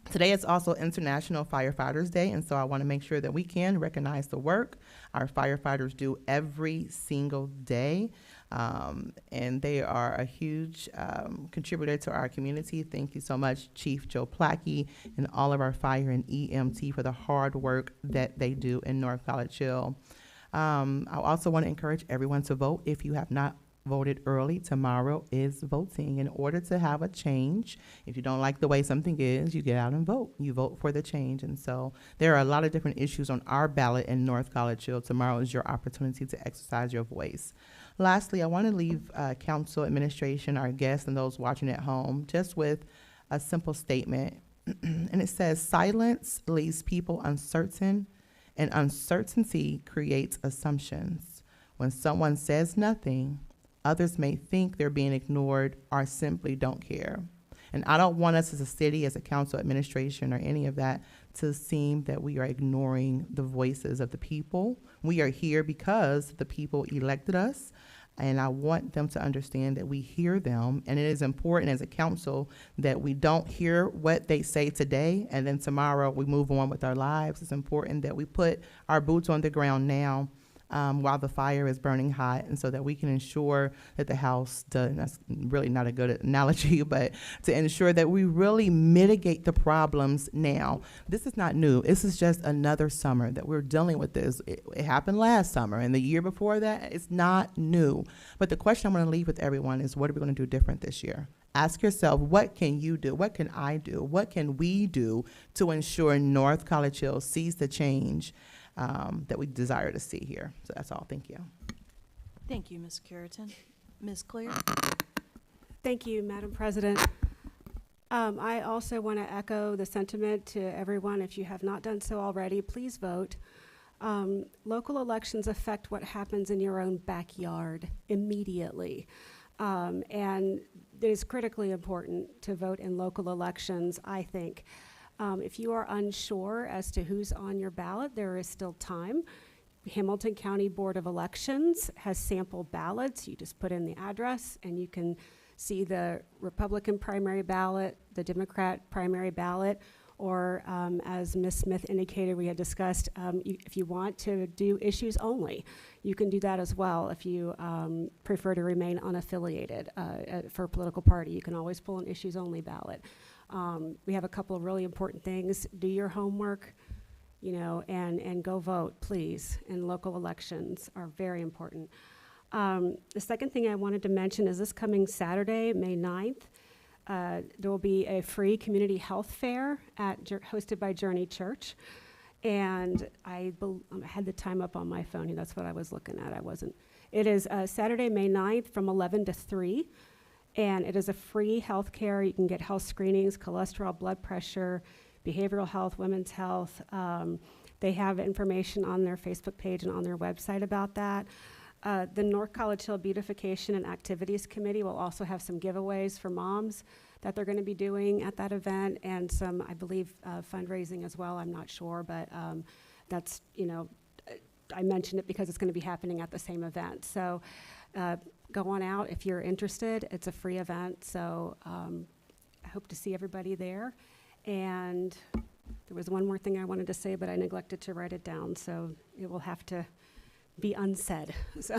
Today is also International Firefighters Day, and so I want to make sure that we can recognize the work our firefighters do every single day. And they are a huge contributor to our community. Thank you so much, Chief Joe Plackey and all of our fire and EMT for the hard work that they do in North College Hill. I also want to encourage everyone to vote. If you have not voted early, tomorrow is voting. In order to have a change, if you don't like the way something is, you get out and vote. You vote for the change. And so there are a lot of different issues on our ballot in North College Hill. Tomorrow is your opportunity to exercise your voice. Lastly, I want to leave council, administration, our guests, and those watching at home just with a simple statement. And it says, silence leaves people uncertain, and uncertainty creates assumptions. When someone says nothing, others may think they're being ignored or simply don't care. And I don't want us as a city, as a council administration or any of that to seem that we are ignoring the voices of the people. We are here because the people elected us, and I want them to understand that we hear them. And it is important as a council that we don't hear what they say today and then tomorrow we move on with our lives. It's important that we put our boots on the ground now while the fire is burning hot, and so that we can ensure that the house does, that's really not a good analogy, but to ensure that we really mitigate the problems now. This is not new. This is just another summer that we're dealing with this. It happened last summer, and the year before that. It's not new. But the question I'm going to leave with everyone is, what are we going to do different this year? Ask yourself, what can you do? What can I do? What can we do to ensure North College Hill sees the change that we desire to see here? So that's all. Thank you. Thank you, Ms. Curitan. Ms. Clear? Thank you, Madam President. I also want to echo the sentiment to everyone. If you have not done so already, please vote. Local elections affect what happens in your own backyard immediately. And it is critically important to vote in local elections, I think. If you are unsure as to who's on your ballot, there is still time. Hamilton County Board of Elections has sample ballots. You just put in the address and you can see the Republican primary ballot, the Democrat primary ballot, or as Ms. Smith indicated, we had discussed, if you want to do issues only, you can do that as well. If you prefer to remain unaffiliated for a political party, you can always pull an issues only ballot. We have a couple of really important things. Do your homework, you know, and go vote, please. And local elections are very important. The second thing I wanted to mention is this coming Saturday, May 9th, there will be a free community health fair hosted by Journey Church. And I had the time up on my phone. That's what I was looking at. I wasn't. It is Saturday, May 9th from 11 to 3. And it is a free health care. You can get health screenings, cholesterol, blood pressure, behavioral health, women's health. They have information on their Facebook page and on their website about that. The North College Hill Beautification and Activities Committee will also have some giveaways for moms that they're going to be doing at that event, and some, I believe, fundraising as well. I'm not sure, but that's, you know, I mentioned it because it's going to be happening at the same event. So go on out if you're interested. It's a free event, so I hope to see everybody there. And there was one more thing I wanted to say, but I neglected to write it down, so it will have to be unsaid. So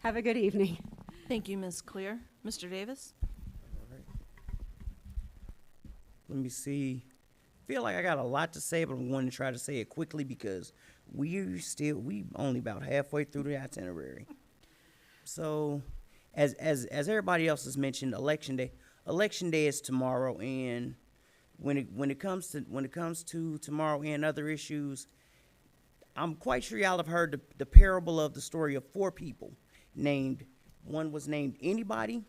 have a good evening. Thank you, Ms. Clear. Mr. Davis? All right. Let me see. Feel like I got a lot to say, but I'm going to try to say it quickly because we only about halfway through the itinerary. So, as everybody else has mentioned, election day is tomorrow, and when it comes to tomorrow and other issues, I'm quite sure y'all have heard the parable of the story of 4 people named. One was named anybody,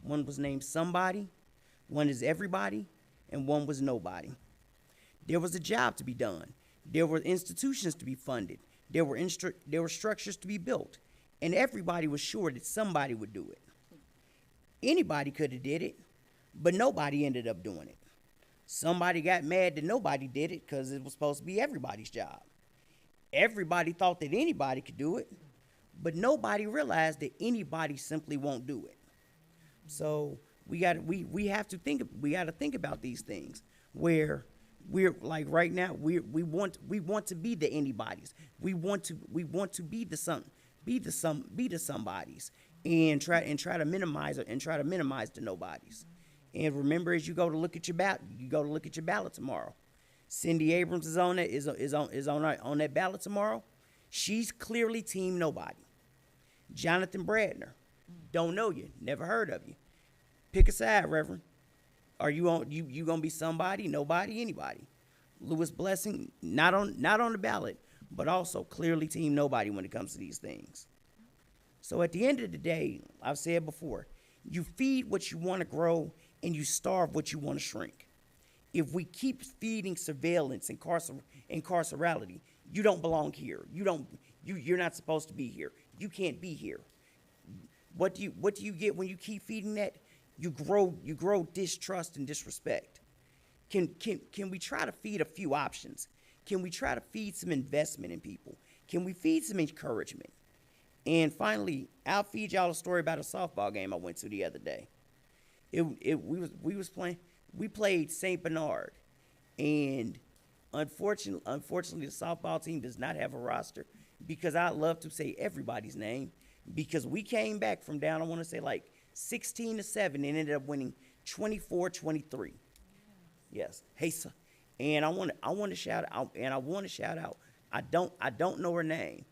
one was named somebody, one is everybody, and one was nobody. There was a job to be done. There were institutions to be funded. There were structures to be built. And everybody was sure that somebody would do it. Anybody could have did it, but nobody ended up doing it. Somebody got mad that nobody did it because it was supposed to be everybody's job. Everybody thought that anybody could do it, but nobody realized that anybody simply won't do it. So we got to think about these things where we're like right now we want to be the anybody's. We want to be the somebodies and try to minimize the nobodies. And remember, as you go to look at your ballot tomorrow. Cindy Abrams is on that ballot tomorrow. She's clearly team nobody. Jonathan Bradner, don't know you, never heard of you. Pick a side, Reverend. Are you gonna be somebody, nobody, anybody? Lewis Blessing, not on the ballot, but also clearly team nobody when it comes to these things. So at the end of the day, I've said before, you feed what you want to grow and you starve what you want to shrink. If we keep feeding surveillance and carcerality, you don't belong here. You're not supposed to be here. You can't be here. What do you get when you keep feeding that? You grow distrust and disrespect. Can we try to feed a few options? Can we try to feed some investment in people? Can we feed some encouragement? And finally, I'll feed y'all a story about a softball game I went to the other day. We played St. Bernard, and unfortunately the softball team does not have a roster, because I love to say everybody's name, because we came back from down, I want to say like 16-7 and ended up winning 24-23. Yes. Hey, so, and I want to shout out. I don't know her name,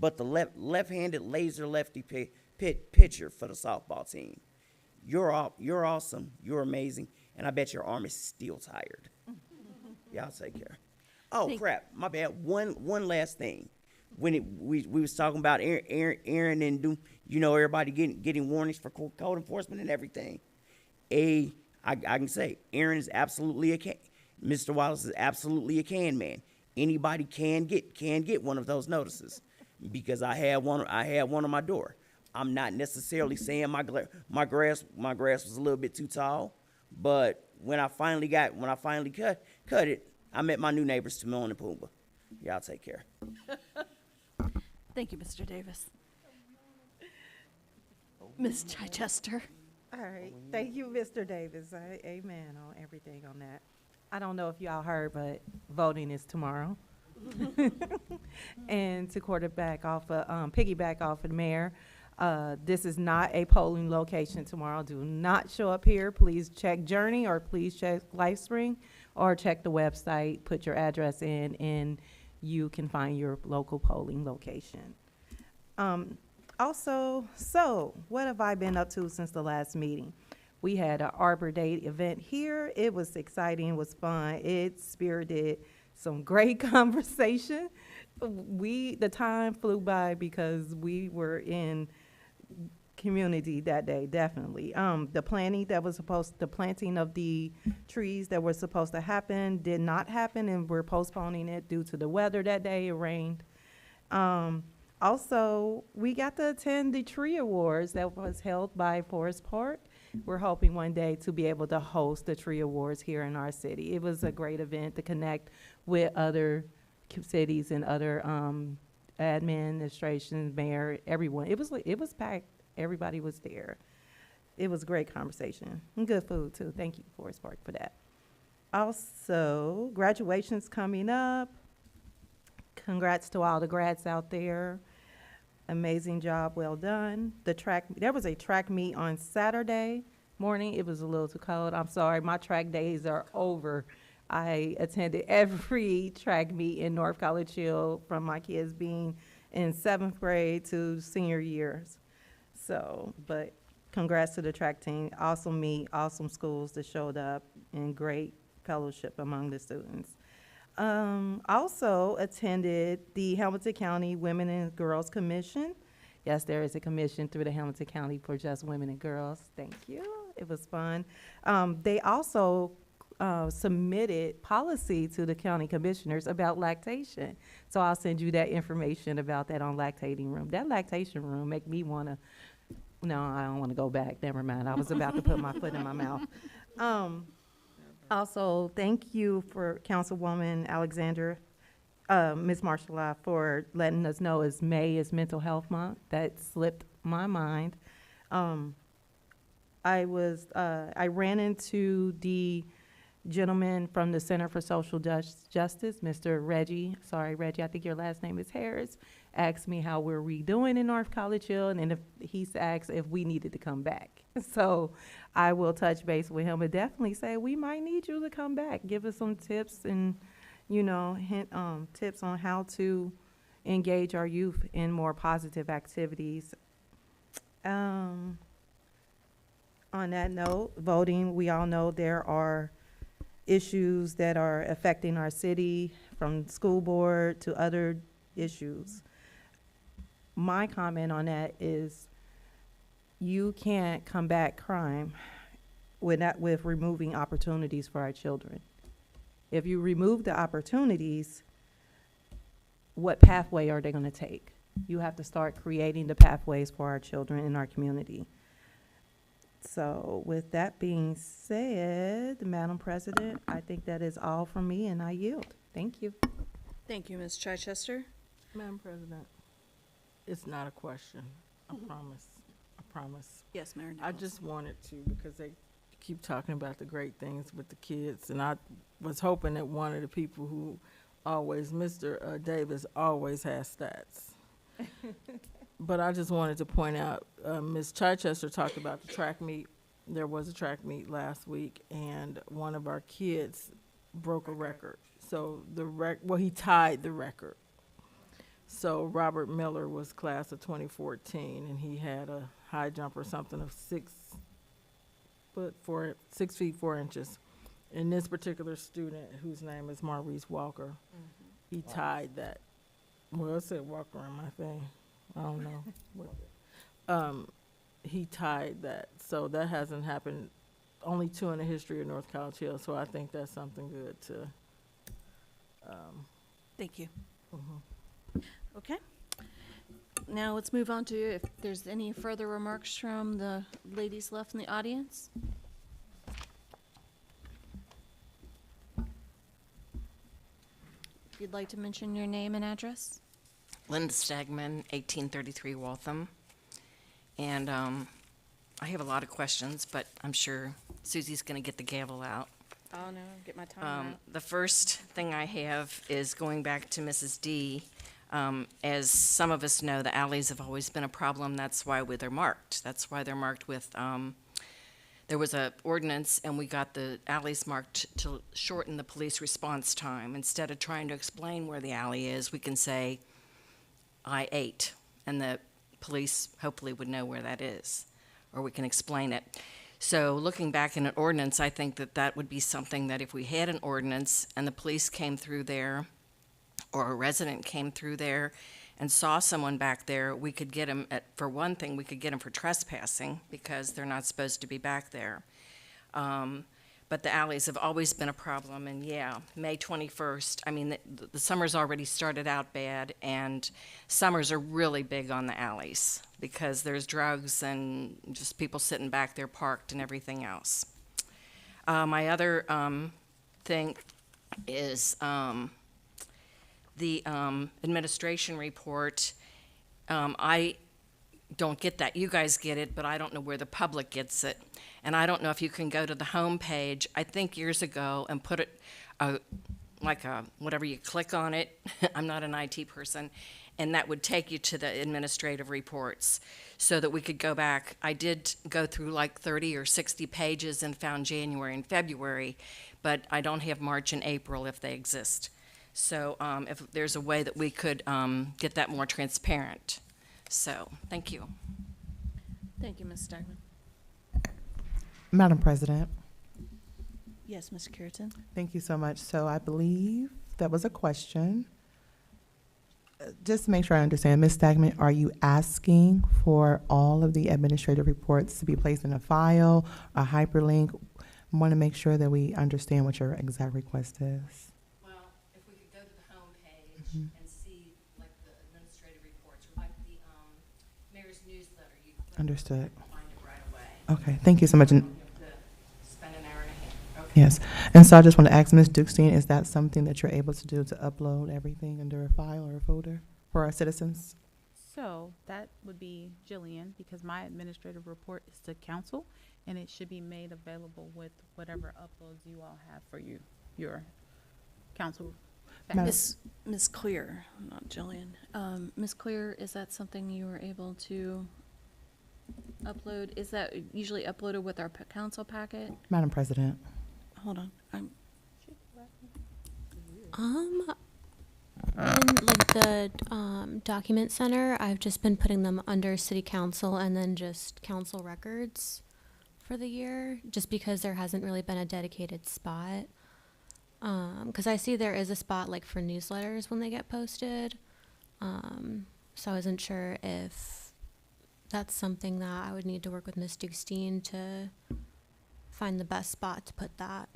but the left-handed laser lefty pitcher for the softball team. You're awesome. You're amazing, and I bet your arm is still tired. Y'all take care. Oh crap, my bad. One last thing. When we was talking about Aaron and everybody getting warnings for code enforcement and everything. I can say Aaron is absolutely a can. Mr. Wallace is absolutely a can man. Anybody can get one of those notices, because I had one on my door. I'm not necessarily saying my grass was a little bit too tall, but when I finally cut it, I met my new neighbors Timon and Pumbaa. Y'all take care. Thank you, Mr. Davis. Ms. Chichester. All right. Thank you, Mr. Davis. Amen on everything on that. I don't know if y'all heard, but voting is tomorrow. And to piggyback off of the mayor, this is not a polling location tomorrow. Do not show up here. Please check Journey, or please check Lifespring, or check the website, put your address in, and you can find your local polling location. Also, so what have I been up to since the last meeting? We had an Arbor Day event here. It was exciting, it was fun. It spirited some great conversation. The time flew by because we were in community that day, definitely. The planting of the trees that were supposed to happen did not happen, and we're postponing it due to the weather that day. It rained. Also, we got to attend the tree awards that was held by Forest Park. We're hoping one day to be able to host the tree awards here in our city. It was a great event to connect with other cities and other administrations, mayor, everyone. It was packed. Everybody was there. It was a great conversation and good food too. Thank you, Forest Park, for that. Also, graduation's coming up. Congrats to all the grads out there. Amazing job, well done. There was a track meet on Saturday morning. It was a little too cold. I'm sorry, my track days are over. I attended every track meet in North College Hill from my kids being in 7th grade to senior years. So, but congrats to the track team. Awesome meet, awesome schools that showed up, and great fellowship among the students. Also attended the Hamilton County Women and Girls Commission. Yes, there is a commission through the Hamilton County for just women and girls. Thank you. It was fun. They also submitted policy to the county commissioners about lactation. So I'll send you that information about that on lactating room. That lactation room make me wanna, no, I don't wanna go back, never mind. I was about to put my foot in my mouth. Also, thank you for Councilwoman Alexander, Ms. Marshall, for letting us know May is Mental Health Month. That slipped my mind. I ran into the gentleman from the Center for Social Justice, Mr. Reggie. Sorry, Reggie, I think your last name is Harris. Asked me how we're redoing in North College Hill, and if he's asked if we needed to come back. So I will touch base with him and definitely say we might need you to come back. Give us some tips and, you know, tips on how to engage our youth in more positive activities. On that note, voting, we all know there are issues that are affecting our city, from school board to other issues. My comment on that is you can't combat crime with removing opportunities for our children. If you remove the opportunities, what pathway are they going to take? You have to start creating the pathways for our children in our community. So with that being said, Madam President, I think that is all from me, and I yield. Thank you. Thank you, Ms. Chichester. Madam President, it's not a question. I promise. I promise. Yes, Mayor I Nichols. just wanted to, because they keep talking about the great things with the kids, and I was hoping that one of the people who always, Mr. Davis, always has stats. But I just wanted to point out, Ms. Chichester talked about the track meet. There was a track meet last week, and one of our kids broke a record. So he tied the record. So Robert Miller was class of 2014, and he had a high jump or something of 6 feet 4 inches. And this particular student, whose name is Maurice Walker, he tied that. Well, it said Walker on my thing. I don't know. He tied that. So that hasn't happened, only 2 in the history of North College Hill. So I think that's something good to. Thank you. Okay. Now let's move on to if there's any further remarks from the ladies left in the audience. If you'd like to mention your name and address. Linda Stegman, 1833 Waltham. And I have a lot of questions, but I'm sure Susie's going to get the gavel out. Oh, no, get my time out. The first thing I have is going back to Mrs. D. As some of us know, the alleys have always been a problem. That's why they're marked. That's why they're marked with, there was a ordinance, and we got the alleys marked to shorten the police response time. Instead of trying to explain where the alley is, we can say I-8, and the police hopefully would know where that is, or we can explain it. So looking back in an ordinance, I think that that would be something that if we had an ordinance and the police came through there, or a resident came through there and saw someone back there, we could get them, for one thing, we could get them for trespassing because they're not supposed to be back there. But the alleys have always been a problem, and yeah, May 21st, I mean, the summer's already started out bad, and summers are really big on the alleys because there's drugs and just people sitting back there parked and everything else. My other thing is the administration report. I don't get that. You guys get it, but I don't know where the public gets it. And I don't know if you can go to the home page, I think years ago, and put it, whatever you click on it, I'm not an IT person, and that would take you to the administrative reports so that we could go back. I did go through like 30 or 60 pages and found January and February, but I don't have March and April if they exist. So if there's a way that we could get that more transparent. So, thank you. Thank you, Ms. Stegman. Madam President. Yes, Ms. Curitan. Thank you so much. So I believe that was a question. Just to make sure I understand, Ms. Stegman, are you asking for all of the administrative reports to be placed in a file, a hyperlink? want to make sure that we understand what your exact request is. Well, if we could go to the homepage and see like the administrative reports, or like the mayor's newsletter, you can click on it Understood. and find it right away. Okay, thank you so much. And You have to spend an hour and a half. Okay. yes, and so I just want to ask Ms. Dukestein, is that something that you're able to do, to upload everything under a file or a folder for our citizens? So that would be Jillian, because my administrative report is to council, and it should be made available with whatever uploads you all have for your council. Madam- Ms. Clear, not Jillian. Ms. Clear, is that something you were able to upload? Is that usually uploaded with our council packet? Madam President. Hold on, In like the document center, I've just been putting them under city council and then just council records for the year, just because there hasn't really been a dedicated spot. Because I see there is a spot like for newsletters when they get posted. So I wasn't sure if that's something that I would need to work with Ms. Dukestein to find the best spot to put that.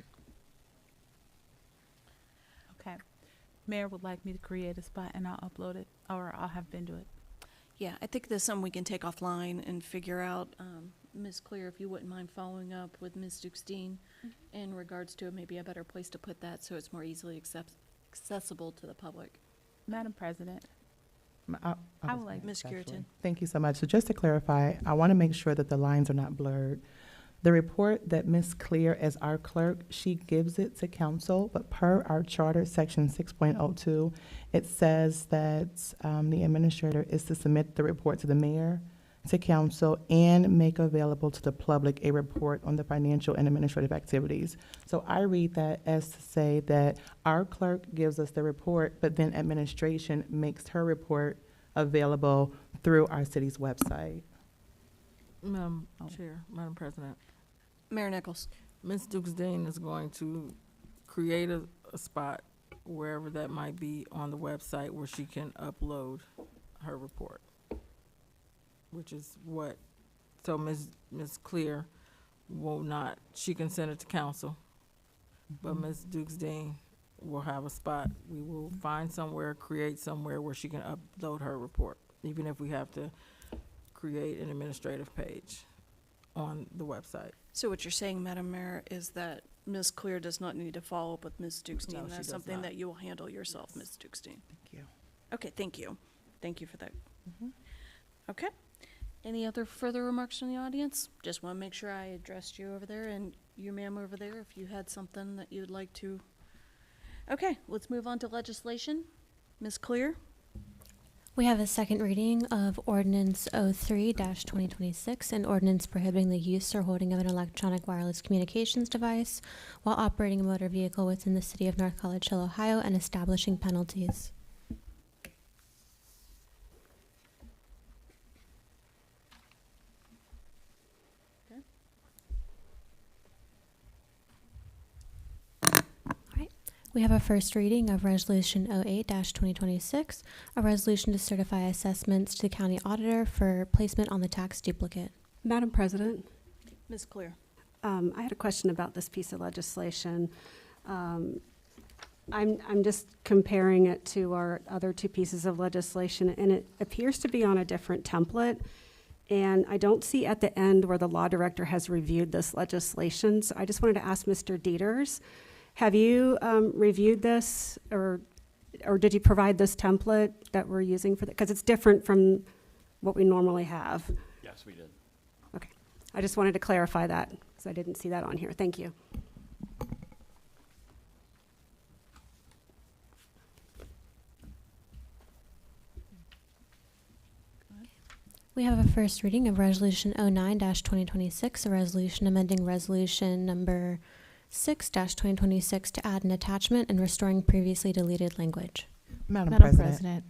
Okay. Mayor would like me to create a spot, and I'll upload it, or I'll have Ben do it. yeah, I think there's something we can take offline and figure out. Ms. Clear, if you wouldn't mind following up with Ms. Dukestein in regards to maybe a better place to put that so it's more easily accessible to the public. Madam President, I I was would like- next, Ms. Curitin. actually. Thank you so much. So just to clarify, I want to make sure that the lines are not blurred. The report that Ms. Clear, as our clerk, she gives it to council, but per our charter, section 6.02, it says that the administrator is to submit the report to the mayor, to council, and make available to the public a report on the financial and administrative activities. So I read that as to say that our clerk gives us the report, but then administration makes her report available through our city's website. Madam Chair, Madam President, Mayor Nichols. Ms. Dukestein is going to create a spot wherever that might be on the website where she can upload her report, which is what, so Ms. Clear will not, she can send it to council, but Ms. Dukestein will have a spot. We will find somewhere, create somewhere where she can upload her report, even if we have to create an administrative page on the website. So what you're saying, Madam Mayor, is that Ms. Clear does not need to follow up with Ms. Dukestein? No, she That's does something not. that you will handle yourself, Ms. Dukestein? Thank you. Okay, thank you. Thank you for that. Okay. Any other further remarks from the audience? Just want to make sure I addressed you over there, and you, ma'am, over there, if you had something that you'd like to. Okay, let's move on to legislation. Ms. Clear? We have a second reading of Ordinance 03-2026, an ordinance prohibiting the use or holding of an electronic wireless communications device while operating a motor vehicle within the city of North College Hill, Ohio, and establishing penalties. We have a first reading of Resolution 08-2026, a resolution to certify assessments to the county auditor for placement on the tax duplicate. Madam President, Ms. Clear? I had a question about this piece of legislation. I'm just comparing it to our other two pieces of legislation, and it appears to be on a different template. And I don't see at the end where the law director has reviewed this legislation. So I just wanted to ask Mr. Dieters, have you reviewed this, or did you provide this template that we're using for that? Because it's different from what we normally have. Yes, we did. Okay. I just wanted to clarify that, because I didn't see that on here. Thank you. We have a first reading of Resolution 09-2026, a resolution amending Resolution number 6-2026 to add an attachment and restoring previously deleted language. Madam Madam President. President,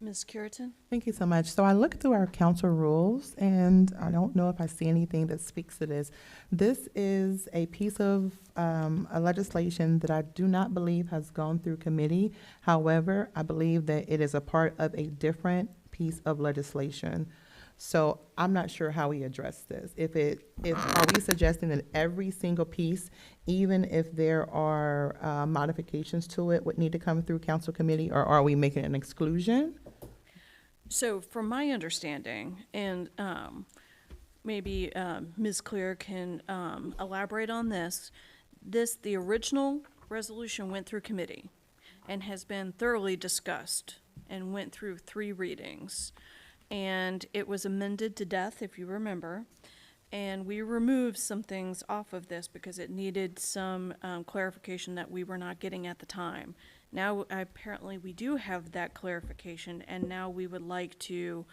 Ms. Curitin? Thank you so much. So I looked through our council rules, and I don't know if I see anything that speaks to this. This is a piece of a legislation that I do not believe has gone through committee. However, I believe that it is a part of a different piece of legislation. So I'm not sure how we address this. Are we suggesting that every single piece, even if there are modifications to it, would need to come through council committee, or are we making an exclusion? So from my understanding, and maybe Ms. Clear can elaborate on this, the original resolution went through committee and has been thoroughly discussed and went through 3 readings. And it was amended to death, if you remember. And we removed some things off of this because it needed some clarification that we were not getting at the time. Now, apparently, we do have that clarification, and now we would like to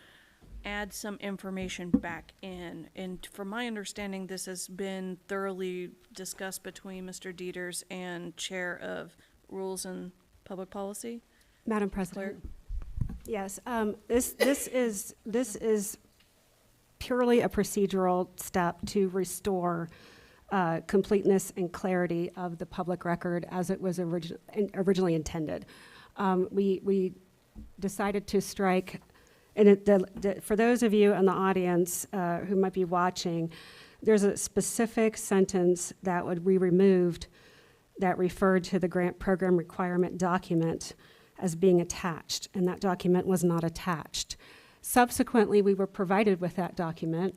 add some information back in. And from my understanding, this has been thoroughly discussed between Mr. Dieters and Chair of Rules and Public Policy. Madam President. Yes, this is purely a procedural step to restore completeness and clarity of the public record as it was originally intended. We decided to strike, and for those of you in the audience who might be watching, there's a specific sentence that would be removed that referred to the grant program requirement document as being attached, and that document was not attached. Subsequently, we were provided with that document,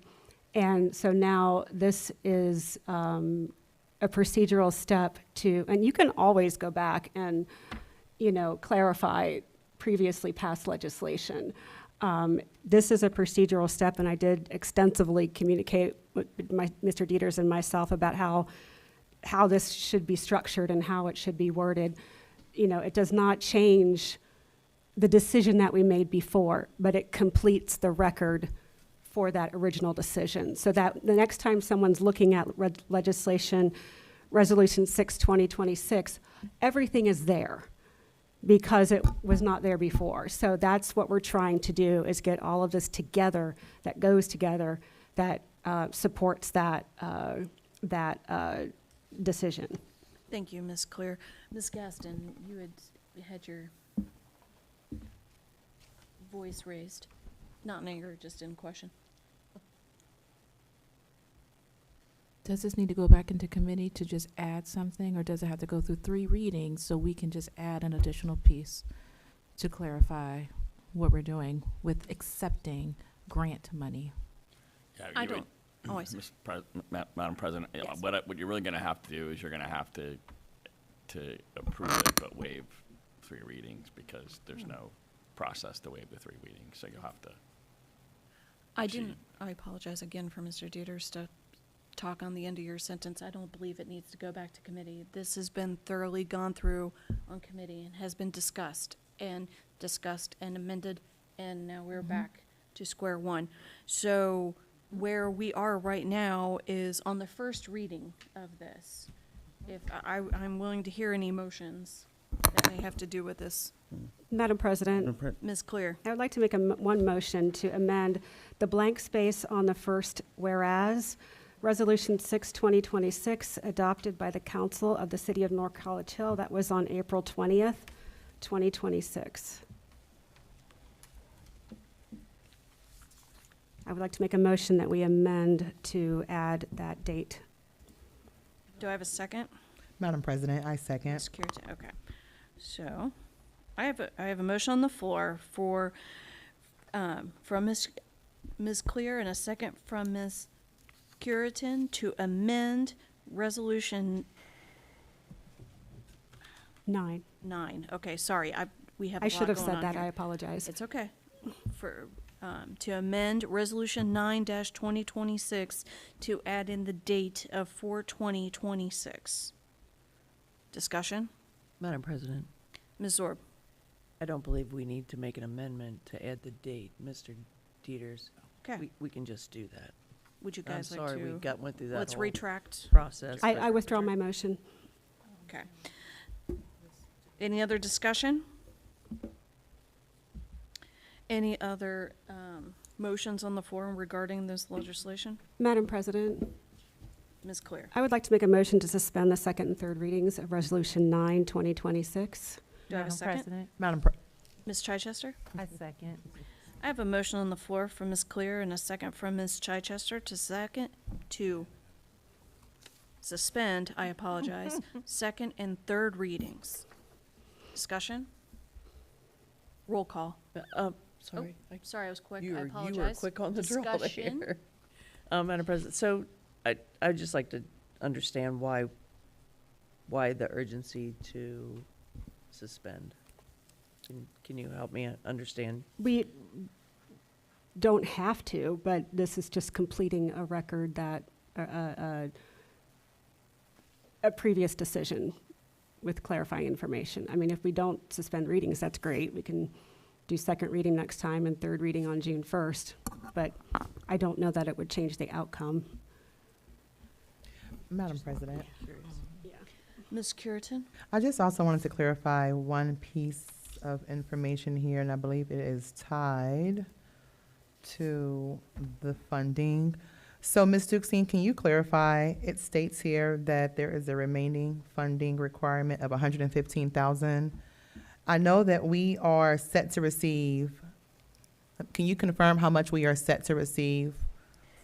and so now this is a procedural step to, and you can always go back and, clarify previously passed legislation. This is a procedural step, and I did extensively communicate with Mr. Dieters and myself about how this should be structured and how it should be worded. It does not change the decision that we made before, but it completes the record for that original decision. So that the next time someone's looking at legislation, Resolution 6/2026, everything is there because it was not there before. So that's what we're trying to do, is get all of this together, that goes together, that supports that decision. Thank you, Ms. Clear. Ms. Gaston, you had your voice raised, not in anger, just in question. Does this need to go back into committee to just add something, or does it have to go through 3 readings so we can just add an additional piece to clarify what we're doing with accepting grant money? Yeah, I don't. Oh, I see. Madam President, Yes. what you're really going to have to do is you're going to have to approve it, but waive 3 readings, because there's no process to waive the 3 readings. So you'll have to. I apologize again for Mr. Dieters to talk on the end of your sentence. I don't believe it needs to go back to committee. This has been thoroughly gone through on committee and has been discussed and amended, and now we're back to square one. So where we are right now is on the first reading of this. If I'm willing to hear any motions that may have to do with this. Madam President, Ms. Clear. I would like to make one motion to amend the blank space on the first whereas, Resolution 6/2026, adopted by the Council of the City of North College Hill. That was on April 20th, 2026. I would like to make a motion that we amend to add that date. Do I have a second? Madam President, I second. Ms. Curitan, okay. So, I have a motion on the floor for, from Ms. Clear, and a second from Ms. Curitan to amend Resolution 9. 9. Okay, sorry, we have a I lot should have going said on that. here. I apologize. It's okay. To amend Resolution 9-2026 to add in the date of 4/2026. Discussion? Madam President, Ms. Zorb? I don't believe we need to make an amendment to add the date, Mr. Dieters. Okay. We can just do that. Would you I'm guys like to? sorry, we went through that Let's whole retract. process. I withdraw my motion. Okay. Any other discussion? Any other motions on the floor regarding this legislation? Madam President, Ms. Clear? I would like to make a motion to suspend the second and third readings of Resolution 9/2026. Do I have a second? Madam Ms. Chichester? I second. I have a motion on the floor from Ms. Clear and a second from Ms. Chichester to suspend, I apologize, second and third readings. Discussion? Roll call. Sorry. Sorry, I was quick. You I were apologize. quick on the draw Discussion? there. Madam President, so I'd just like to understand why the urgency to suspend. Can you help me understand? We don't have to, but this is just completing a record that, a previous decision with clarifying information. I mean, if we don't suspend readings, that's great. We can do second reading next time and third reading on June 1st, but I don't know that it would change the outcome. Madam President, Ms. Curitan? I just also wanted to clarify one piece of information here, and I believe it is tied to the funding. So, Ms. Dukesteen, can you clarify? It states here that there is a remaining funding requirement of $115,000. I know that we are set to receive. Can you confirm how much we are set to receive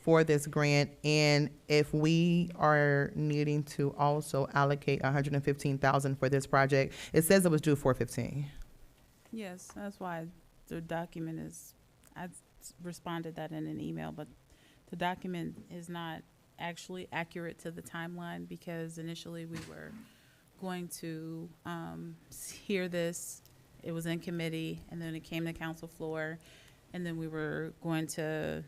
for this grant, and if we are needing to also allocate $115,000 for this project? It says it was due 4/15. Yes, that's why the document is, I responded that in an email, but the document is not actually accurate to the timeline because initially we were going to hear this. It was in committee, and then it came to council floor, and then we were going to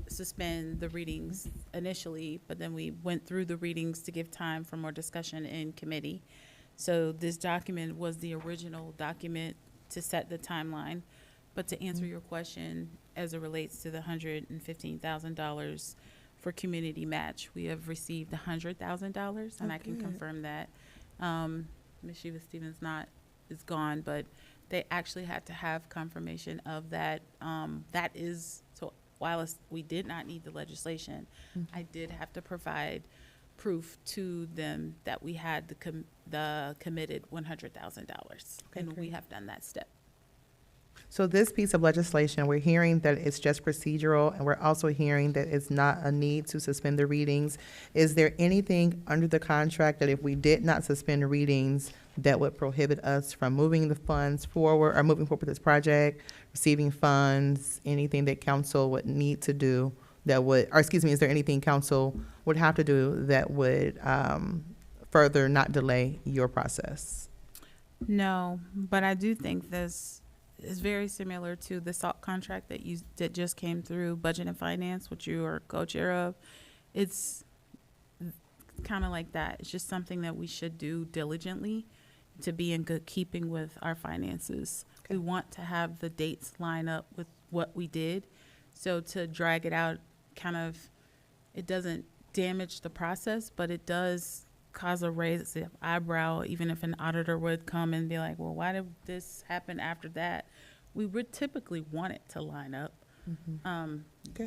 suspend the readings initially, but then we went through the readings to give time for more discussion in committee. So this document was the original document to set the timeline. But to answer your question, as it relates to the $115,000 for community match, we have received $100,000, and I can confirm that. Ms. Shiva Stevens is gone, but they actually had to have confirmation of that. That is, so while we did not need the legislation, I did have to provide proof to them that we had the committed $100,000, and we have done that step. So this piece of legislation, we're hearing that it's just procedural, and we're also hearing that it's not a need to suspend the readings. Is there anything under the contract that if we did not suspend the readings, that would prohibit us from moving the funds forward or moving forward with this project, receiving funds, anything that council would need to do that would, or excuse me, is there anything council would have to do that would further not delay your process? No, but I do think this is very similar to the SALT contract that just came through Budget and Finance, which you are co-chair of. It's kind of like that. It's just something that we should do diligently to be in good keeping with our finances. We want to have the dates line up with what we did. So to drag it out, it doesn't damage the process, but it does cause a raise of eyebrow, even if an auditor would come and be like, well, why did this happen after that? We would typically want it to line up.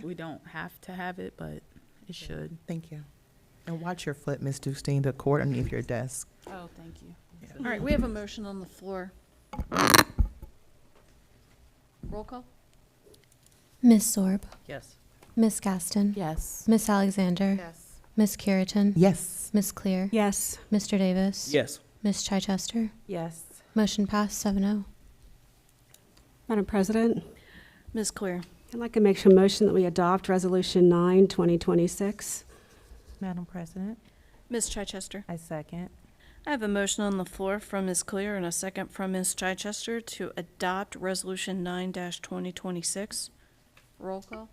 We don't have to have it, but it should. Thank you. And watch your foot, Ms. Dukesteen, the cord underneath your desk. Oh, thank you. All right, we have a motion on the floor. Roll call? Ms. Sorb, Yes. Ms. Gaston, Yes. Ms. Alexander, Yes. Ms. Curitan, Yes. Ms. Clear, Yes. Mr. Davis, Yes. Ms. Chichester. Yes. Motion passed 7-0. Madam President, Ms. Clear? I'd like to make a motion that we adopt Resolution 9, 2026. Madam President, Ms. Chichester? I second. I have a motion on the floor from Ms. Clear and a second from Ms. Chichester to adopt Resolution 9-2026. Roll call?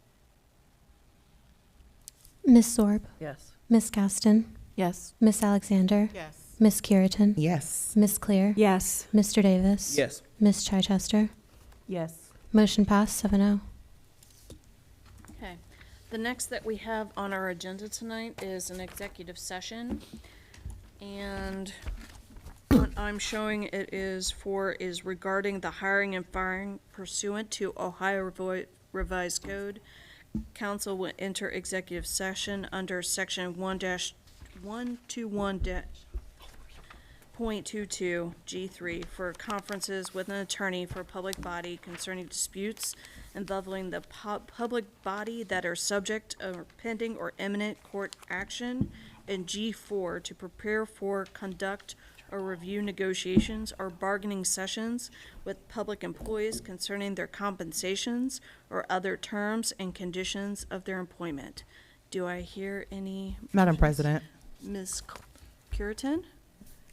Ms. Sorb, Yes. Ms. Gaston, Yes. Ms. Alexander, Yes. Ms. Curitan, Yes. Ms. Clear, Yes. Mr. Davis, Yes. Ms. Chichester. Yes. Motion passed 7-0. Okay. The next that we have on our agenda tonight is an executive session. And what I'm showing it is regarding the hiring and firing pursuant to Ohio Revised Code. Council will enter executive session under section 1-121- G.22, G3, for conferences with an attorney for a public body concerning disputes involving the public body that are subject or pending or imminent court action, and G4, to prepare for, conduct, or review negotiations or bargaining sessions with public employees concerning their compensations or other terms and conditions of their employment. Do I hear any? Madam motions? President, Ms. Curitin?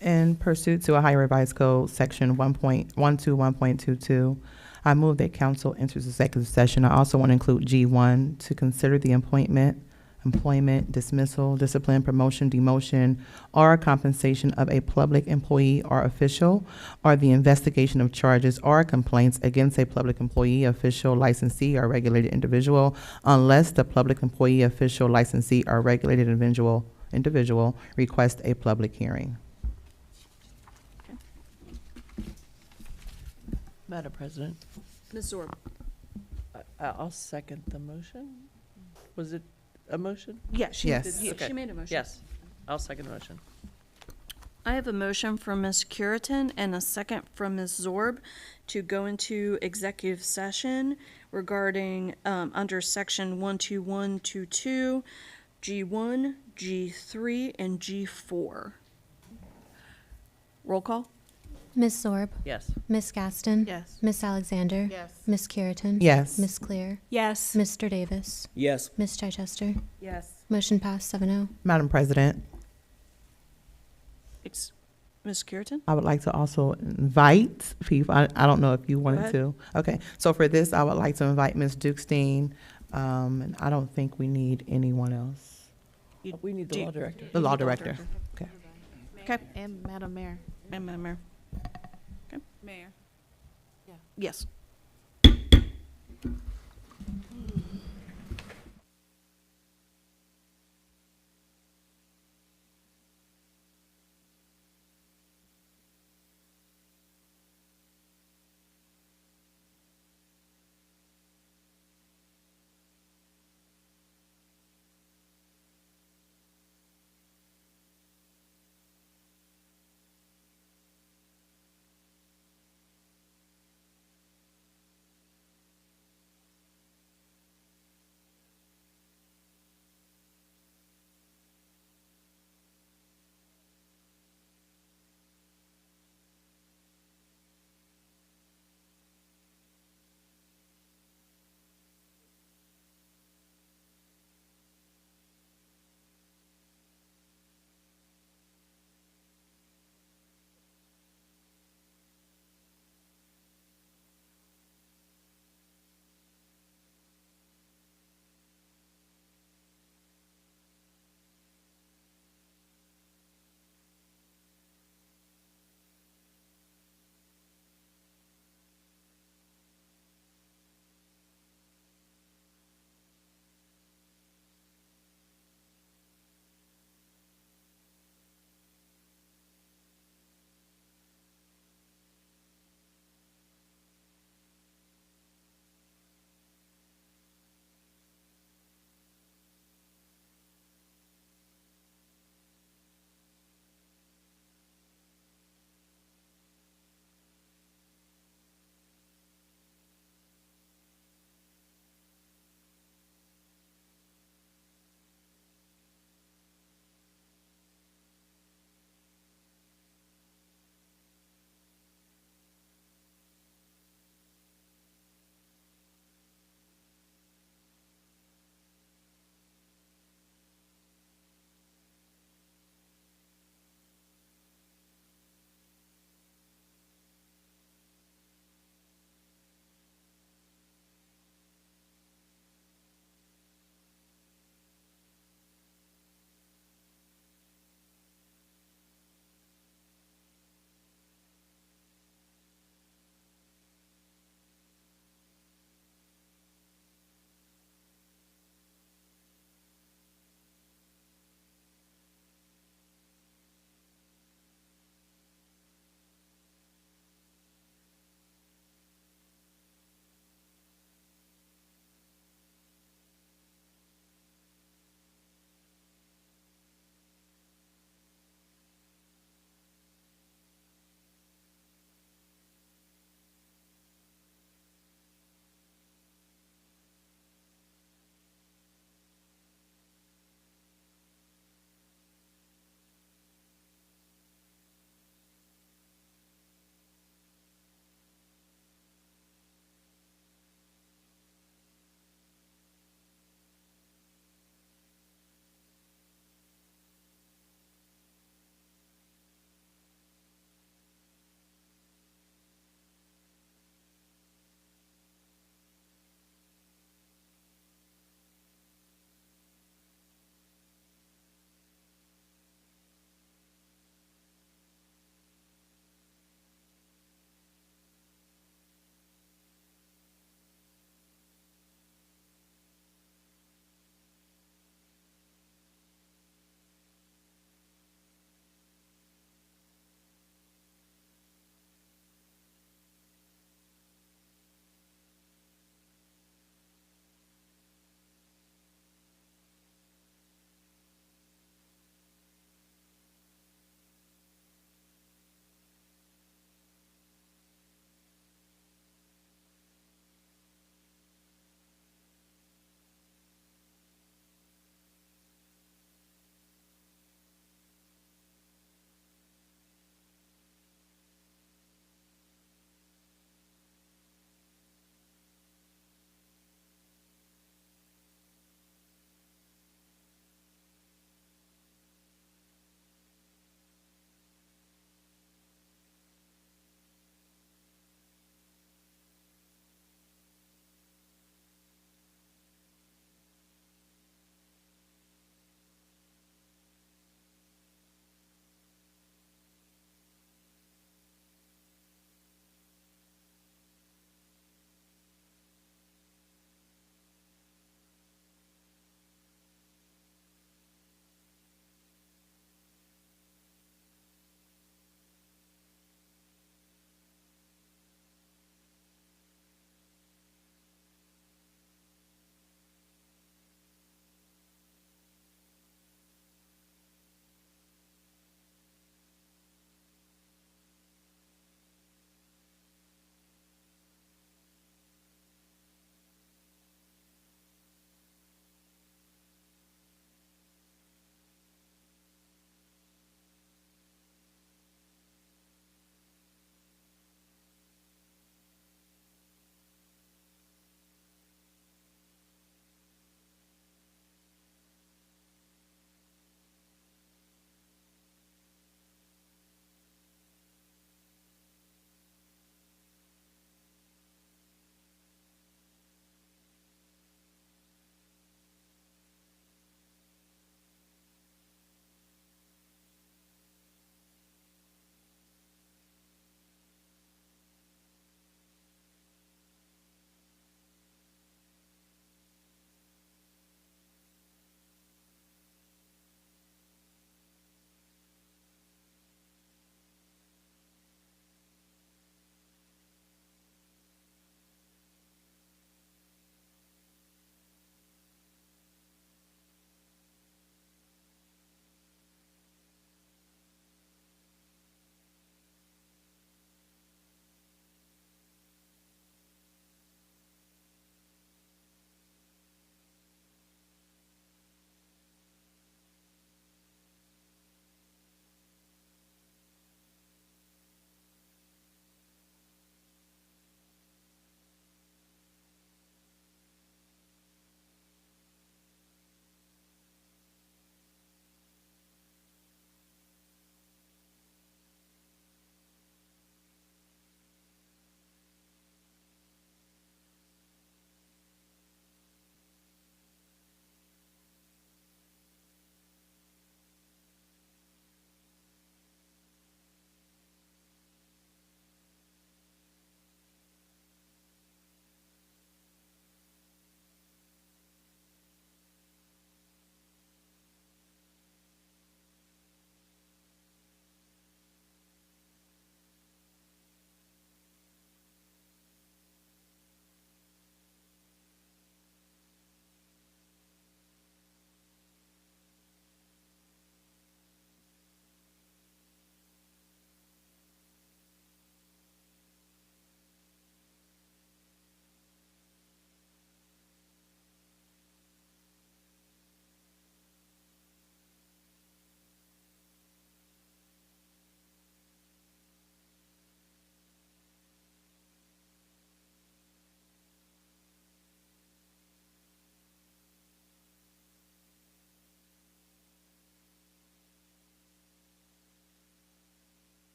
in pursuit to Ohio Revised Code, Section 1.121.22, I move that council enters executive session. I also want to include G1 to consider the employment, dismissal, discipline, promotion, demotion, or compensation of a public employee or official, or the investigation of charges or complaints against a public employee, official, licensee, or regulated individual, unless the public employee, official, licensee, or regulated individual request a public hearing. Madam President, Ms. Zorb? I'll second the motion. Was it a motion? Yeah, she Yes. did. Okay. She made a motion. Yes, I'll second the motion. I have a motion from Ms. Curitin and a second from Ms. Zorb to go into executive session regarding, under section 12122, G1, G3, and G4. Roll call? Ms. Zorb, Yes. Ms. Gaston, Yes. Miss Alexander, Yes. Miss Curitin, Yes. Miss Clear, Yes. Mr. Davis, Yes. Miss Chichester. Yes. Motion passed 7-0. Madam President, Ms. Curitin? I would like to also invite people, I don't know if you wanted ahead. to. Okay, so for this, I would like to invite Ms. Dukestein, and I don't think we need anyone else. We need the law director. The law director. Okay. Okay. And Madam Mayor. And Madam Mayor? Mayor. Yes.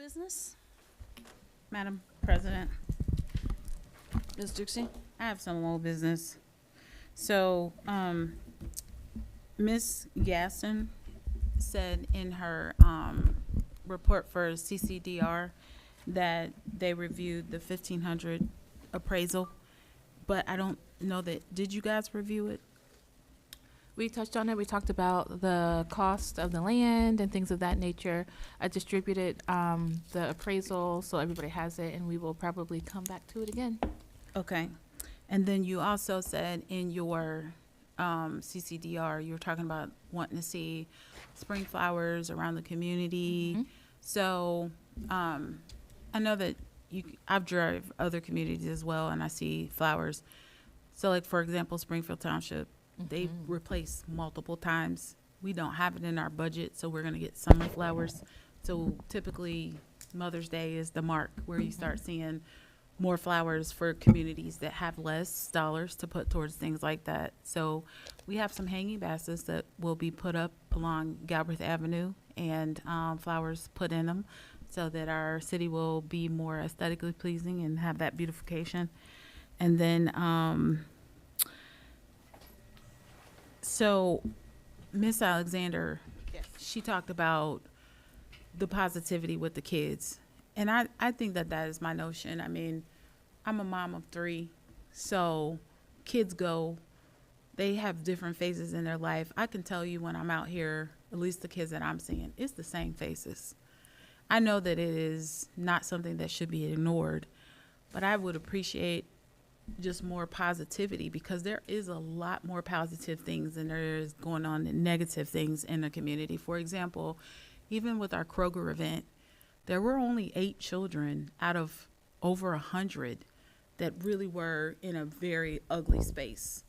business? Madam President, Ms. Dixie? I have some old business. So, Ms. Gaston said in her, report for CCDR that they reviewed the 1,500 appraisal, but I don't know that, did you guys review it? We touched on it. We talked about the cost of the land and things of that nature. I distributed the appraisal so everybody has it, and we will probably come back to it again. Okay. And then you also said in your CCDR, you were talking about wanting to see spring flowers around the community. Mm-hmm. So I know that I've driven other communities as well, and I see flowers. So, like, for example, Springfield Township, they replace multiple times. We don't have it in our budget, so we're going to get summer flowers. So typically, Mother's Day is the mark where you start seeing more flowers for communities that have less dollars to put towards things like that. So we have some hanging baskets that will be put up along Galbraith Avenue and flowers put in them so that our city will be more aesthetically pleasing and have that beautification. And then, so Miss Alexander, she talked about the positivity with the kids. And I think that that is my notion. I mean, I'm a mom of 3, so kids go, they have different phases in their life. I can tell you when I'm out here, at least the kids that I'm seeing, it's the same faces. I know that it is not something that should be ignored, but I would appreciate just more positivity, because there is a lot more positive things than there is going on in negative things in the community. For example, even with our Kroger event, there were only 8 children out of over 100 that really were in a very ugly space.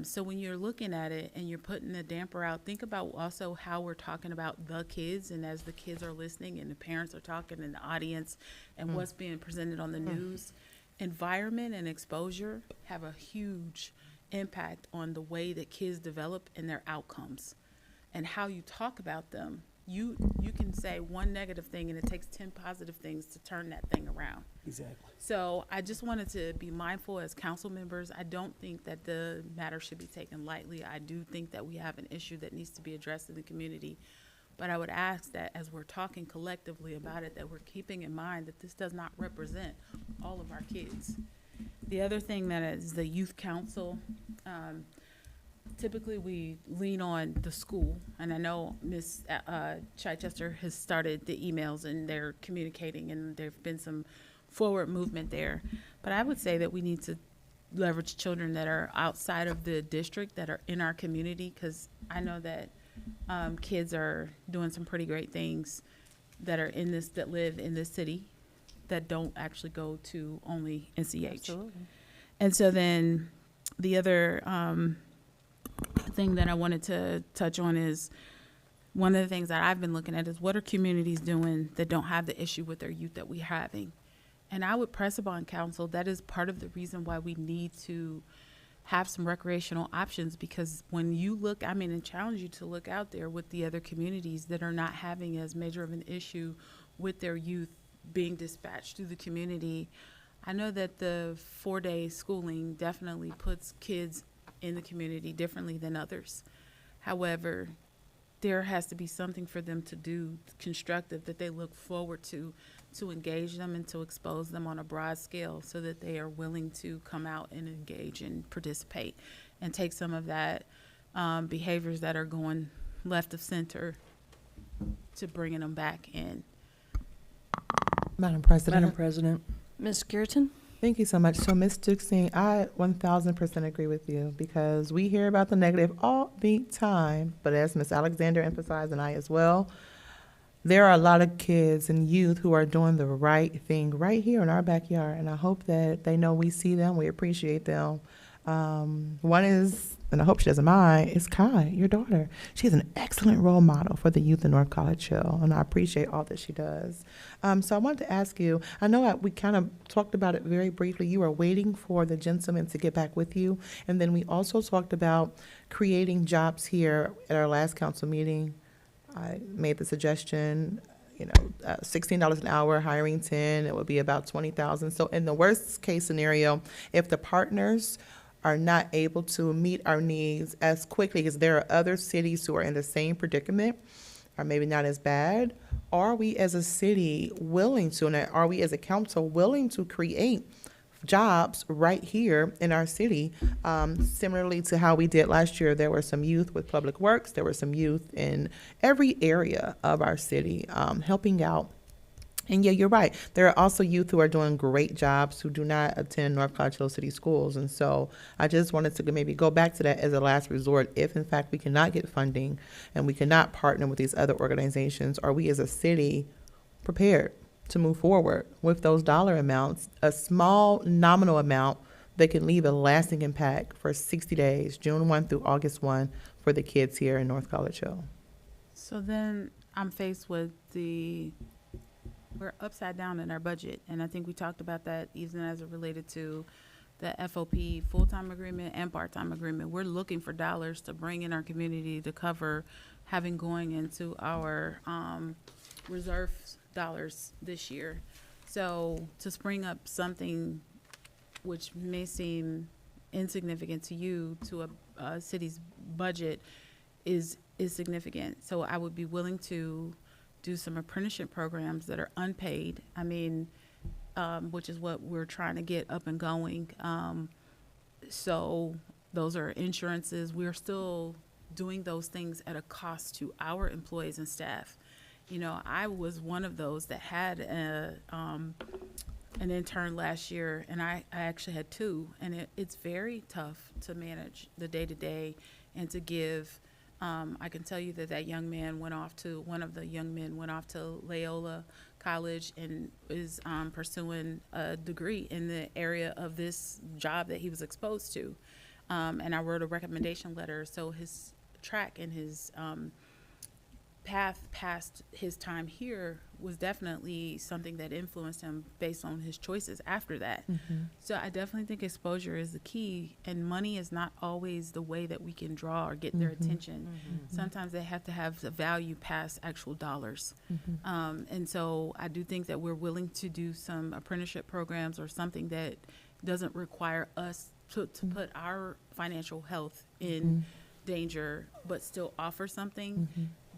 So when you're looking at it and you're putting the damper out, think about also how we're talking about the kids, and as the kids are listening and the parents are talking in the audience and what's being presented on the news. Environment and exposure have a huge impact on the way that kids develop and their outcomes and how you talk about them. You can say one negative thing and it takes 10 positive things to turn that thing around. Exactly. So I just wanted to be mindful as council members. I don't think that the matter should be taken lightly. I do think that we have an issue that needs to be addressed in the community. But I would ask that as we're talking collectively about it, that we're keeping in mind that this does not represent all of our kids. The other thing that is the youth council, typically we lean on the school, and I know Ms. Chichester has started the emails and they're communicating, and there've been some forward movement there. But I would say that we need to leverage children that are outside of the district that are in our community, because I know that kids are doing some pretty great things that are in this, that live in this city, that don't actually go to only NCH. Absolutely. And so then the other thing that I wanted to touch on is one of the things that I've been looking at is what are communities doing that don't have the issue with their youth that we're having. And I would press upon council, that is part of the reason why we need to have some recreational options, because when you look, I mean, and challenge you to look out there with the other communities that are not having as major of an issue with their youth being dispatched through the community. I know that the 4-day schooling definitely puts kids in the community differently than others. However, there has to be something for them to do constructive that they look forward to engage them and to expose them on a broad scale so that they are willing to come out and engage and participate and take some of that behaviors that are going left of center to bringing them back in. Madam President. Madam President. Ms. Geerton? Thank you so much. So, Ms. Dixie, I 1000% agree with you, because we hear about the negative all the time. But as Ms. Alexander emphasized, and I as well, there are a lot of kids and youth who are doing the right thing right here in our backyard. And I hope that they know we see them, we appreciate them. One is, and I hope she doesn't mind, is Kai, your daughter. She's an excellent role model for the youth in North College Hill, and I appreciate all that she does. So I wanted to ask you, I know we kind of talked about it very briefly. You were waiting for the gentleman to get back with you, and then we also talked about creating jobs here at our last council meeting. I made the suggestion, $16 an hour, hiring 10, it would be about 20,000. So in the worst case scenario, if the partners are not able to meet our needs as quickly, because there are other cities who are in the same predicament, or maybe not as bad, are we as a city willing to, and are we as a council willing to create jobs right here in our city? Similarly to how we did last year, there were some youth with Public Works, there were some youth in every area of our city helping out. And yeah, you're right. There are also youth who are doing great jobs who do not attend North College Hill City Schools. And so I just wanted to maybe go back to that as a last resort. If in fact we cannot get funding and we cannot partner with these other organizations, are we as a city prepared to move forward with those dollar amounts, a small nominal amount that can leave a lasting impact for 60 days, June 1 through August 1, for the kids here in North College Hill? So then I'm faced with we're upside down in our budget, and I think we talked about that even as it related to the FOP full-time agreement and part-time agreement. We're looking for dollars to bring in our community to cover having going into our reserve dollars this year. So to spring up something which may seem insignificant to you, to a city's budget, is significant. So I would be willing to do some apprenticeship programs that are unpaid. I mean, which is what we're trying to get up and going. So those are insurances. We're still doing those things at a cost to our employees and staff. You know, I was one of those that had an intern last year, and I actually had two, and it's very tough to manage the day-to-day and to give. I can tell you that one of the young men went off to Loyola College and is pursuing a degree in the area of this job that he was exposed to. And I wrote a recommendation letter, so his track and his path past his time here was definitely something that influenced him based on his choices after that. So I definitely think exposure is the key, and money is not always the way that we can draw or get their attention. Sometimes they have to have the value past actual dollars. And so I do think that we're willing to do some apprenticeship programs or something that doesn't require us to put our financial health in danger, but still offer something.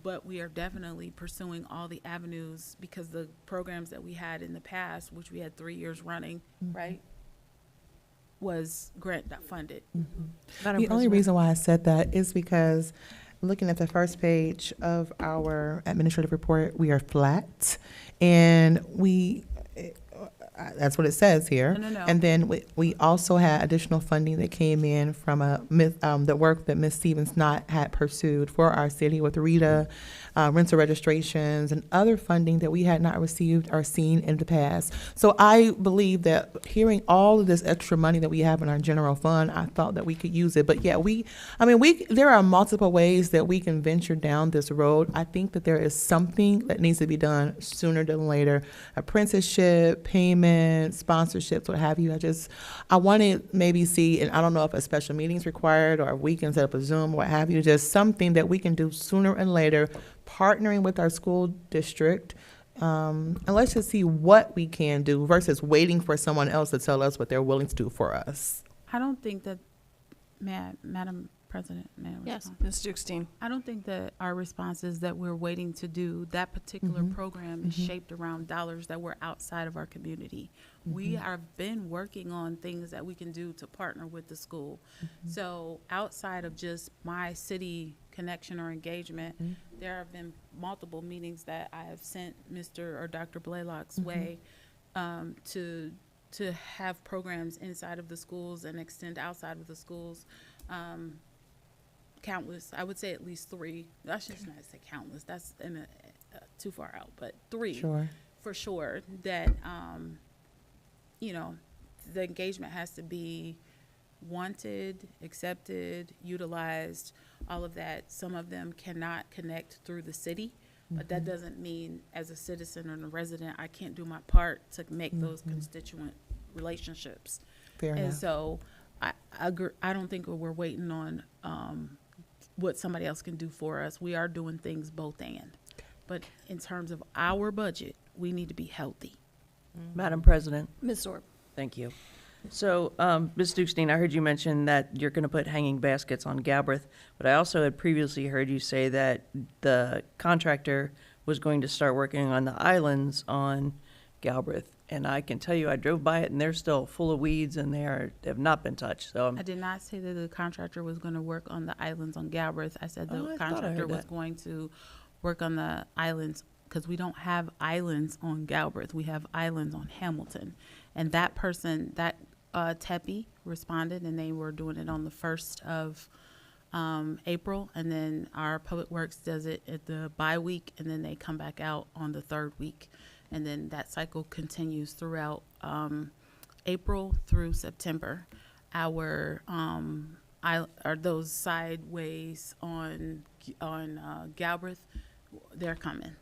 But we are definitely pursuing all the avenues, because the programs that we had in the past, which we had 3 years running, right, was grant funded. The only reason why I said that is because looking at the first page of our administrative report, we are flat, and that's what it says here. No. And then we also had additional funding that came in from the work that Ms. Stevens had pursued for our city with RETA, rental registrations, and other funding that we had not received or seen in the past. So I believe that hearing all of this extra money that we have in our general fund, I thought that we could use it. But yeah, there are multiple ways that we can venture down this road. I think that there is something that needs to be done sooner than later. Apprenticeship, payment, sponsorships, what have you. I want to maybe see, and I don't know if a special meeting is required or if we can set up a Zoom, what have you, just something that we can do sooner and later, partnering with our school district. And let's just see what we can do versus waiting for someone else to tell us what they're willing to do for us. I don't think that, Madam President, Yes, Ms. Dukestein. I don't think that our response is that we're waiting to do that particular program is shaped around dollars that were outside of our community. We have been working on things that we can do to partner with the school. So outside of just my city connection or engagement, there have been multiple meetings that I have sent Mr. or Dr. Blaylock's way to have programs inside of the schools and extend outside of the schools. Countless, I would say at least 3. I should not say countless, that's too far out, but 3 for sure, that the engagement has to be wanted, accepted, utilized, all of that. Some of them cannot connect through the city, but that doesn't mean as a citizen or a resident I can't do my part to make those constituent relationships. Fair enough. So I agree. I don't think we're waiting on what somebody else can do for us. We are doing things both and. but in terms of our budget, we need to be healthy. Madam President, Ms. Zorb. thank you. So, Ms. Dukestein, I heard you mention that you're going to put hanging baskets on Galbraith, but I also had previously heard you say that the contractor was going to start working on the islands on Galbraith. And I can tell you, I drove by it, and they're still full of weeds, and have not been touched. So I did not say that the contractor was going to work on the islands on Galbraith. I said Oh, the I thought I contractor heard was that. going to work on the islands because we don't have islands on Galbraith. We have islands on Hamilton. And that person, that Tepe responded, and they were doing it on the 1st of April. And then our Public Works does it at the bye week, and then they come back out on the 3rd week. And then that cycle continues throughout April through September. Our are those sideways on Galbraith, they're coming.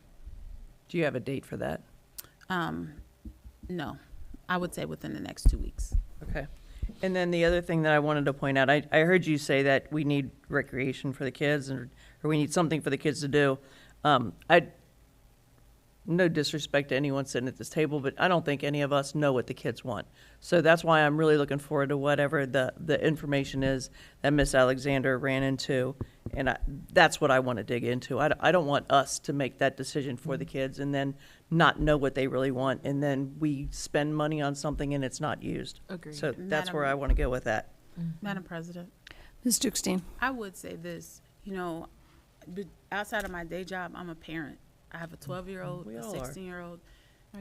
do you have a date for that? No, I would say within the next 2 weeks. Okay. And then the other thing that I wanted to point out, I heard you say that we need recreation for the kids, or we need something for the kids to do. No disrespect to anyone sitting at this table, but I don't think any of us know what the kids want. So that's why I'm really looking forward to whatever the information is that Miss Alexander ran into. And that's what I want to dig into. I don't want us to make that decision for the kids and then not know what they really want. And then we spend money on something and it's not used. Agreed. So that's Madam- where I want to go with that. Madam President, Ms. Dukestein. I would say this, outside of my day job, I'm a parent. I have a 12-year-old, We a all are. 16-year-old.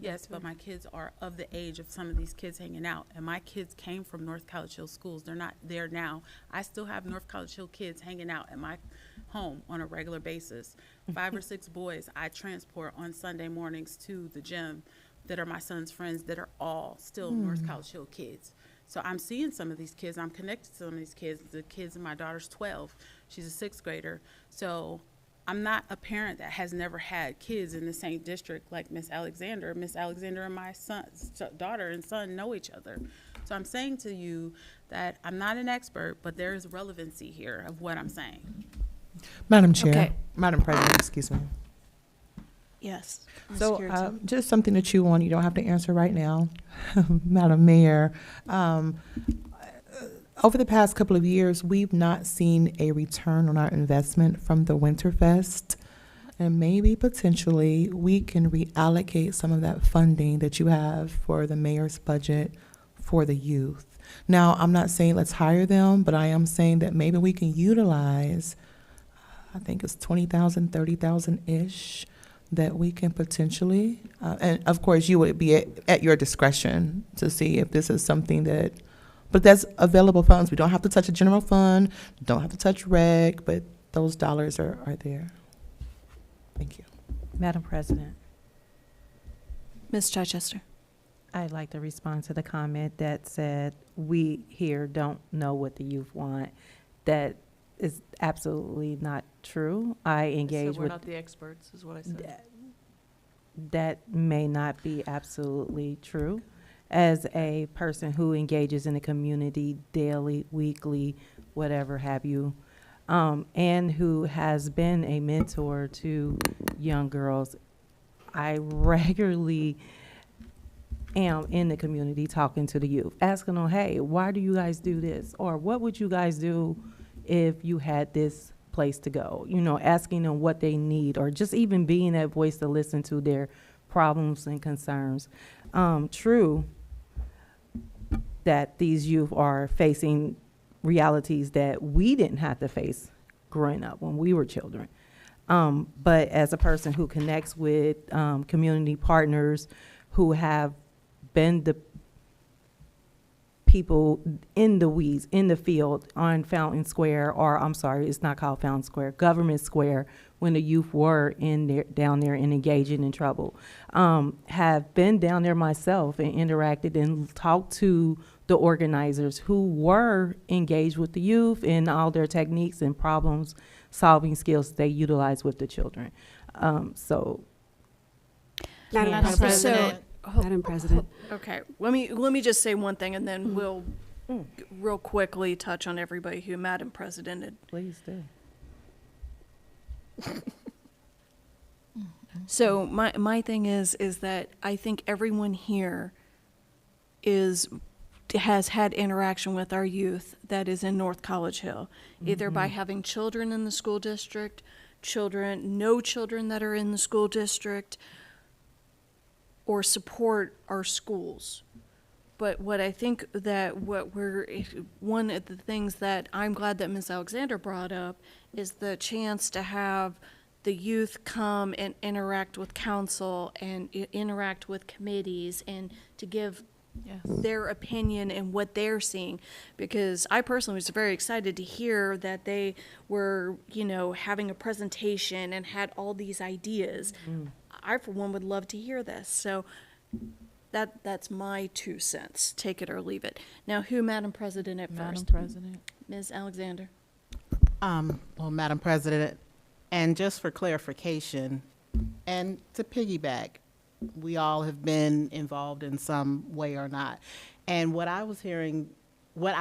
Yes, but my kids are of the age of some of these kids hanging out. And my kids came from North College Hill schools. They're not there now. I still have North College Hill kids hanging out at my home on a regular basis. 5 or 6 boys I transport on Sunday mornings to the gym that are my son's friends that are all still North College Hill kids. So I'm seeing some of these kids. I'm connected to some of these kids. The kids in my daughter's 12. She's a 6th grader. So I'm not a parent that has never had kids in the same district like Miss Alexander. Miss Alexander and my daughter and son know each other. So I'm saying to you that I'm not an expert, but there is relevancy here of what I'm saying. Madam Chair, Okay. Madam President, excuse me. Yes. So just something to chew on. You don't have to answer right now, Madam Mayor. Over the past couple of years, we've not seen a return on our investment from the Winterfest. And maybe potentially we can reallocate some of that funding that you have for the mayor's budget for the youth. Now, I'm not saying let's hire them, but I am saying that maybe we can utilize, I think it's 20,000, 30,000-ish that we can potentially, and of course you would be at your discretion to see if this is something that, but that's available funds. We don't have to touch a general fund, don't have to touch rec, but those dollars are there. Thank you. Madam President, Ms. Chichester. I'd like to respond to the comment that said we here don't know what the youth want. That is absolutely not true. I engage So we're with, not the experts, is what I said. that may not be absolutely true. As a person who engages in the community daily, weekly, whatever have you, and who has been a mentor to young girls, I regularly am in the community talking to the youth, asking them, hey, why do you guys do this? Or what would you guys do if you had this place to go? Asking them what they need, or just even being that voice to listen to their problems and concerns. True that these youth are facing realities that we didn't have to face growing up when we were children. But as a person who connects with community partners who have been the people in the weeds, in the field, on Fountain Square, or I'm sorry, it's not called Fountain Square, Government Square, when the youth were down there and engaging in trouble. Have been down there myself and interacted and talked to the organizers who were engaged with the youth and all their techniques and problem solving skills they utilize with the children. Madam So- President. Madam President. Okay, let me just say one thing, and then we'll real quickly touch on everybody who Madam Presidented. Please do. So my thing is that I think everyone here has had interaction with our youth that is in North College Hill, either by having children in the school district, no children that are in the school district, or support our schools. But what I think that one of the things that I'm glad that Ms. Alexander brought up is the chance to have the youth come and interact with council and interact with committees and to give their opinion and what they're seeing. Because I personally was very excited to hear that they were, having a presentation and had all these ideas. I, for one, would love to hear this. So that's my 2 cents. Take it or leave it. Now, who, Madam President, at first? Madam President. Ms. Alexander. Well, Madam President, and just for clarification, and to piggyback, we all have been involved in some way or not. And what I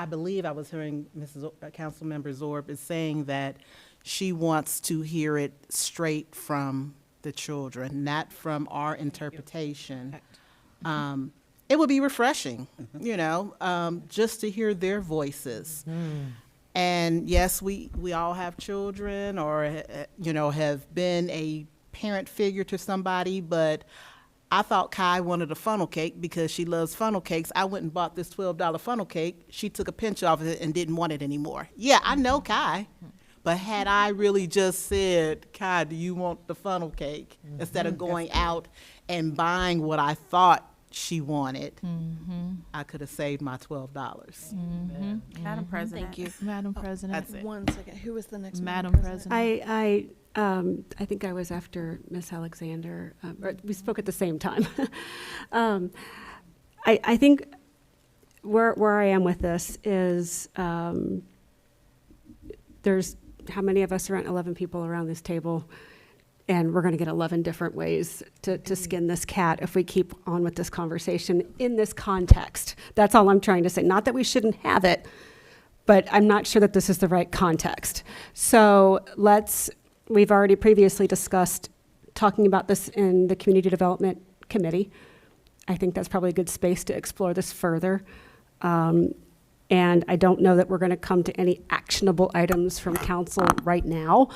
believe I was hearing Councilmember Zorb is saying that she wants to hear it straight from the children, not from our interpretation. It would be refreshing, just to hear their voices. And yes, we all have children or, have been a parent figure to somebody, but I thought Kai wanted a funnel cake because she loves funnel cakes. I went and bought this $12 funnel cake. She took a pinch off of it and didn't want it anymore. Yeah, I know Kai. But had I really just said, Kai, do you want the funnel cake? Instead of going out and buying what I thought she wanted, I could have saved my $12. Madam President. Thank you. Madam President. That's it. 1 second. Who was the next? Madam President. I think I was after Miss Alexander. Or we spoke at the same time. I think where I am with this is there's how many of us are 11 people around this table, and we're going to get 11 different ways to skin this cat if we keep on with this conversation in this context. That's all I'm trying to say. Not that we shouldn't have it, but I'm not sure that this is the right context. So we've already previously discussed talking about this in the Community Development Committee. I think that's probably a good space to explore this further. And I don't know that we're going to come to any actionable items from council right now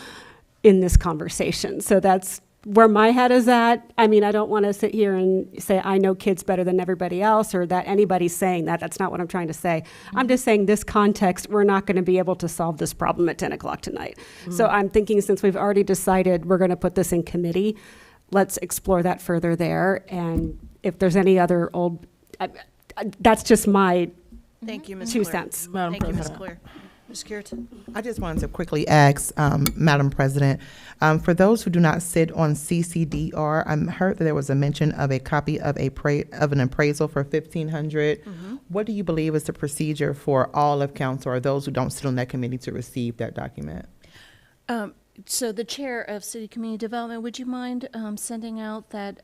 in this conversation. So that's where my head is at. I mean, I don't want to sit here and say I know kids better than everybody else or that anybody's saying that. That's not what I'm trying to say. I'm just saying this context, we're not going to be able to solve this problem at 10 o'clock tonight. So I'm thinking since we've already decided we're going to put this in committee, let's explore that further there. And if there's any other that's just my Thank you, Ms. 2 Claire. cents. Thank you, Ms. Claire. Ms. Cureton. I just wanted to quickly ask, Madam President, for those who do not sit on CCDR, I heard that there was a mention of a copy of an appraisal for $1,500. What do you believe is the procedure for all of council or those who don't sit on that committee to receive that document? So the chair of City Community Development, would you mind sending out that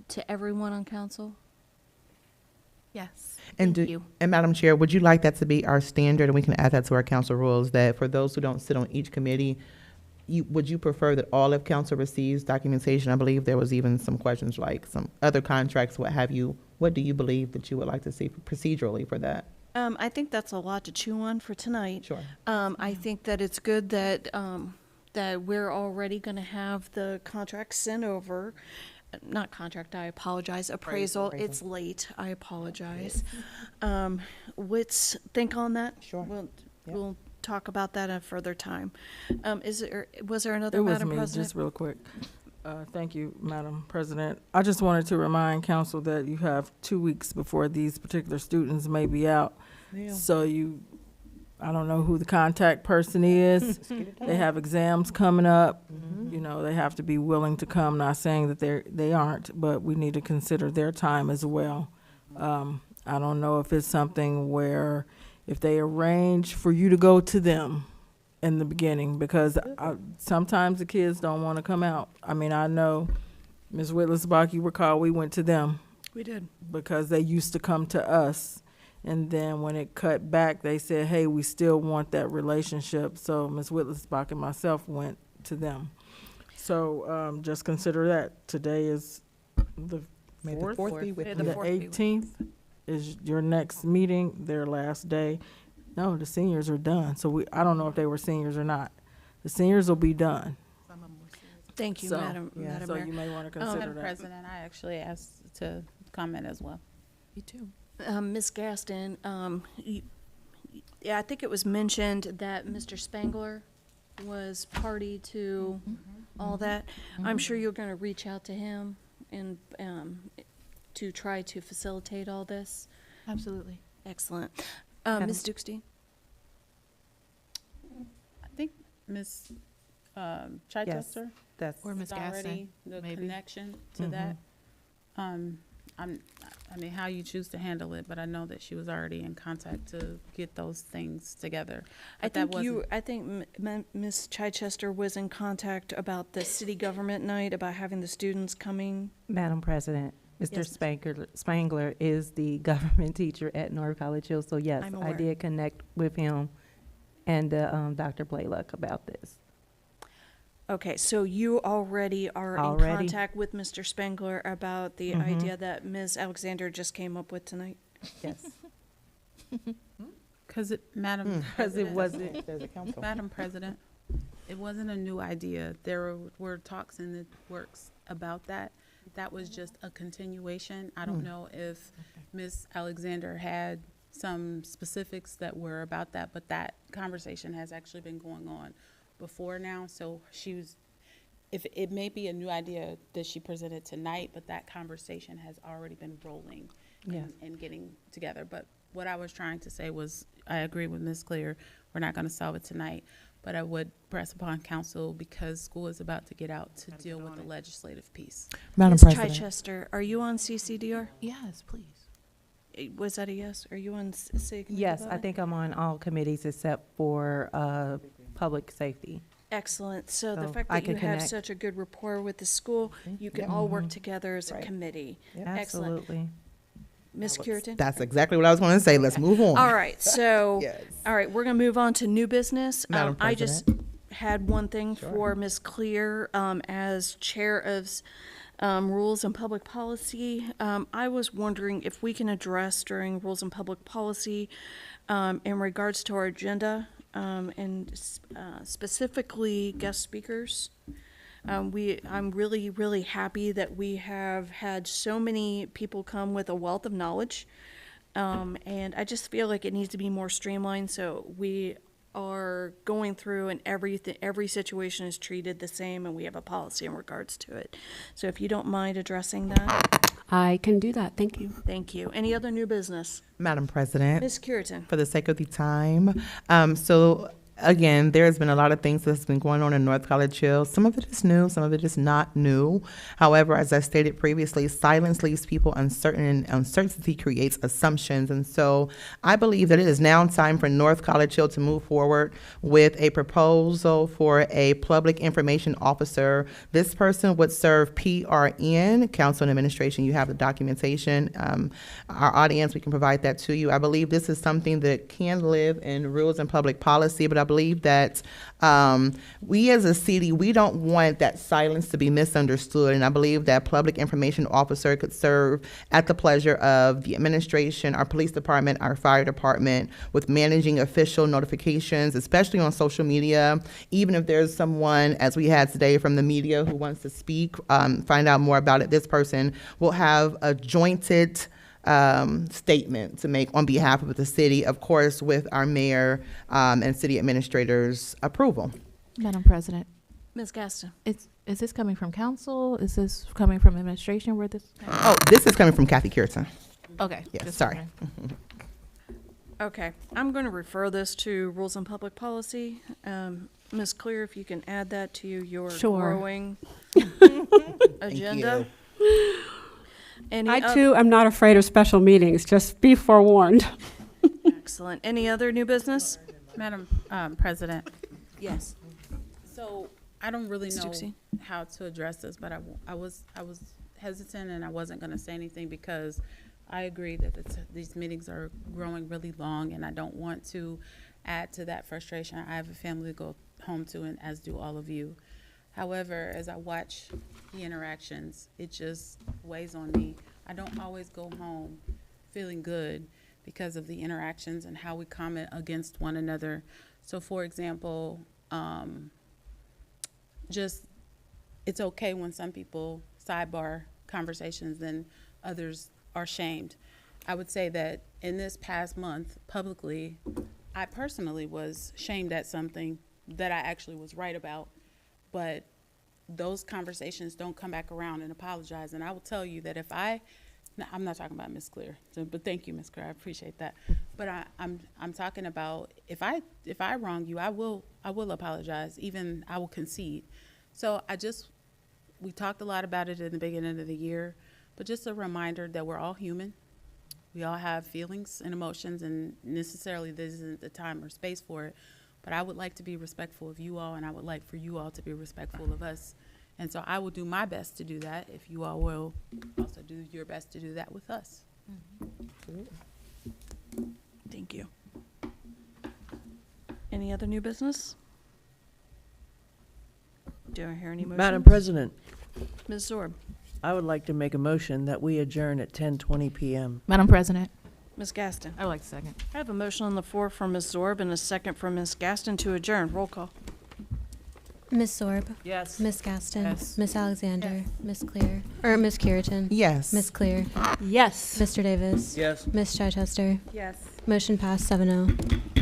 to everyone on council? Yes. And Thank you. And Madam Chair, would you like that to be our standard, and we can add that to our council rules, that for those who don't sit on each committee, would you prefer that all of council receives documentation? I believe there was even some questions like some other contracts, what have you. What do you believe that you would like to see procedurally for that? I think that's a lot to chew on for tonight. Sure. I think that it's good that that we're already going to have the contract sent over. Not contract, I apologize. Appraisal. It's late. I apologize. Let's think on that. Sure. We'll talk about that at a further time. Was there another, It was Madam me, President? just real quick. Thank you, Madam President. I just wanted to remind council that you have 2 weeks before these particular students may be out. Yeah. So I don't know who the contact person is. They have exams coming up. You know, they have to be willing to come. Not saying that they aren't, but we need to consider their time as well. I don't know if it's something where if they arrange for you to go to them in the beginning, because sometimes the kids don't want to come out. I mean, I know Ms. Whitlisbach, you recall we went to them. We did. Because they used to come to us. And then when it cut back, they said, hey, we still want that relationship. So Ms. Whitlisbach and myself went to them. So, just consider that today is the May the 4th. fourth be with May you. the The 4th be with- 18th is your next meeting, their last day. No, the seniors are done. So I don't know if they were seniors or not. The seniors will be done. Thank you, So, Madam So Mayor. you may want to consider Madam that. President, I actually asked to comment as well. Me too. Ms. Gaston, yeah, I think it was mentioned that Mr. Spangler was party to all that. I'm sure you're going to reach out to him and to try to facilitate all this. Absolutely. Excellent. Madam- Ms. Dukestein? I think Ms. Chichester That's or Ms. already the connection to that. I mean, how you choose to handle it, but I know that she was already in contact to get those things together. I But that think you, wasn't- I think Ms. Chichester was in contact about the city government night, about having the students coming. Madam President, Mr. Yes. Spangler is the government teacher at North College Hill, so yes, I'm I aware. did connect with him and Dr. Blaylock about this. Okay, so you already are in Already. contact with Mr. Spangler about the Mhm. idea that Ms. Alexander just came up with tonight? Yes. Because Madam Because it President- wasn't, There's a council. Madam President, it wasn't a new idea. There were talks in the works about that. That was just a continuation. I don't know if Ms. Alexander had some specifics that were about that, but that conversation has actually been going on before now. So if it may be a new idea that she presented tonight, but that conversation has already been rolling Yeah. and getting together. But what I was trying to say was, I agree with Ms. Clear. We're not going to solve it tonight, but I would press upon council because school is about to get out to deal with the legislative piece. Madam Ms. President. Chichester, are you on CCDR? Yes, please. Was that a yes? Are you on city committee yes, about I it? think I'm on all committees except for public safety. Excellent. So the So fact I that you can have connect. such a good rapport with the school, you can all work together as a committee. Excellent. Absolutely. Ms. Curitin? That's exactly what I was going to say. Let's move on. All right, so, Yes. all right, we're gonna move on to new business. Madam I just had one thing for Ms. Clear, as Chair of, Rules and Public Policy. I was wondering if we can address during Rules and Public Policy, in regards to our agenda, and specifically guest speakers. I'm really, really happy that we have had so many people come with a wealth of knowledge. And I just feel like it needs to be more streamlined, so we are going through and every situation is treated the same and we have a policy in regards to it. So if you don't mind addressing that, I can do that. Thank you. thank you. Any other new business? Madam President. Ms. Curitin? For the sake of the time. So again, there's been a lot of things that's been going on in North College Hill. Some of it is new, some of it is not new. However, as I stated previously, silence leaves people uncertain, and uncertainty creates assumptions. And so I believe that it is now time for North College Hill to move forward with a proposal for a public information officer. This person would serve PRN, Council and Administration. You have the documentation. Our audience, we can provide that to you. I believe this is something that can live in rules and public policy, but I believe that we as a city, we don't want that silence to be misunderstood. And I believe that public information officer could serve at the pleasure of the administration, our police department, our fire department, with managing official notifications, especially on social media. Even if there's someone, as we had today, from the media who wants to speak, find out more about it, this person will have a jointed statement to make on behalf of the city, of course, with our mayor and city administrator's approval. Madam President, Ms. Gaston? is this coming from council? Is this coming from administration? Where this? Oh, this is coming from Kathy Kirton. Okay. Yes, just sorry. wondering. Okay, I'm going to refer this to Rules and Public Policy. Ms. Clear, if you can add that to your Sure. growing agenda. Any I oth- too am not afraid of special meetings. Just be forewarned. Excellent. Any other new business? Madam President, Yes. so I don't really Ms. know Dixie? how to address this, but I was hesitant and I wasn't going to say anything because I agree that these meetings are growing really long and I don't want to add to that frustration. I have a family to go home to, and as do all of you. However, as I watch the interactions, it just weighs on me. I don't always go home feeling good because of the interactions and how we comment against one another. So for example, just it's okay when some people sidebar conversations and others are shamed. I would say that in this past month, publicly, I personally was shamed at something that I actually was right about, but those conversations don't come back around and apologize. And I will tell you that if I'm not talking about Ms. Clear, but thank you, Ms. Clear, I appreciate that. But I'm talking about if I wrong you, I will apologize. Even I will concede. So we talked a lot about it in the beginning of the year, but just a reminder that we're all human. We all have feelings and emotions, and necessarily this isn't the time or space for it. But I would like to be respectful of you all, and I would like for you all to be respectful of us. And so I will do my best to do that, if you all will also do your best to do that with us. Thank you. Any other new business? Do I hear any motions? Madam President, Ms. Zorb? I would like to make a motion that we adjourn at 10:20 p.m. Madam President, Ms. Gaston? I would like to second. I have a motion on the floor from Ms. Zorb and a second from Ms. Gaston to adjourn. Roll call. Ms. Zorb? Yes. Ms. Gaston? Yes. Ms. Alexander? Ms. Clear? Or Ms. Curitan? Yes. Ms. Clear? Yes. Mr. Davis? Yes. Ms. Chichester? Yes. Motion passed 7-0.